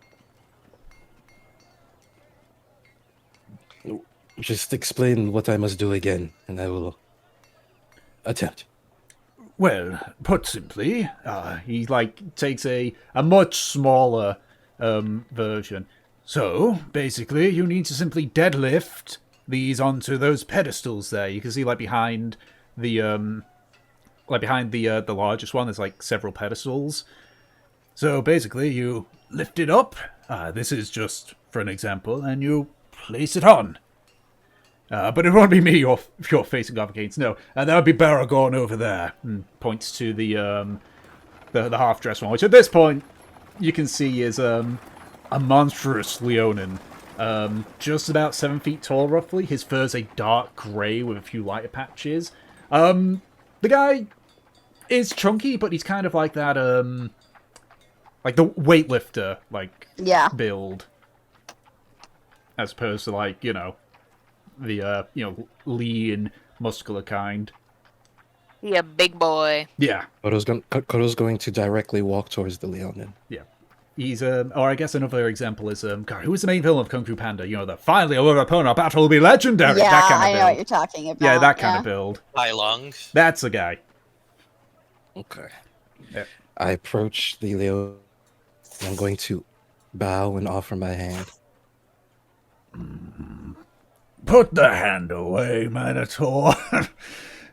Just explain what I must do again, and I will attempt. Well, put simply, he takes a much smaller version. So basically, you need to simply deadlift these onto those pedestals there. You can see behind the largest one, there's several pedestals. So basically, you lift it up. This is just for an example, and you place it on. But it won't be me you're facing off against. No, that would be Baragorn over there. And points to the half-dressed one, which at this point you can see is a monstrous Leonin, just about 7 feet tall, roughly. His fur's a dark grey with a few lighter patches. The guy is chunky, but he's kind of like that, like the weightlifter, Yeah. build, as opposed to the lean, muscular kind. Yeah, big boy. Yeah, Kodo's going to directly walk towards the Leonin. yeah. He's or I guess another example is God, who was the main villain of Kung Fu Panda? You know, the finally our opponent, our battle will be legendary. Yeah, that kind of I build. know what you're talking about. Yeah, that kind of build. Hai Long. That's the guy. Okay. Yeah. I approach the Leonin. I'm going to bow and offer my hand. Put the hand away, Minotaur.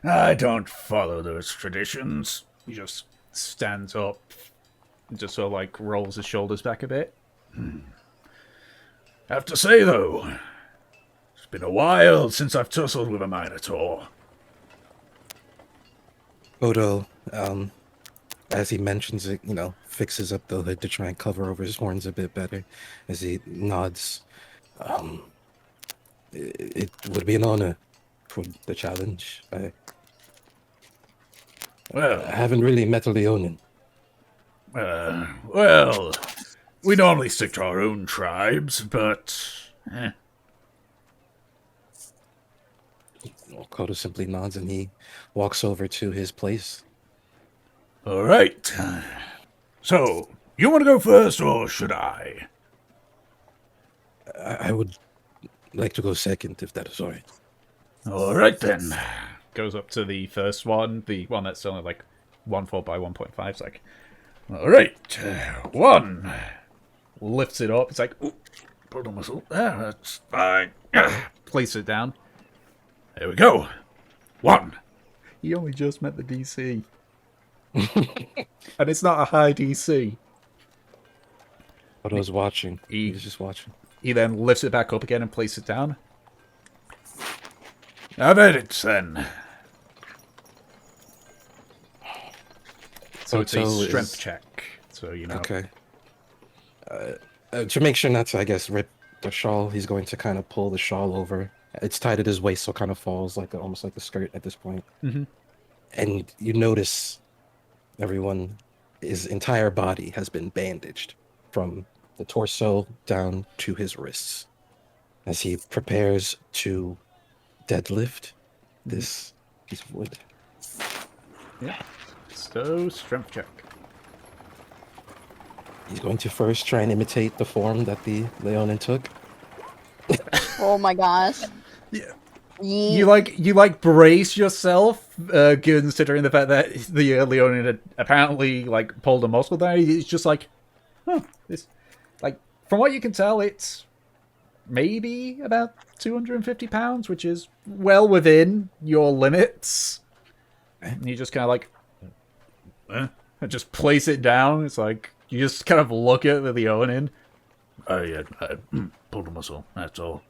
I don't follow those traditions. He just stands up, and just sort of rolls his shoulders back a bit. Have to say though, it's been a while since I've tussled with a Minotaur. Odo, as he mentions it, fixes up the hood to try and cover over his horns a bit better. As he nods, it would be an honor for the challenge. I haven't really met a Leonin. Well, we normally stick to our own tribes, but Well, Kodo simply nods and he walks over to his place. All right. So, you want to go first, or should I? I would like to go second, if that is all right. All right then. Goes up to the first one, the one that's only like 1/4 by 1.5. It's like, all right, 1. Lifts it up. It's like, ooh, pull the muscle. That's fine. Place it down. There we go. 1. He only just met the DC. And it's not a high DC. Kodo's watching. He- He's just watching. He then lifts it back up again and places it down. How about it then? So it's a Koto strength is- check. So, you know. Okay. To make sure not to, I guess, rip the shawl, he's going to kind of pull the shawl over. It's tied at his waist, so it kind of falls like almost like a skirt at this point. Mhm. And you notice everyone, his entire body has been bandaged from the torso down to his wrists as he prepares to deadlift this piece of wood. Yeah. So, strength check. He's going to first try and imitate the form that the Leonin took. Oh my gosh. Yeah. Ye- You like brace yourself, considering the fact that the Leonin had apparently like pulled a muscle there. It's just like, huh, this, like, from what you can tell, it's maybe about 250 pounds, which is well within your limits. And you just kind of like, and just place it down. It's like you just kind of look at the Leonin. I pulled a muscle. That's all.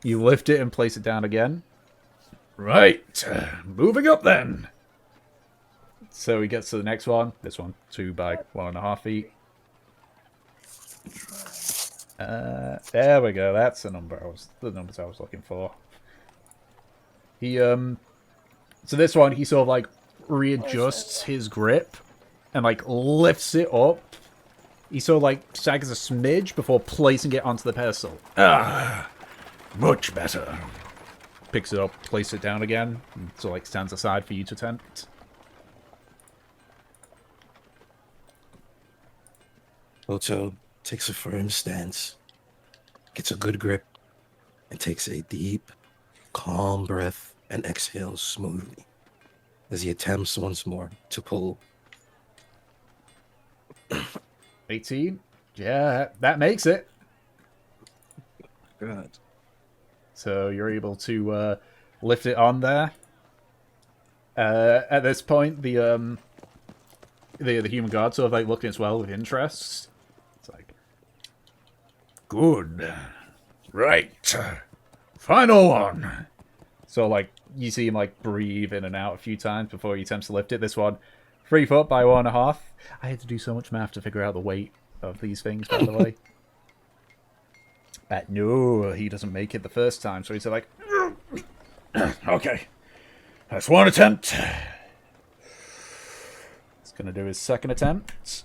You lift it and place it down again. Right. Moving up then. So he gets to the next one. This one, 2 by 1.5 feet. There we go. That's the numbers I was looking for. He so this one he sort of like readjusts his grip and like lifts it up. He sort of like staggers a smidge before placing it onto the pedestal. Much better. Picks it up, places it down again, and so like stands aside for you to attempt. Koto takes a firm stance, gets a good grip, and takes a deep, calm breath and exhales smoothly as he attempts once more to pull. 18. Yeah, that makes it. God. So you're able to lift it on there. At this point, the human guard sort of like looking as well with interest. It's like, good, right, final one. So like you see him like breathe in and out a few times before he attempts to lift it. This one, 3 foot by 1.5. I had to do so much math to figure out the weight of these things, by the way. No, he doesn't make it the first time, so he's like, okay, that's one attempt. He's gonna do his second attempt.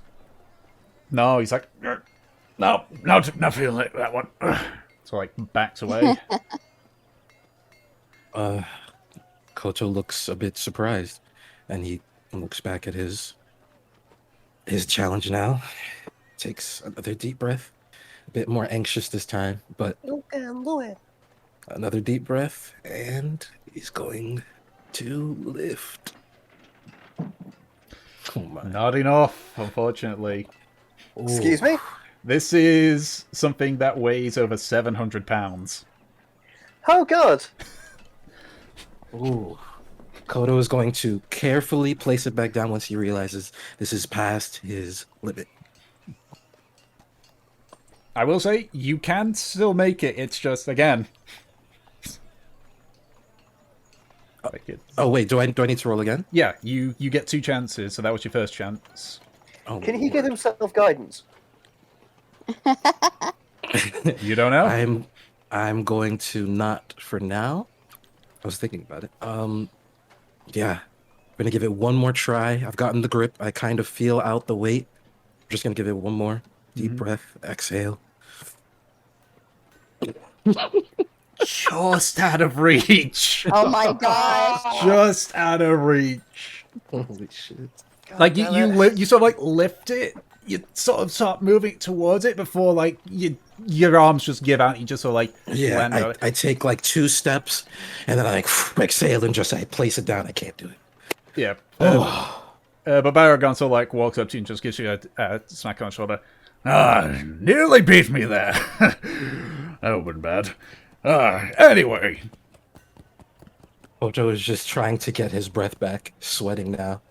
No, he's like, no, not feeling it, that one. So like backs away. Koto looks a bit surprised, and he looks back at his challenge now. Takes another deep breath, a bit more anxious this time, but another deep breath, and he's going to lift. Oh my. Not enough, unfortunately. Excuse me? This is something that weighs over 700 pounds. Oh, God. Ooh. Koto is going to carefully place it back down once he realizes this is past his limit. I will say, you can still make it, it's just, again... Oh wait, do I need to roll again? Yeah, you get 2 chances, so that was your first chance. Oh, Can he give himself guidance? You don't know? I'm going to not for now. I was thinking about it. Yeah. I'm gonna give it one more try. I've gotten the grip. I kind of feel out the weight. I'm just gonna give it one more deep breath. Exhale. just out of reach. Oh my gosh. Just out of reach. Holy shit. Like damn you it. you sort of like lift it. You sort of start moving towards it before like your arms just give out. You just sort of like Yeah, land on it. I take like 2 steps, and then I like exhale and just I place it down. I can't do it. Yeah. Oh, But Baragon sort of like walks up to you and just gives you a smack on the shoulder. Ah, nearly beat me there. That would have been bad. Anyway. Ojo is just trying to get his breath back, sweating now.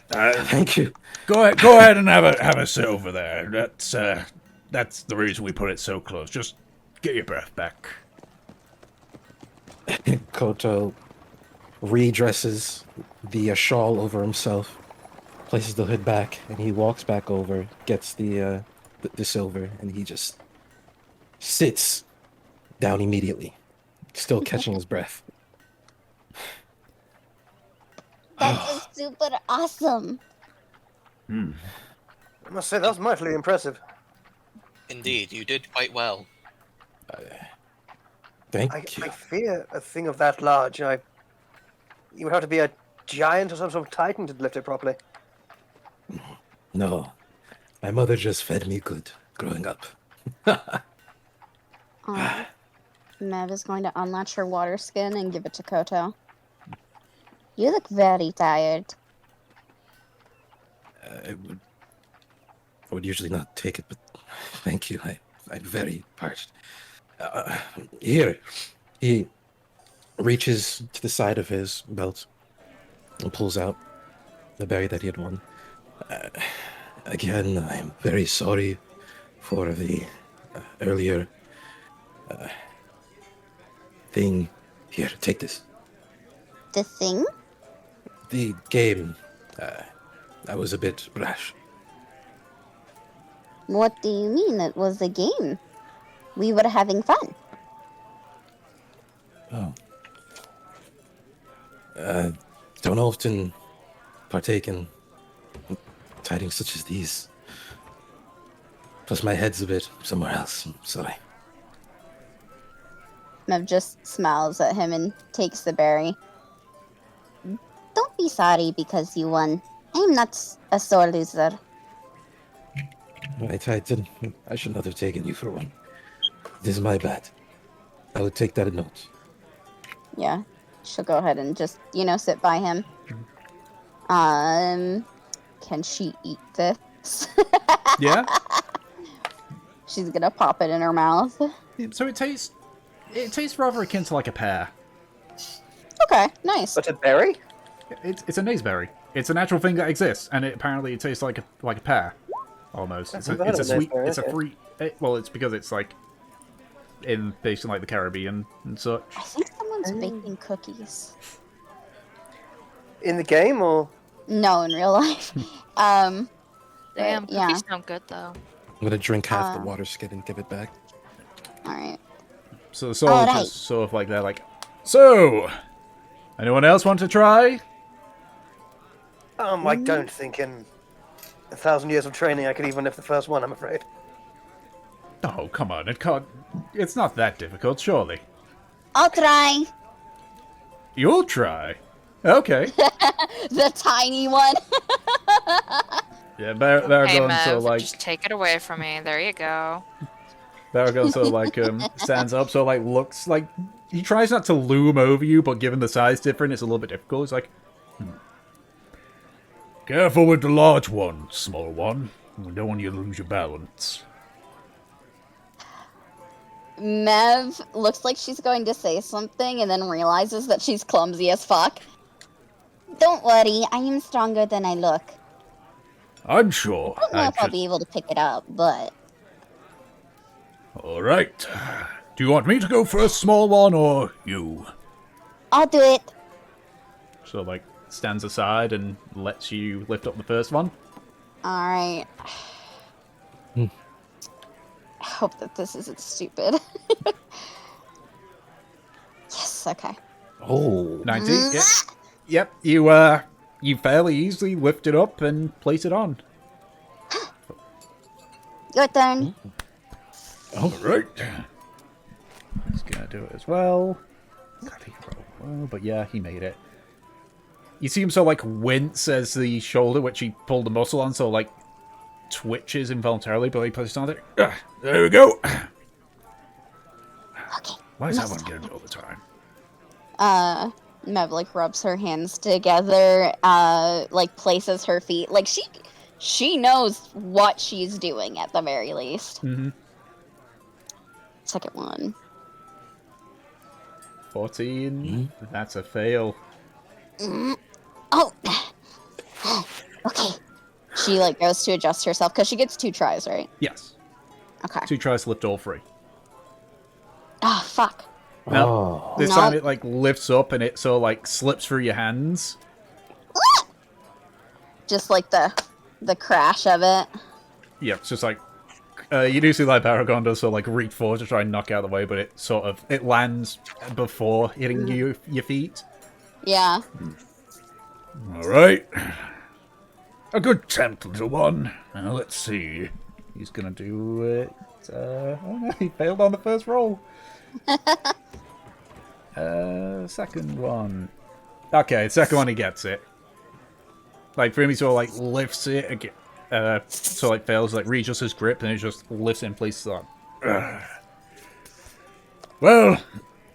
Thank you. Go ahead and have a sit over there. That's the reason we put it so close. Just get your breath back. Koto redresses the shawl over himself, places the hood back, and he walks back over, gets the silver, and he just sits down immediately, still catching his breath. That was super awesome. I must say, that was mightily impressive. Indeed, you did quite well. Thank I you. fear a thing of that large. You would have to be a giant or some sort of titan to lift it properly. No, my mother just fed me good growing up. Mev is going to unlatch her water skin and give it to Koto. You look very tired. I would usually not take it, but thank you. I'm very parched. Here, he reaches to the side of his belt and pulls out the berry that he had won. Again, I'm very sorry for the earlier thing. Here, take this. The thing? The game. I was a bit rash. What do you mean? It was a game. We were having fun. Oh. Don't often partake in tidings such as these. Plus, my head's a bit somewhere else. I'm sorry. Mev just smiles at him and takes the berry. Don't be sorry because you won. I'm not a sore loser. Right, I should not have taken you for one. This is my bad. I would take that a note. Yeah, she'll go ahead and just, sit by him. Can she eat this? Yeah. She's gonna pop it in her mouth. So it tastes rather akin to like a pear. Okay, nice. But a berry? It's a naseberry. It's a natural thing that exists, and apparently it tastes like a pear, almost. It's I've a heard of sweet. naseberry, It's a okay. free. Well, it's because it's like based in like the Caribbean and such. I think someone's baking cookies. In the game, or? No, in real life. Damn, yeah. cookies sound good though. I'm gonna drink half the water skin and give it back. All right. So the soul Alright. just sort of like they're like, so, anyone else want to try? I don't think in 1,000 years of training I could even lift the first one, I'm afraid. Oh, come on, it can't. It's not that difficult, surely. I'll try. You'll try. Okay. The tiny one. Yeah, Hey, Baragon sort of Mev, like just take it away from me. There you go. Baragon sort of like stands up, so like looks like he tries not to loom over you, but given the size difference, it's a little bit difficult. He's like, careful with the large one, small one. We don't want you to lose your balance. Mev looks like she's going to say something and then realizes that she's clumsy as fuck. Don't worry, I am stronger than I look. I'm sure. I don't know if I'll be able to pick it up, but... All right. Do you want me to go for a small one or you? I'll do it. So like stands aside and lets you lift up the first one. Alright. I hope that this isn't stupid. Yes, okay. Oh, 19. Yep. You fairly easily lift it up and place it on. Your turn. All right. Let's get do it as well. God, he rolled well, but yeah, he made it. You see him sort of like wince as the shoulder, which he pulled the muscle on, so like twitches involuntarily, but he puts it on it. There we go. Okay. Why is that one getting it all the time? Mev like rubs her hands together, like places her feet. Like she knows what she's doing at the very least. Mm-hmm. Second one. 14. That's a fail. Oh. Okay. She like goes to adjust herself because she gets 2 tries, right? Yes. Okay. 2 tries to lift all 3. Ah, fuck. No. Oh. This No. time it like lifts up and it sort of like slips through your hands. Just like the crash of it. Yeah, it's just like you do see like Paragon does sort of like reach forward to try and knock out of the way, but it lands before hitting your feet. Yeah. All right, a good attempt, little one. Now let's see. He's gonna do it. Oh no, he failed on the first roll. Second one. Okay, second one he gets it. Like for him, he sort of like lifts it again. So like fails, like readjusts his grip, and it just lifts it in place. So, well,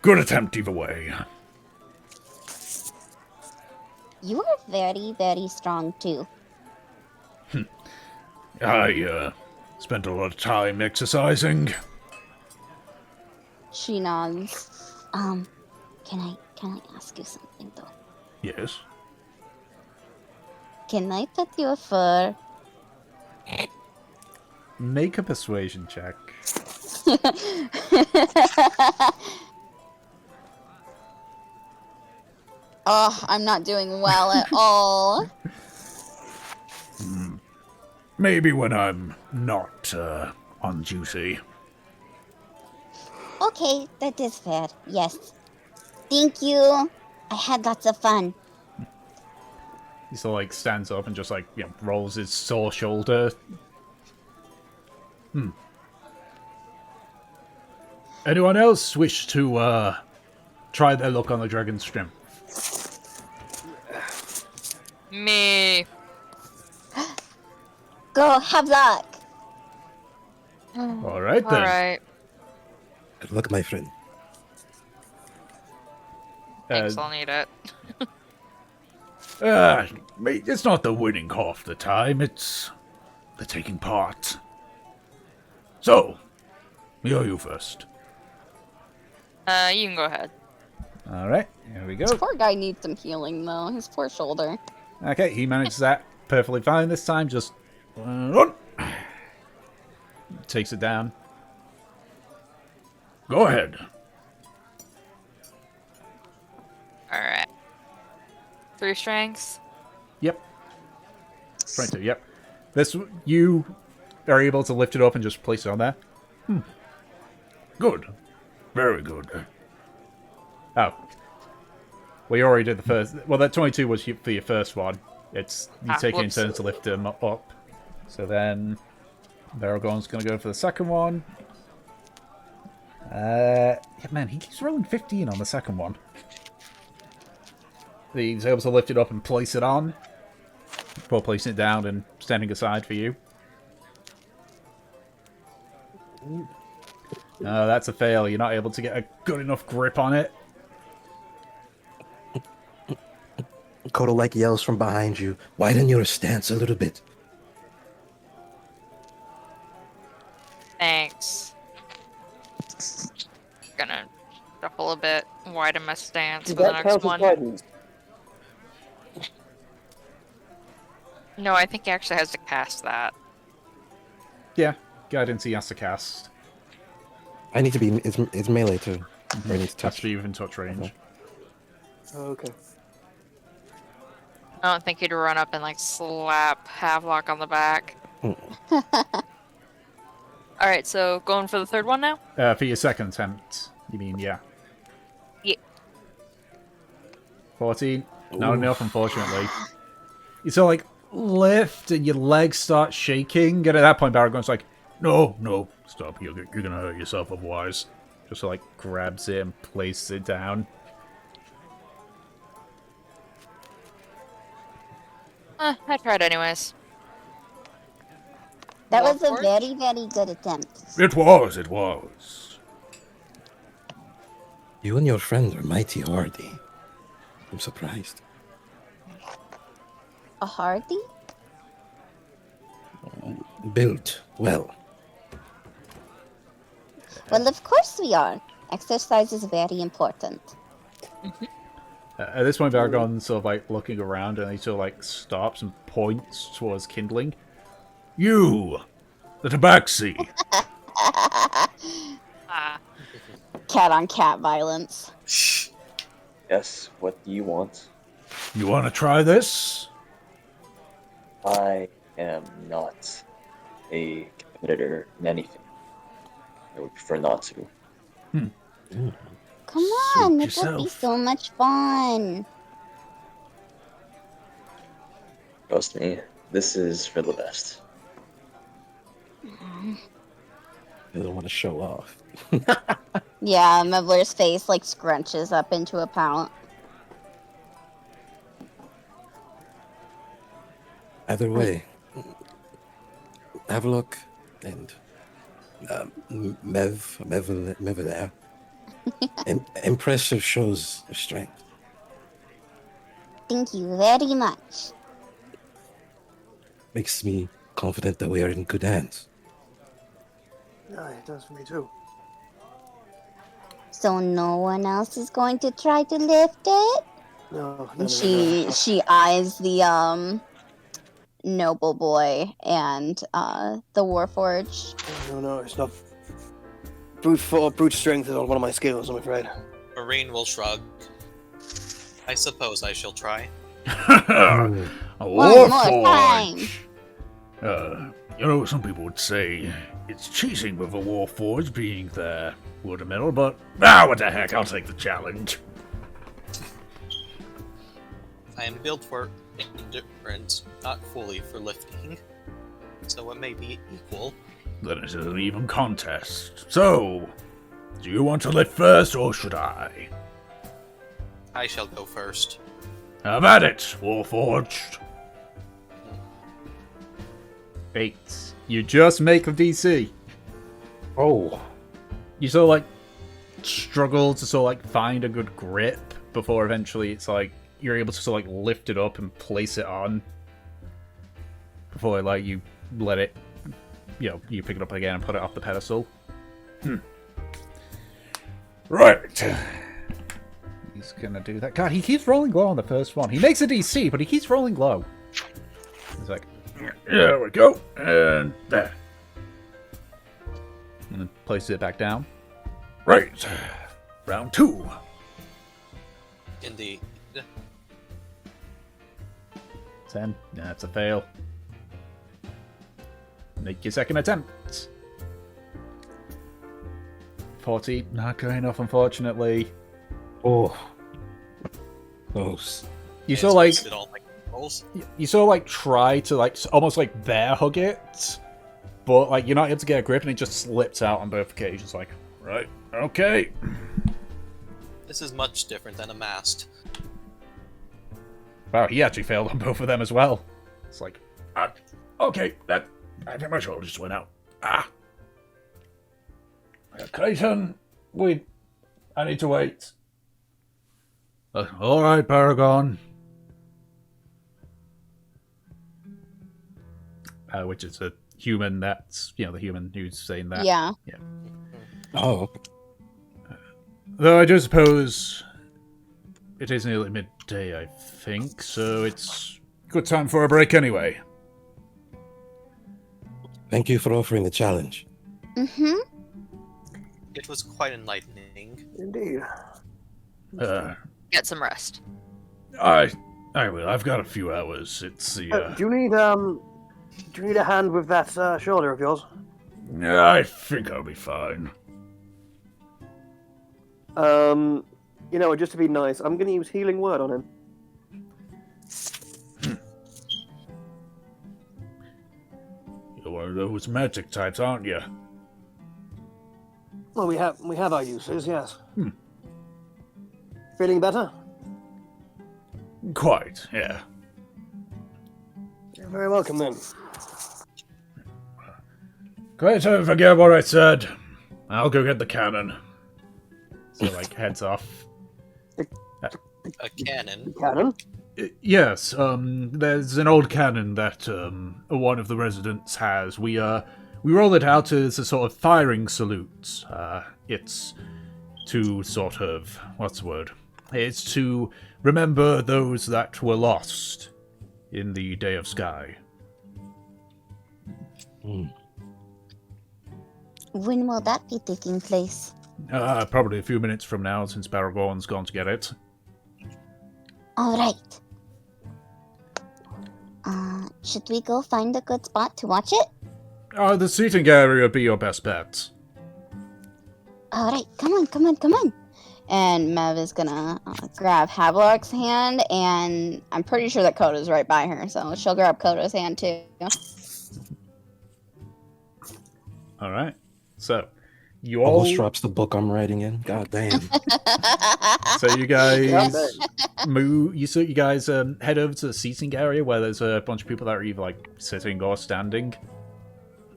good attempt either way. You are very, very strong too. I spent a lot of time exercising. She nods. Can I ask you something though? Yes. Can I pet your fur? Make a persuasion check. Oh, I'm not doing well at all. Maybe when I'm not on duty. Okay, that is fair. Yes. Thank you. I had lots of fun. He sort of like stands up and just like rolls his sore shoulder. Anyone else wish to try their luck on the dragon's strength? Me. Go, have luck. All right then. Alright. Good luck, my friend. Thanks, I'll need it. Mate, it's not the winning half the time, it's the taking part. So, you first. You can go ahead. Alright, here we go. This poor guy needs some healing though. His poor shoulder. Okay, he manages that perfectly fine this time, just run. Takes it down. Go ahead. Alright. 3 strengths. Yep. Right to, yep. This, you are able to lift it up and just place it on there. Good. Very good. Oh. Well, you already did the first. Well, that 22 was for your first one. It's you take it in whoops. turns to lift them up. So then, Baragon's going to go for the second one. Yeah, man, he keeps rolling 15 on the second one. He's able to lift it up and place it on, before placing it down and standing aside for you. No, that's a fail. You're not able to get a good enough grip on it. Kodo like yells from behind you. Widen your stance a little bit. Thanks. Gonna shuffle a bit, widen my stance Does for the that next count as one. guidance? No, I think he actually has to cast that. Yeah, guidance he has to cast. I need to be. It's melee too. Or I need to Has touch. to be within touch range. Oh, okay. I don't think he'd run up and like slap Havelock on the back. Alright, so going for the third one now? For your second attempt, you mean, yeah. Yeah. 14. Not enough, unfortunately. You sort of like lift and your legs start shaking. And at that point, Baragon's like, no, stop. You're going to hurt yourself otherwise. Just like grabs it and places it down. I tried anyways. That was a Warforged? very, very good attempt. It was. You and your friend are mighty hardy. I'm surprised. A hardy? Built well. Well, of course we are. Exercise is very important. At this point, Baragon's sort of like looking around and he sort of like stops and points towards kindling. You! The tabaxi! Cat on cat violence. Yes, what do you want? You want to try this? I am not a competitor in anything. I would prefer not to. Come on, Suit it would be yourself. so much fun. Trust me, this is for the best. They don't want to show off. Yeah, Mevler's face like scrunches up into a pout. Either way, have a look, and Mev there. Impressive shows of strength. Thank you very much. Makes me confident that we are in good hands. Yeah, it does for me too. So no one else is going to try to lift it? No, And she eyes the noble boy and the Warforged. No, it's not. Brute strength is not one of my skills, I'm afraid. Marine will shrug. I suppose I shall try. A One more time. Some people would say it's cheating with a Warforged being there, Watermill, but what the heck, I'll take the challenge. I am built for endurance, not fully for lifting. So it may be equal. Then it is an even contest. So, do you want to lift first, or should I? I shall go first. Have at it, Warforged. 8. You just make the DC. Oh, You sort of like struggle to sort of like find a good grip before eventually it's like you're able to sort of like lift it up and place it on. Before like you let it, you pick it up again and put it off the pedestal. Right. He's gonna do that. God, he keeps rolling low on the first one. He makes a DC, but he keeps rolling low. He's like, there we go, and there. And then places it back down. Right. Round 2. Indeed. 10. That's a fail. Make your second attempt. 40. Not good enough, unfortunately. oh, close. You It's sort of like wasted all my rolls. you sort of like try to like almost like bear hug it, but like you're not able to get a grip and it just slips out on both occasions. Like, right, okay. This is much different than a mast. Wow, he actually failed on both of them as well. It's like, okay, I think my shoulder just went out. Clayton, I need to wait. All right, Paragon. Which is a human. That's the human who's saying that. Yeah. Oh, Though I do suppose it is nearly midday, I think, so it's good time for a break anyway. thank you for offering the challenge. Mm-hmm. It was quite enlightening. Indeed. Get some rest. I will. I've got a few hours. It's the. Do you need a hand with that shoulder of yours? I think I'll be fine. Just to be nice, I'm going to use Healing Word on him. You're one of those magic types, aren't you? Well, we have our uses, yes. Hmm. Feeling better? Quite, yeah. You're very welcome then. Great, don't forget what I said. I'll go get the cannon. So, like, heads off. A cannon. Cannon? Yes, there's an old cannon that one of the residents has. We roll it out as a sort of firing salute. It's to sort of, what's the word? It's to remember those that were lost in the Day of Sky. When will that be taking place? Probably a few minutes from now, since Baragorn's gone to get it. All right. Should we go find a good spot to watch it? The seating area would be your best bet. All right, come on. And Mev is gonna grab Havelock's hand, and I'm pretty sure that Koda's right by her, so she'll grab Koda's hand too. All right. So, you all... Almost drops the book I'm writing in. God damn. So you guys move. You guys head over to the seating area where there's a bunch of people that are either like sitting or standing.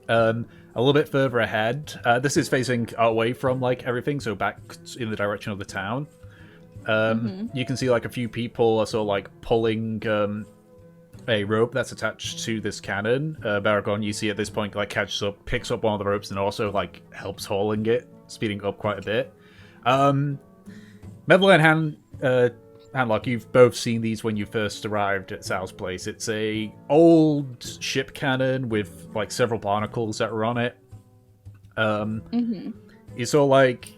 A little bit further ahead, this is facing away from like everything, so back in the direction of the town. You can see like a few people are sort of like pulling a rope that's attached to this cannon. Baragorn, you see at this point, like catches up, picks up one of the ropes, and also like helps hauling it, speeding up quite a bit. Medley and Handlock, you've both seen these when you first arrived at Sal's place. It's a old ship cannon with like several barnacles that are on it. It's all like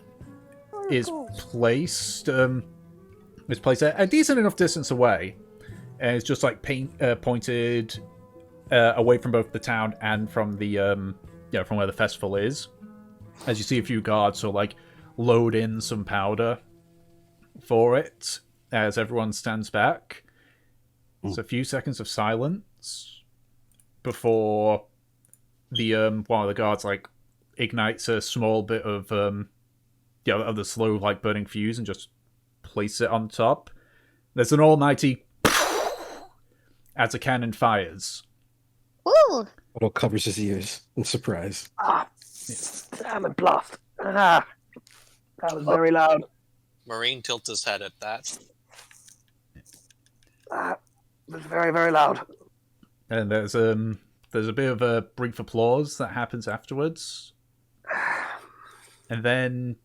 is placed at a decent enough distance away, and it's just like pointed away from both the town and from the from where the festival is. As you see a few guards so like load in some powder for it as everyone stands back. It's a few seconds of silence before the one of the guards like ignites a small bit of of the slow like burning fuse and just place it on top. There's an almighty as the cannon fires. Woo! Otto covers his ears in surprise. Damn it, blast. That was very loud. Marine tilts his head at that. That was very, very loud. And there's a bit of a brief applause that happens afterwards. And then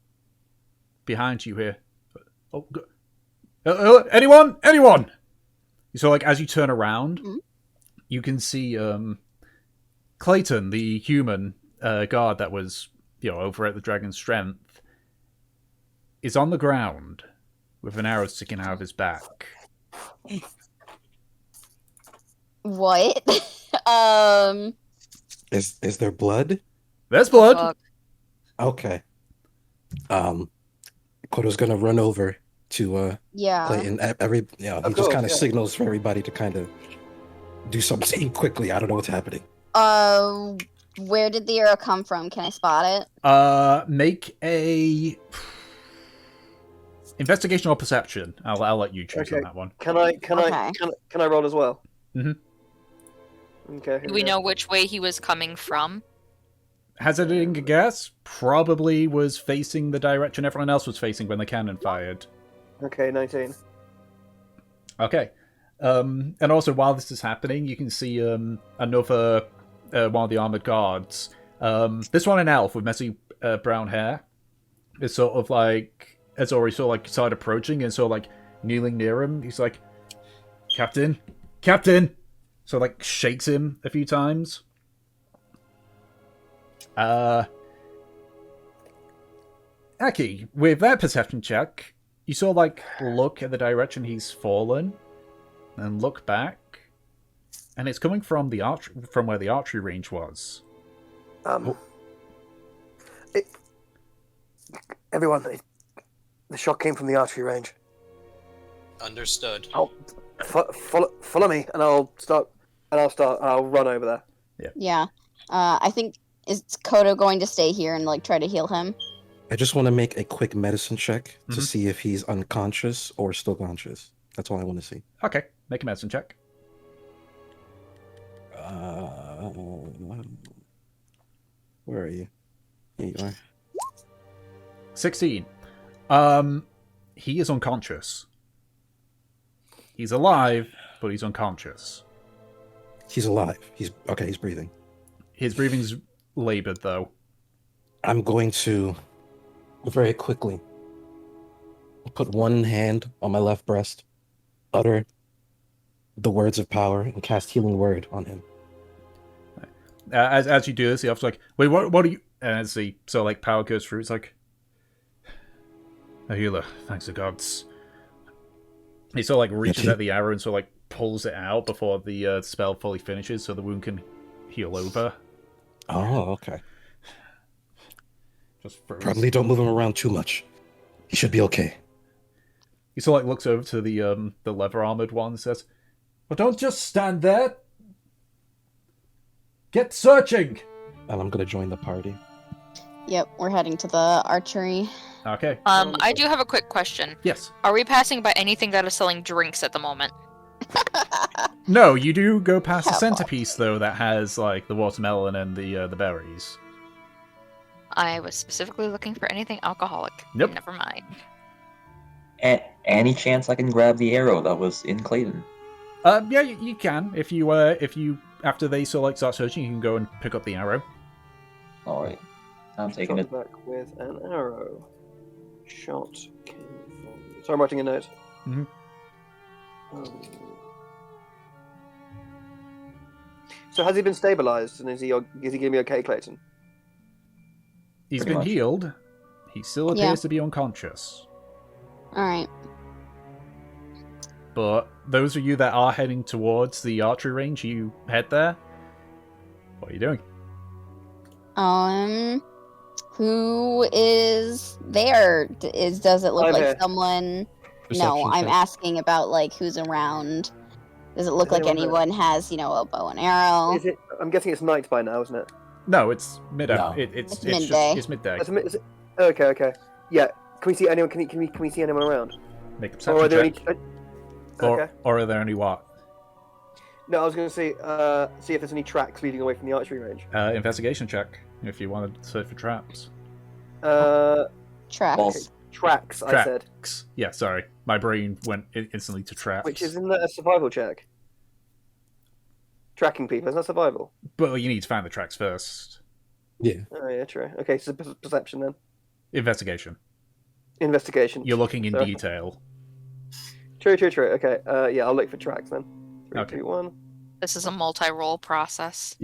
behind you here, anyone! So like as you turn around, you can see Clayton, the human guard that was over at the Dragon's Strength, is on the ground with an arrow sticking out of his back. What? Is there blood? There's blood. Okay. Koto's gonna run over to Clayton. He just kind of signals for everybody to kind of do something quickly. I don't know what's happening. Where did the arrow come from? Can I spot it? Make a investigation or perception. I'll let you choose on that one. Can I roll as well? Okay. Do we know which way he was coming from? Hazarding a guess, probably was facing the direction everyone else was facing when the cannon fired. Okay, 19. Okay. And also, while this is happening, you can see another one of the armored guards. This one an elf with messy brown hair. Is sort of like, as already sort of like started approaching and sort of like kneeling near him. He's like, Captain! So like shakes him a few times. Aki, with that perception check, you sort of like look at the direction he's fallen, and look back, and it's coming from the from where the archery range was. Everyone, the shot came from the archery range. Understood. Follow me, and I'll run over there. Yeah. I think, is Kodo going to stay here and like try to heal him? I just want to make a quick medicine check to Mhm. see if he's unconscious or still conscious. That's all I want to see. Okay, make a medicine check. Where are you? Here you are. 16. He is unconscious. He's alive, but he's unconscious. He's alive. He's breathing. His breathing's labored, though. I'm going to very quickly put one hand on my left breast, utter the words of power, and cast Healing Word on him. As you do this, the elf's like, wait, what are you... And as the power goes through, it's like, a healer, thanks the gods. He reaches at the arrow and pulls it out before the spell fully finishes, so the wound can heal over. Oh, okay. Just froze. Probably don't move him around too much. He should be okay. He looks over to the leather armored one and says, well, don't just stand there. Get searching! And I'm going to join the party. Yep, we're heading to the archery. Okay. I do have a quick question. Yes. Are we passing by anything that is selling drinks at the moment? No, you do go past the Careful. Centerpiece, though, that has, the watermelon and the berries. I was specifically looking for anything alcoholic. Nope. Never mind. Any chance I can grab the arrow that was in Clayton? Yeah, you can. If you after they start searching, you can go and pick up the arrow. All right, I'm taking it. Back with an arrow. Shot came from. Sorry, I'm writing a note. Mhm. So has he been stabilized, and is he going to be okay, Clayton? He's Pretty been much. healed. He still Yeah. appears to be unconscious. Alright. But those of you that are heading towards the archery range, you head there. What are you doing? Who is there? Does it look I'm like here. someone? No, Perception I'm check. asking about who's around. Does it look Is like anyone anyone has, a bow and arrow? Is it? I'm guessing it's night by now, isn't it? No, it's mid. No. It's midday. It's midday. Is it? Okay. Yeah. Can we see anyone? Can we see anyone around? Make a Or perception are there check. any? Okay. Or are there any what? No, I was going to see if there's any tracks leading away from the archery range. Investigation check if you want to search for traps. Tracks. False. Tracks. I said. Tracks. Yeah, sorry. My brain went instantly to traps. Which isn't that a survival check? Tracking people, isn't that survival? But you need to find the tracks first. Yeah. Oh yeah, true. Okay, so perception then. Investigation. Investigation. You're looking in Sorry. detail. True. Okay. Yeah, I'll look for tracks then. 3, Okay. 2, 1. This is a multi-roll process.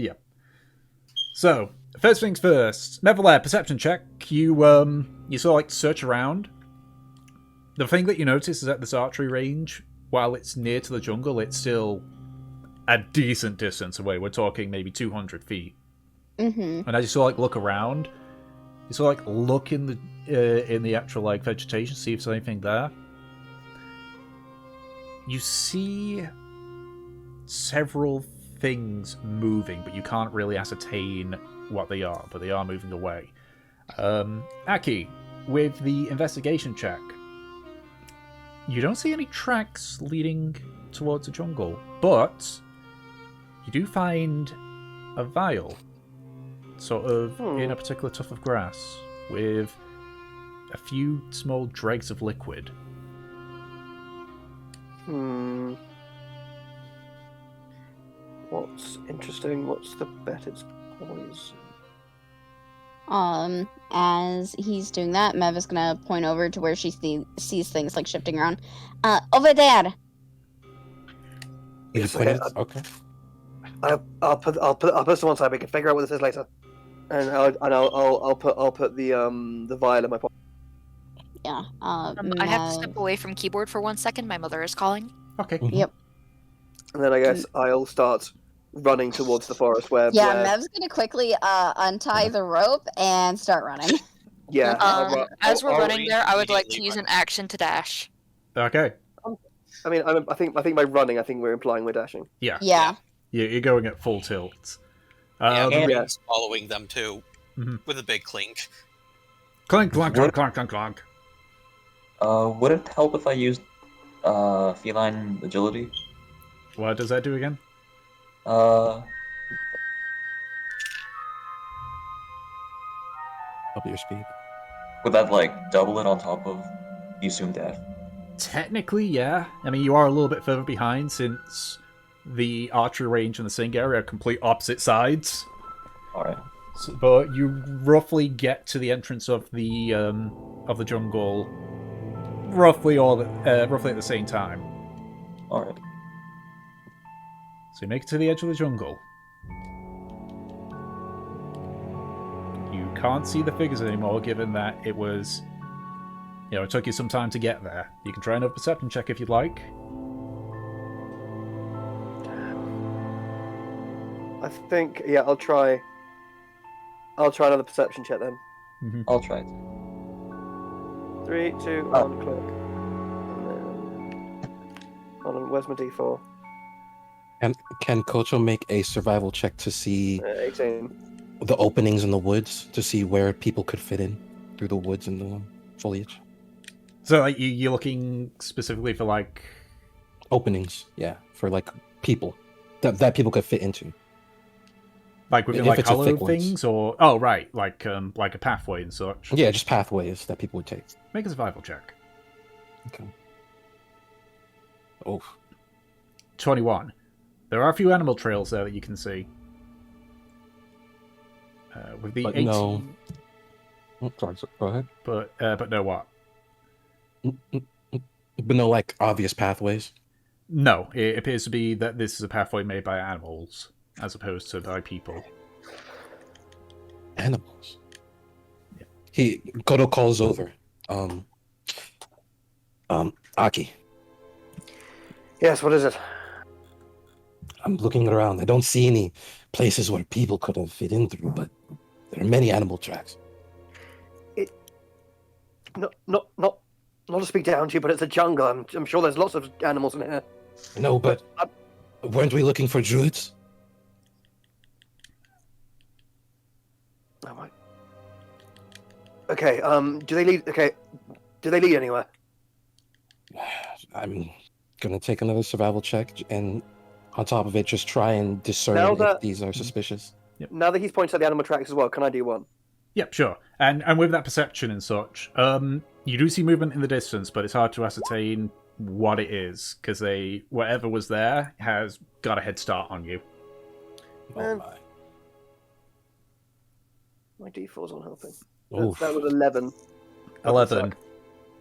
So, first things first. Neverland, perception check. You search around. The thing that you notice is that this archery range, while it's near to the jungle, it's still a decent distance away. We're talking maybe 200 feet. Mm-hmm. And as you look around, you look in the actual vegetation, see if there's anything there. You see several things moving, but you can't really ascertain what they are, but they are moving away. Aki, with the investigation check, you don't see any tracks leading towards the jungle, but you do find a vial, sort of in a particular tuft of grass, with a few small dregs of liquid. What's interesting? What's the bet? It's poison. As he's doing that, Mev is gonna point over to where she sees things shifting around. Over there. You Yes, pointed- okay. okay. I'll put this to one side. We can figure out what this is later. And I'll put the vial in my pocket. Yeah. I have to Mev- step away from keyboard for 1 second. My mother is calling. Okay. Yep. And then I guess I'll start running towards the forest where. Yeah, where Mev's gonna quickly untie the rope and start running. yeah. As we're I'll running read there, I would like to immediately use an run. action to dash. Okay. I mean, I think by running, I think we're implying we're dashing. Yeah. Yeah. You're going at full tilt. Yeah, and- Marine's following them too, Mhm. with a big clink. Clunk, clunk, clunk, clunk, clunk, clunk. Would it help if I used feline agility? What does that do again? Up your speed. Would that like double it on top of the assumed death? Technically, yeah. I mean, you are a little bit further behind since the archery range and the sing area are complete opposite sides. Alright. So, but you roughly get to the entrance of the jungle roughly at the same time. Alright. So you make it to the edge of the jungle. You can't see the figures anymore, given that it was, it took you some time to get there. You can try another perception check if you'd like. I think, yeah, I'll try another perception check then. Mm-hmm. I'll try it. 3, 2, 1, click. And then... Hold on, where's my D4? And can Kocho make a survival check to see 18. the openings in the woods, to see where people could fit in through the woods and the foliage? So, like, you're looking specifically for, like... Openings, yeah, for, like, people. That people could fit into. Like within, If like, it's a hollow thick ones. things, or... Oh, right, like a pathway and such. Yeah, just pathways that people would take. Make a survival check. Okay. Oh. 21. There are a few animal trails there that you can see. With the But 18... no. Oh, sorry, go ahead. But no what? But no, like, obvious pathways. No, it appears to be that this is a pathway made by animals, as opposed to by people. Animals. Yeah. Kodo calls over. Aki, Yes, what is it? I'm looking around. I don't see any places where people could have fit in through, but there are many animal tracks. Not to speak down to you, but it's a jungle. I'm sure there's lots of animals in here. No, but weren't we looking for druids? Oh my. Okay. Do they lead? Okay. Do they lead anywhere? I'm gonna take another survival check, and on top of it, just try and discern if these are suspicious. Yep. Now that he's pointed out the animal tracks as well, can I do one? Yep, sure. And with that perception and such, you do see movement in the distance, but it's hard to ascertain what it is, because whatever was there has got a head start on you. Oh my. My D4's on helping. Oof. That was 11. 11.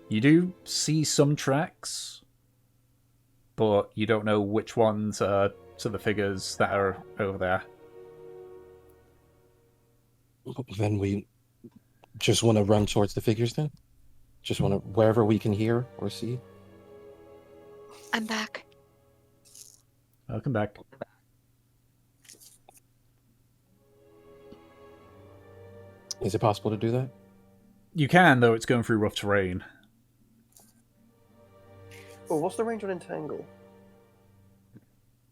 You do see some tracks, but you don't know which ones are to the figures that are over there. Then we just want to run towards the figures then? Just want to, wherever we can hear or see? I'm back. Welcome back. Is it possible to do that? You can, though it's going through rough terrain. Oh, what's the range on Entangle?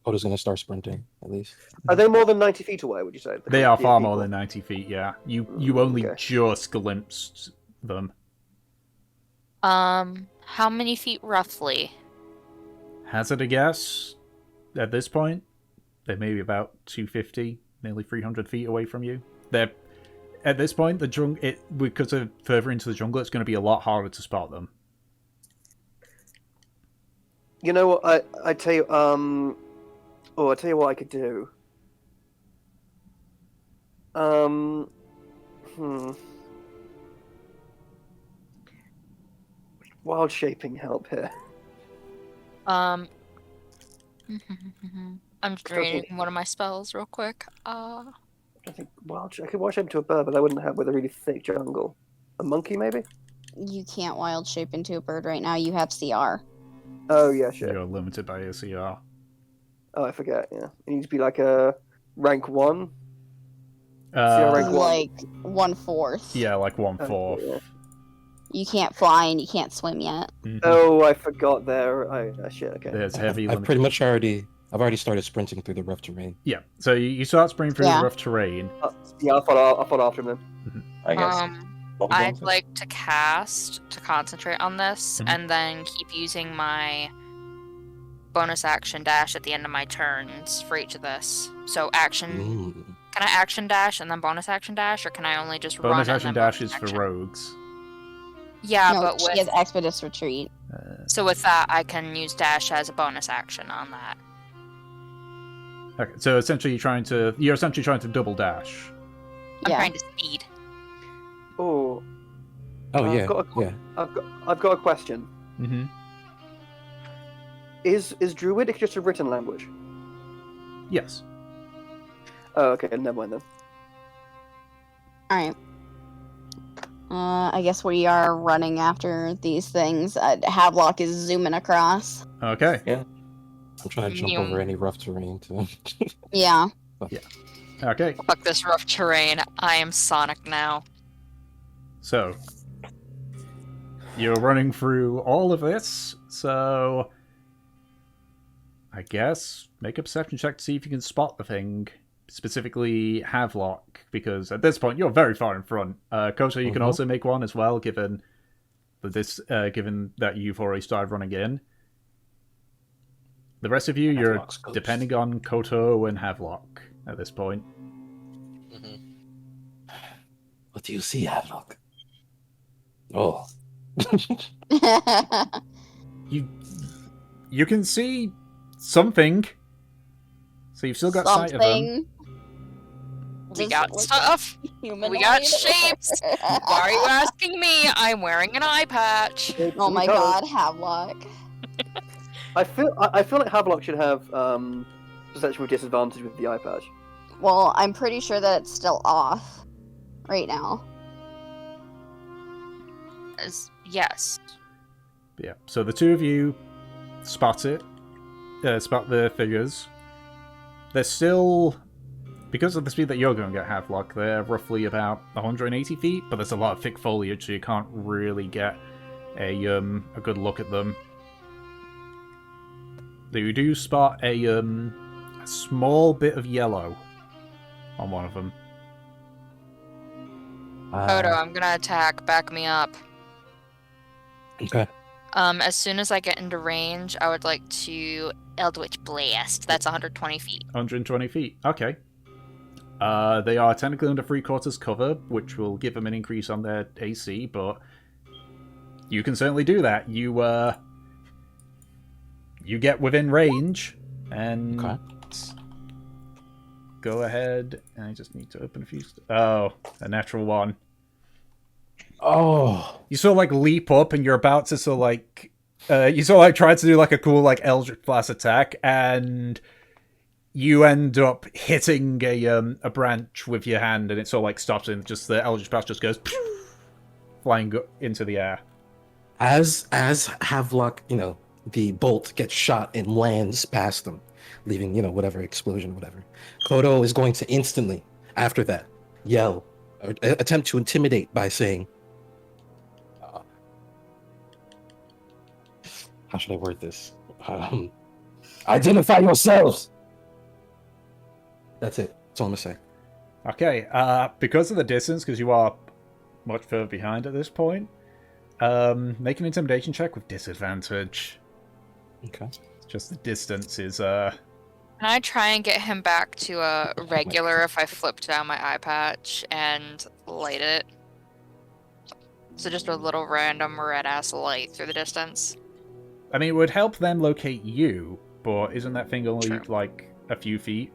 Kodo's going to start sprinting, at least. Are they more than 90 feet away, would you say? They are far people? more than 90 feet, yeah. You only Okay. just glimpsed them. How many feet roughly? Hazard a guess, at this point, they're maybe about 250, nearly 300 feet away from you. They're, at this point, because they're further into the jungle, it's going to be a lot harder to spot them. You know what? I tell you. I tell you what I could do. Wild shaping help here. I'm just reading one of my spells real quick. I think I could wild shape into a bird, but that wouldn't help with a really thick jungle. A monkey, maybe? You can't wild shape into a bird right now. You have CR. Oh yeah, sure. You're limited by your CR. Oh, I forget. Yeah, it needs to be like a rank 1. Uh, Like 1/4. yeah, like 1/4. yeah. You can't fly and you can't swim yet. Mhm. Oh, I forgot there. Shit. Okay. There's heavy I've pretty much I've already started sprinting through the rough terrain. Yeah, so you start sprinting through Yeah. the rough terrain. Yeah, I'll follow after him then. I guess. I'd like to cast to concentrate on this, Mhm. and then keep using my bonus action dash at the end of my turns for each of this. So action. Can I action dash and then bonus action dash, or can I only just run Bonus and action then dash bonus is for action? rogues. Yeah, No, but she with has Expeditious Retreat. so with that, I can use dash as a bonus action on that. Okay, so essentially you're essentially trying to double dash. I'm Yeah. trying to speed. Oh, Oh I've yeah, got yeah. I've got a question. Mm-hmm. Is Druidic just a written language? Yes. Oh, okay, never mind then. Alright. I guess we are running after these things. Havelock is zooming across. Okay. I'm trying to jump over any rough terrain too. Yeah. Okay. Fuck this rough terrain. I am Sonic now. So you're running through all of this, so I guess make a perception check to see if you can spot the thing. Specifically Havelock, because at this point you're very far in front. Koto, you can also make one as well, given that you've already started running in. The rest of you, you're Havelock's ghost. depending on Koto and Havelock at this point. What do you see, Havelock? Oh. You can see something. So you've still got sight of them. Something. We Does got it look stuff. humanoid? We got shapes. Why are you asking me? I'm wearing an eye patch. Oh my god, Havelock. I feel like Havelock should have perception with disadvantage with the eye patch. Well, I'm pretty sure that it's still off right now. Yes. Yeah. So the two of you spot it. Spot the figures. They're still, because of the speed that you're going at Havelock, they're roughly about 180 feet, but there's a lot of thick foliage, so you can't really get a good look at them. You do spot a small bit of yellow on one of them. Odo, I'm gonna attack. Back me up. Okay. As soon as I get into range, I would like to Eldritch Blast. That's 120 feet. 120 feet. Okay. They are technically under 3/4 cover, which will give them an increase on their AC, but you can certainly do that. You get within range, and go ahead. I just need to open a few. Oh, a natural one. Oh. You sort of like leap up, and you're about to sort of like you sort of like try to do like a cool like Eldritch Blast attack, and you end up hitting a branch with your hand, and it sort of like stops, and just the Eldritch Blast just goes flying into the air. As Havelock, the bolt gets shot and lands past them, leaving, whatever explosion, whatever. Kodo is going to instantly, after that, yell, or attempt to intimidate by saying, how should I word this? Identify yourselves! That's it. That's all I'm going to say. Okay, because of the distance, because you are much further behind at this point, make an intimidation check with disadvantage. Okay. Just the distance is, Can I try and get him back to a regular if I flip down my eye patch and light it? So just a little random red-ass light through the distance. I mean, it would help them locate you, but isn't that thing only, True. like, a few feet?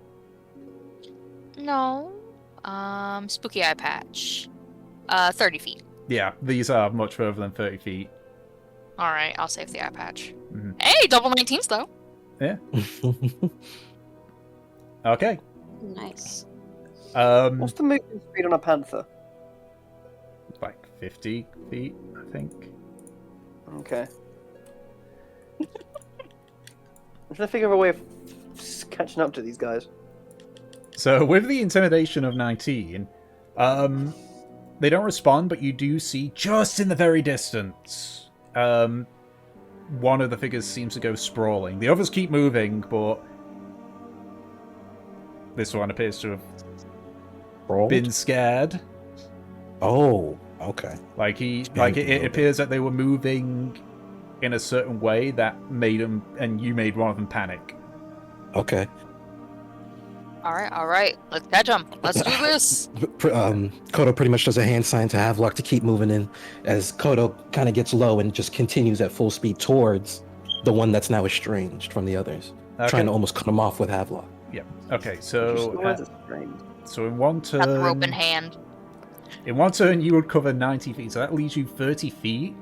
No. Spooky eye patch. 30 feet. Yeah, these are much further than 30 feet. Alright, I'll save the eye patch. Mhm. Hey, double 19s though! Yeah. Okay. Nice. What's the movement speed on a panther? Like 50 feet, I think. Okay. I'm trying to figure out a way of catching up to these guys. So with the intimidation of 19, they don't respond, but you do see just in the very distance, one of the figures seems to go sprawling. The others keep moving, but this one appears to have been scared. Oh. Okay. Like Expand it a little appears that they were moving in a certain way that made them, and you made one of them panic. Okay. All right. Let's catch him. Let's do this. Kodo pretty much does a hand sign to Havelock to keep moving in as Kodo kind of gets low and just continues at full speed towards the one that's now estranged from the others, trying to almost cut him off with Havelock. Yeah. Okay. So in one turn, Got the rope in hand. In one turn, you would cover 90 feet, so that leaves you 30 feet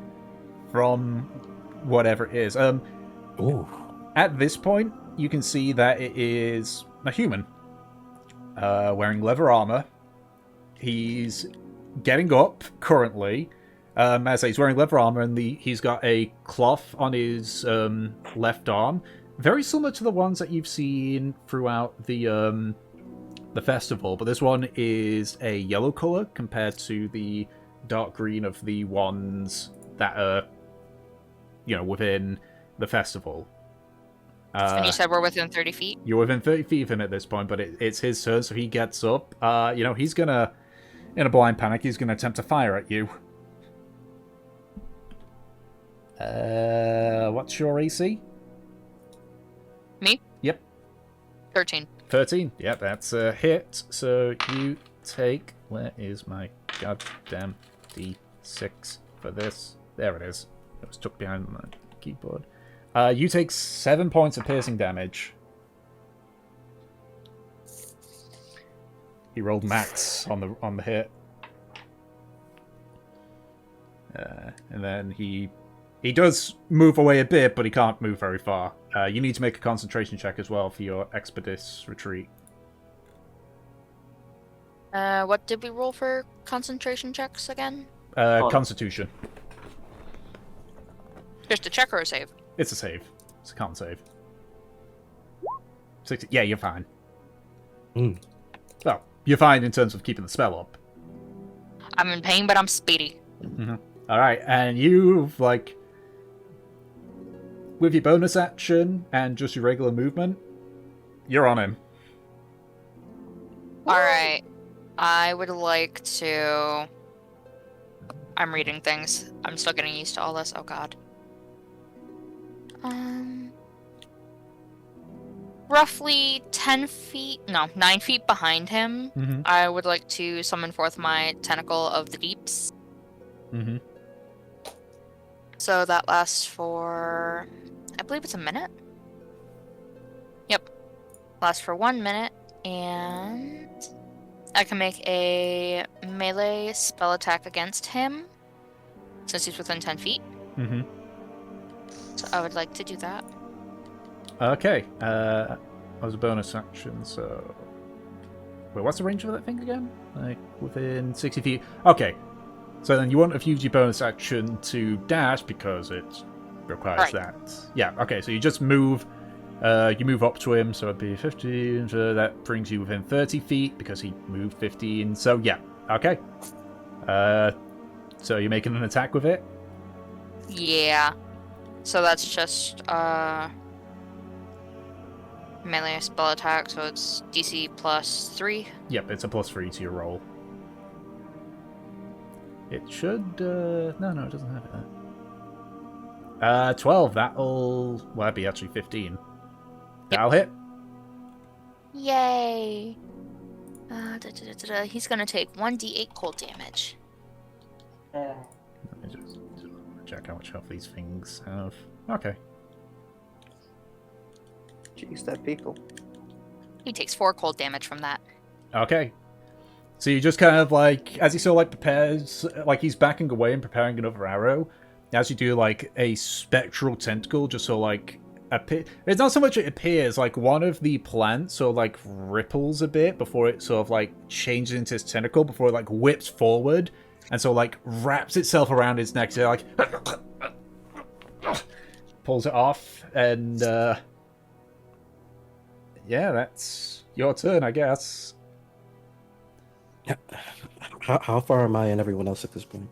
from whatever it is. Ooh. At this point, you can see that it is a human, wearing leather armor. He's getting up currently. As I say, he's wearing leather armor, and he's got a cloth on his left arm, very similar to the ones that you've seen throughout the festival, but this one is a yellow color compared to the dark green of the ones that are, within the festival. And you said we're within 30 feet? You're within 30 feet of him at this point, but it's his turn, so he gets up. He's gonna, in a blind panic, he's gonna attempt to fire at you. What's your AC? Me? Yep. 13. 13. Yep, that's a hit. So you take... Where is my goddamn D6 for this? There it is. It was tucked behind my keyboard. You take 7 points of piercing damage. He rolled max on the hit. And then he does move away a bit, but he can't move very far. You need to make a concentration check as well for your expeditious retreat. What did we roll for concentration checks again? Constitution. Just a check or a save? It's a save. It's a con save. 60. Yeah, you're fine. Well, you're fine in terms of keeping the spell up. I'm in pain, but I'm speedy. Mm-hmm. All right, and you've with your bonus action and just your regular movement, you're on him. All right, I would like to. I'm reading things. I'm still getting used to all this. Oh God. Roughly 9 feet behind him, Mm-hmm. I would like to summon forth my Tentacle of the Deeps. Mm-hmm. So that lasts for, I believe it's a minute. Yep. Lasts for 1 minute, and I can make a melee spell attack against him, since he's within 10 feet. Mm-hmm. So I would like to do that. Okay. That was a bonus action, so... Wait, what's the range of that thing again? Within 60 feet. Okay. So then you wouldn't have used your bonus action to dash because it requires that. Yeah, okay, so you just move... you move up to him, so it'd be 15, so that brings you within 30 feet because he moved 15. So yeah, okay. So you're making an attack with it? Yeah. So that's just melee spell attack, so it's DC plus 3. Yep, it's a +3 to your roll. It should... No, it doesn't have it. 12, well, that'd be actually 15. That'll hit. Yay! He's gonna take 1d8 cold damage. Let me just check how much health these things have. Okay. Jeez, they're people. He takes 4 cold damage from that. Okay. So you just kind of as he sort of prepares, he's backing away and preparing another arrow. As you do a spectral tentacle, just so appear. It's not so much it appears, one of the plants sort of ripples a bit before it sort of changes into its tentacle before it whips forward and so wraps itself around his neck. So pulls it off and yeah, that's your turn, I guess. How far am I and everyone else at this point?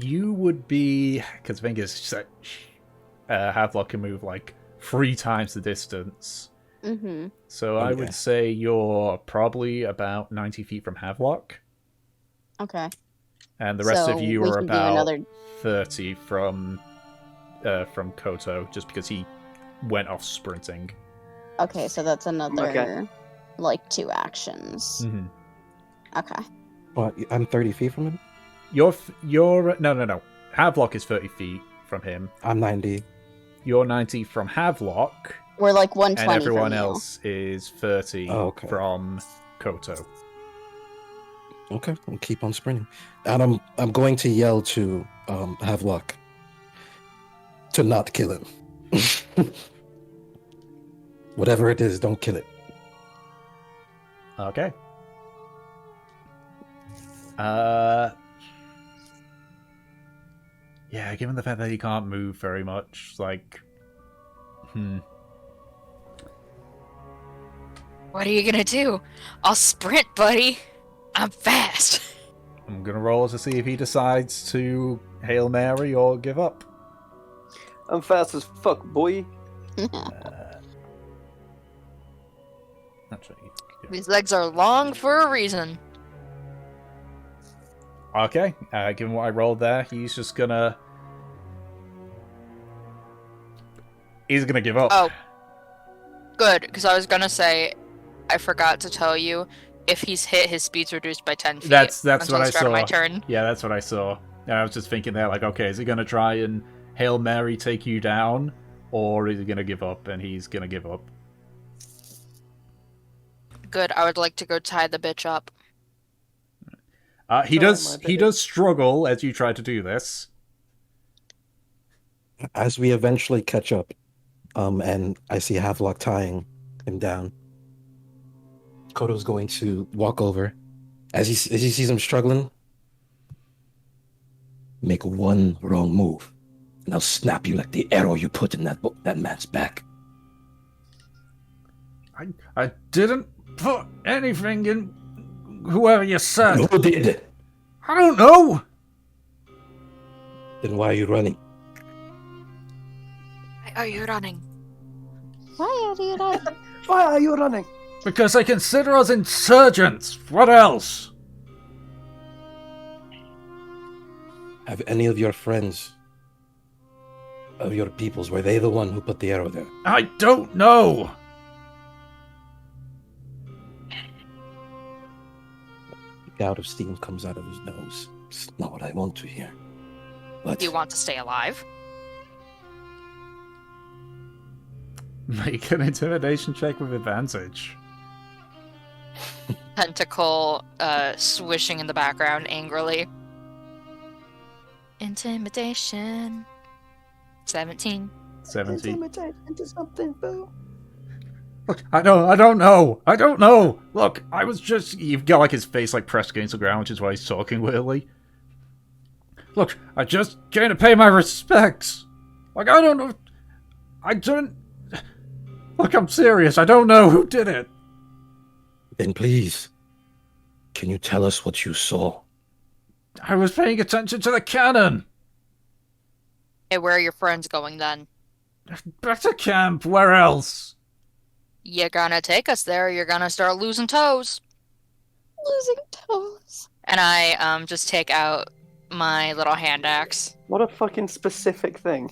You would be, because I think it's just Havelock can move 3 times the distance. Mm-hmm. So I would say you're probably about 90 feet from Havelock. Okay. And the rest So of you we are can do about another- 30 from Koto, just because he went off sprinting. Okay, so that's another, Okay. like, 2 actions. Mm-hmm. Okay. What? I'm 30 feet from him? You're no. Havelock is 30 feet from him. I'm 90. You're 90 from Havelock, We're like 120 and everyone from you. else is 30 Oh, okay. from Koto. Okay, I'll keep on sprinting. And I'm going to yell to Havelock to not kill him. Whatever it is, don't kill it. Okay. Yeah, given the fact that he can't move very much, like, What are you gonna do? I'll sprint, buddy. I'm fast. I'm gonna roll to see if he decides to Hail Mary or give up. I'm fast as fuck, boy. Actually, yeah. These legs are long for a reason. Okay, given what I rolled there, he's just gonna... He's gonna give up. Oh. Good, because I was gonna say, I forgot to tell you, if he's hit, his speed's reduced by 10 feet. That's until what the I start of saw. my turn. Yeah, that's what I saw. And I was just thinking there, like, okay, is he gonna try and Hail Mary take you down? Or is he gonna give up? And he's gonna give up. Good, I would like to go tie the bitch up. He Sorry, does my he bad. does struggle as you try to do this. As we eventually catch up, and I see Havelock tying him down, Koto's going to walk over. As he sees him struggling, make one wrong move, and I'll snap you like the arrow you put in that man's back. I didn't put anything in whoever you said. Who did? I don't know. Then why are you running? Why are you running? Why are you running? Why are you running? Because they consider us insurgents. What else? Have any of your friends, of your peoples, were they the one who put the arrow there? I don't know. A gout of steam comes out of his nose. It's not what I want to hear. But Do you want to stay alive? Make an intimidation check with advantage. Tentacle swishing in the background angrily. Intimidation. 17. 70. into something, boo. Look, I don't know. Look, I was just... You've got like his face like pressed against the ground, which is why he's talking weirdly. Look, I just came to pay my respects. Like, I don't know... I don't... Look, I'm serious. I don't know who did it. then please, can you tell us what you saw? I was paying attention to the cannon. Hey, where are your friends going then? Back to camp. Where else? You're gonna take us there, you're gonna start losing toes. Losing toes. And I just take out my little hand axe. What a fucking specific thing.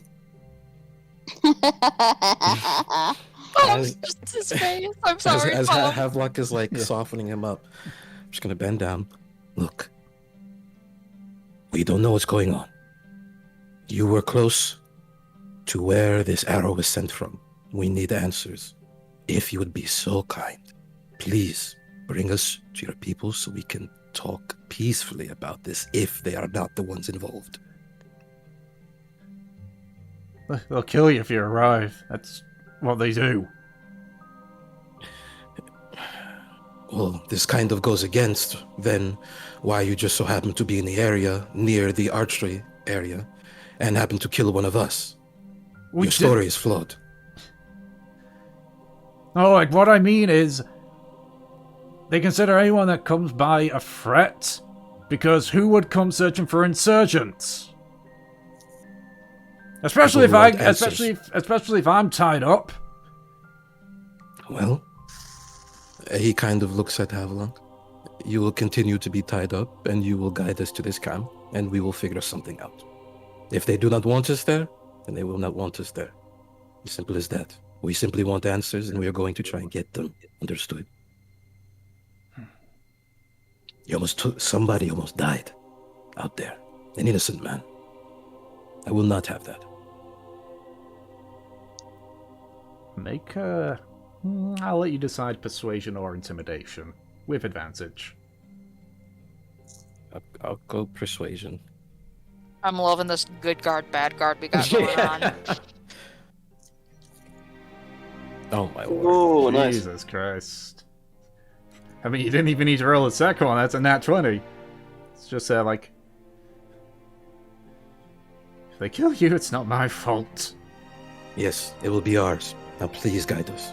As- Just his face. I'm sorry. As Paul. Havelock is like Yeah. softening him up, I'm just gonna bend down. Look, we don't know what's going on. You were close to where this arrow was sent from. We need answers. If you would be so kind, please bring us to your people so we can talk peacefully about this if they are not the ones involved. They'll kill you if you arrive. That's what they do. Well, this kind of goes against then why you just so happen to be in the area near the archery area and happen to kill one of us. Your story is flawed. No, like, what I mean is... They consider anyone that comes by a threat, because who would come searching for insurgents? Especially if People I, want answers. especially if I'm tied up. Well, he kind of looks at Havelock. you will continue to be tied up, and you will guide us to this camp, and we will figure something out. If they do not want us there, then they will not want us there. As simple as that. We simply want answers, and we are going to try and get them. Understood? Somebody almost died out there. An innocent man. I will not have that. Make a... I'll let you decide persuasion or intimidation. With advantage. I'll go persuasion. I'm loving this good guard, bad guard we got going on. Oh my word. Oh, nice. Jesus Christ. I mean, you didn't even need to roll a second one. That's a nat 20. It's just like... If they kill you, it's not my fault. Yes, it will be ours. Now please guide us.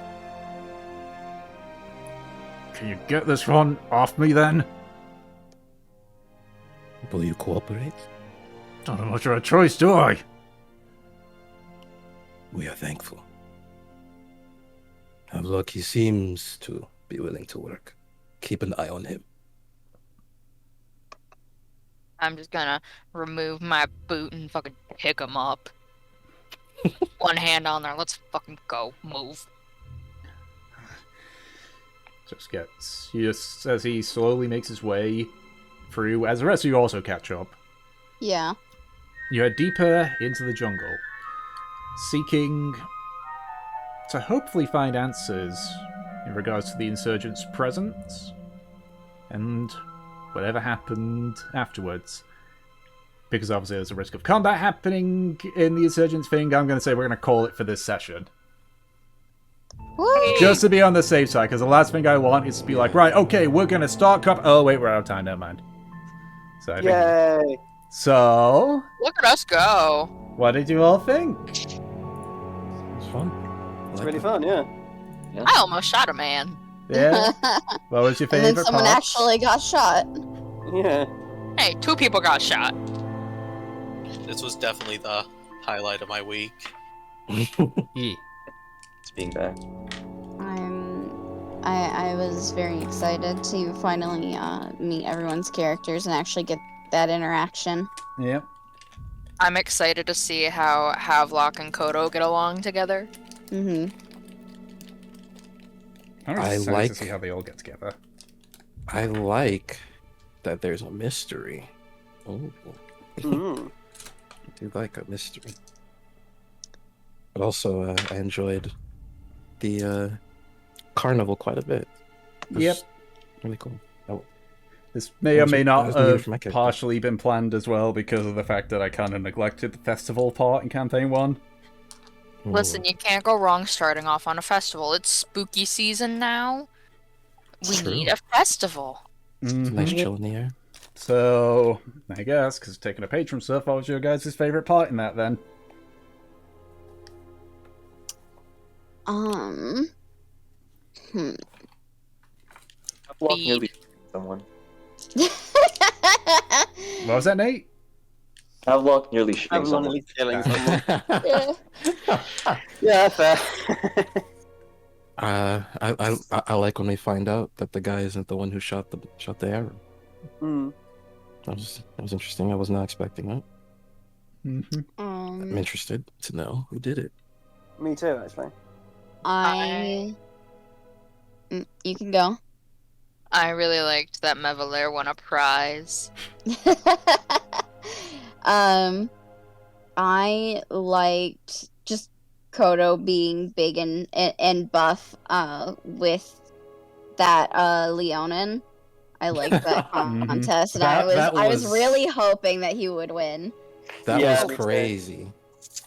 Can you get this one off me then? Will you cooperate? Don't have much of a choice, do I? We are thankful. Look, he seems to be willing to work. Keep an eye on him. I'm just gonna remove my boot and fucking pick him up. One hand on there. Let's fucking go. Move. Just as he slowly makes his way through, as the rest of you also catch up, Yeah. you head deeper into the jungle, seeking to hopefully find answers in regards to the insurgents' presence and whatever happened afterwards. Because obviously there's a risk of combat happening in the insurgents thing, I'm going to say we're going to call it for this session. Woo! Just to be on the safe side, because the last thing I want is to be like, right, okay, we're going to start oh wait, we're out of time, never mind. So, Yay! So, Look at us go. what did you all think? It's fun. It's really fun, yeah. I almost shot a man. Yeah? What was your And favorite then someone part? actually got shot. Yeah. Hey, 2 people got shot. This was definitely the highlight of my week. Yeah. It's being back. I was very excited to finally meet everyone's characters and actually get that interaction. Yep. I'm excited to see how Havelock and Kodo get along together. Mm-hmm. I'm I excited like- to see how they all get together. I like that there's a mystery. Oh, Mm. I do like a mystery. But also, I enjoyed the carnival quite a bit. It was Yep. Really cool. This may or was- may that not was needed have for my character. partially been planned as well because of the fact that I kind of neglected the festival part in Campaign 1. Listen, you can't go wrong starting off on a festival. It's spooky season now. We True. need a festival. Nice chill in the air. So, I guess, because taking a patron stuff, what was your guys' favorite part in that then? Hmm. Havelock Feed. nearly someone. What was that, Nate? Havelock nearly shooting I'm someone. only killing someone. Yeah. Yeah, fair. I like when we find out that the guy isn't the one who shot the arrow. Mm. That was interesting. I was not expecting that. Mm-hmm. I'm interested to know who did it. Me too, actually. You can go. I really liked that Mevalair won a prize. I liked just Kodo being big and buff with that Leonin. I liked that contest, and I That was was- really hoping that he would win. That Yeah, was me too. crazy.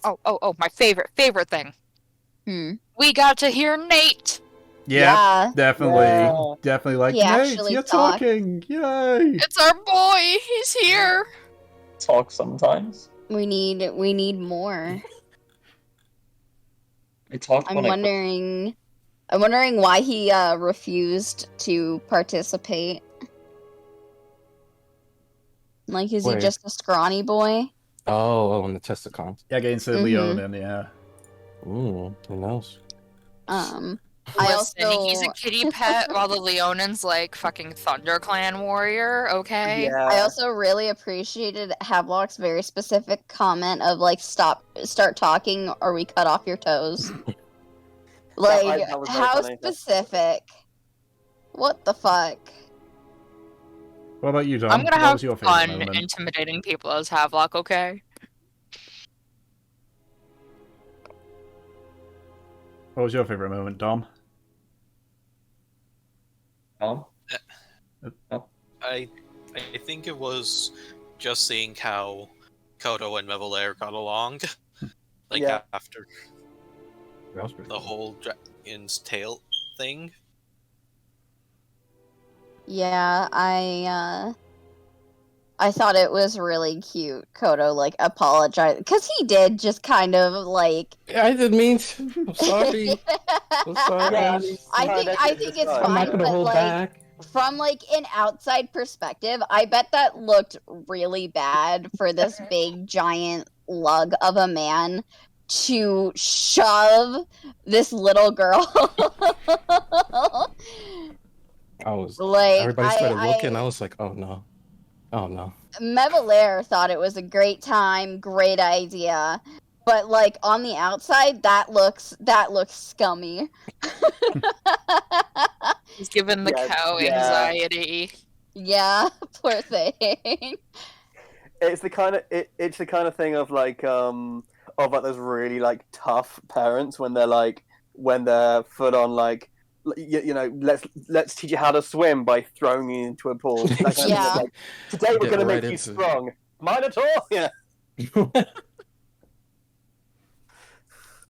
Oh, my favorite thing. Hmm. We got to hear Nate. Yeah, definitely. Yeah. Definitely like, He Nate, actually you're talked. talking! Yay! It's our boy. He's here. Talk sometimes. We need more. I talked I'm when I wondering why he refused to participate. Like, is he Wait. just a scrawny boy? Oh, on the Testicons. Against the Mhm. Leonin, yeah. Ooh, who knows? I Listen, he's a also kitty pet while the Leonan's like fucking ThunderClan warrior, okay? Yeah. I also really appreciated Havelock's very specific comment of like start talking or we cut off your toes. Like that was very how funny. specific. What the fuck? What about you, Dom? I'm gonna What have was your favorite fun moment? intimidating people as Havelock, okay? What was your favorite moment, Dom? I think it was just seeing how Kodo and Mevelair got along. Like Yeah. after That was pretty the cool. whole dragon's tail thing. Yeah, I thought it was really cute. Kodo like apologized because he did just kind of like. I didn't mean to. I'm sorry. I'm sorry. Yeah, guys. I think it's I'm not fine, gonna but hold like back. from like an outside perspective, I bet that looked really bad for this big giant lug of a man to shove this little girl. I was. Like Everybody started looking. I was like, oh no. Oh no. Mevelair thought it was a great time, great idea. But like on the outside, that looks scummy. He's given the Yeah, cow yeah. anxiety. Yeah, poor thing. It's the kind of thing of like those really like tough parents when they're full on like you know, let's teach you how to swim by throwing you into a pool. That kind of thing. Yeah. Like, today we're Get going to right make you into it. strong. Minotaur. Yeah.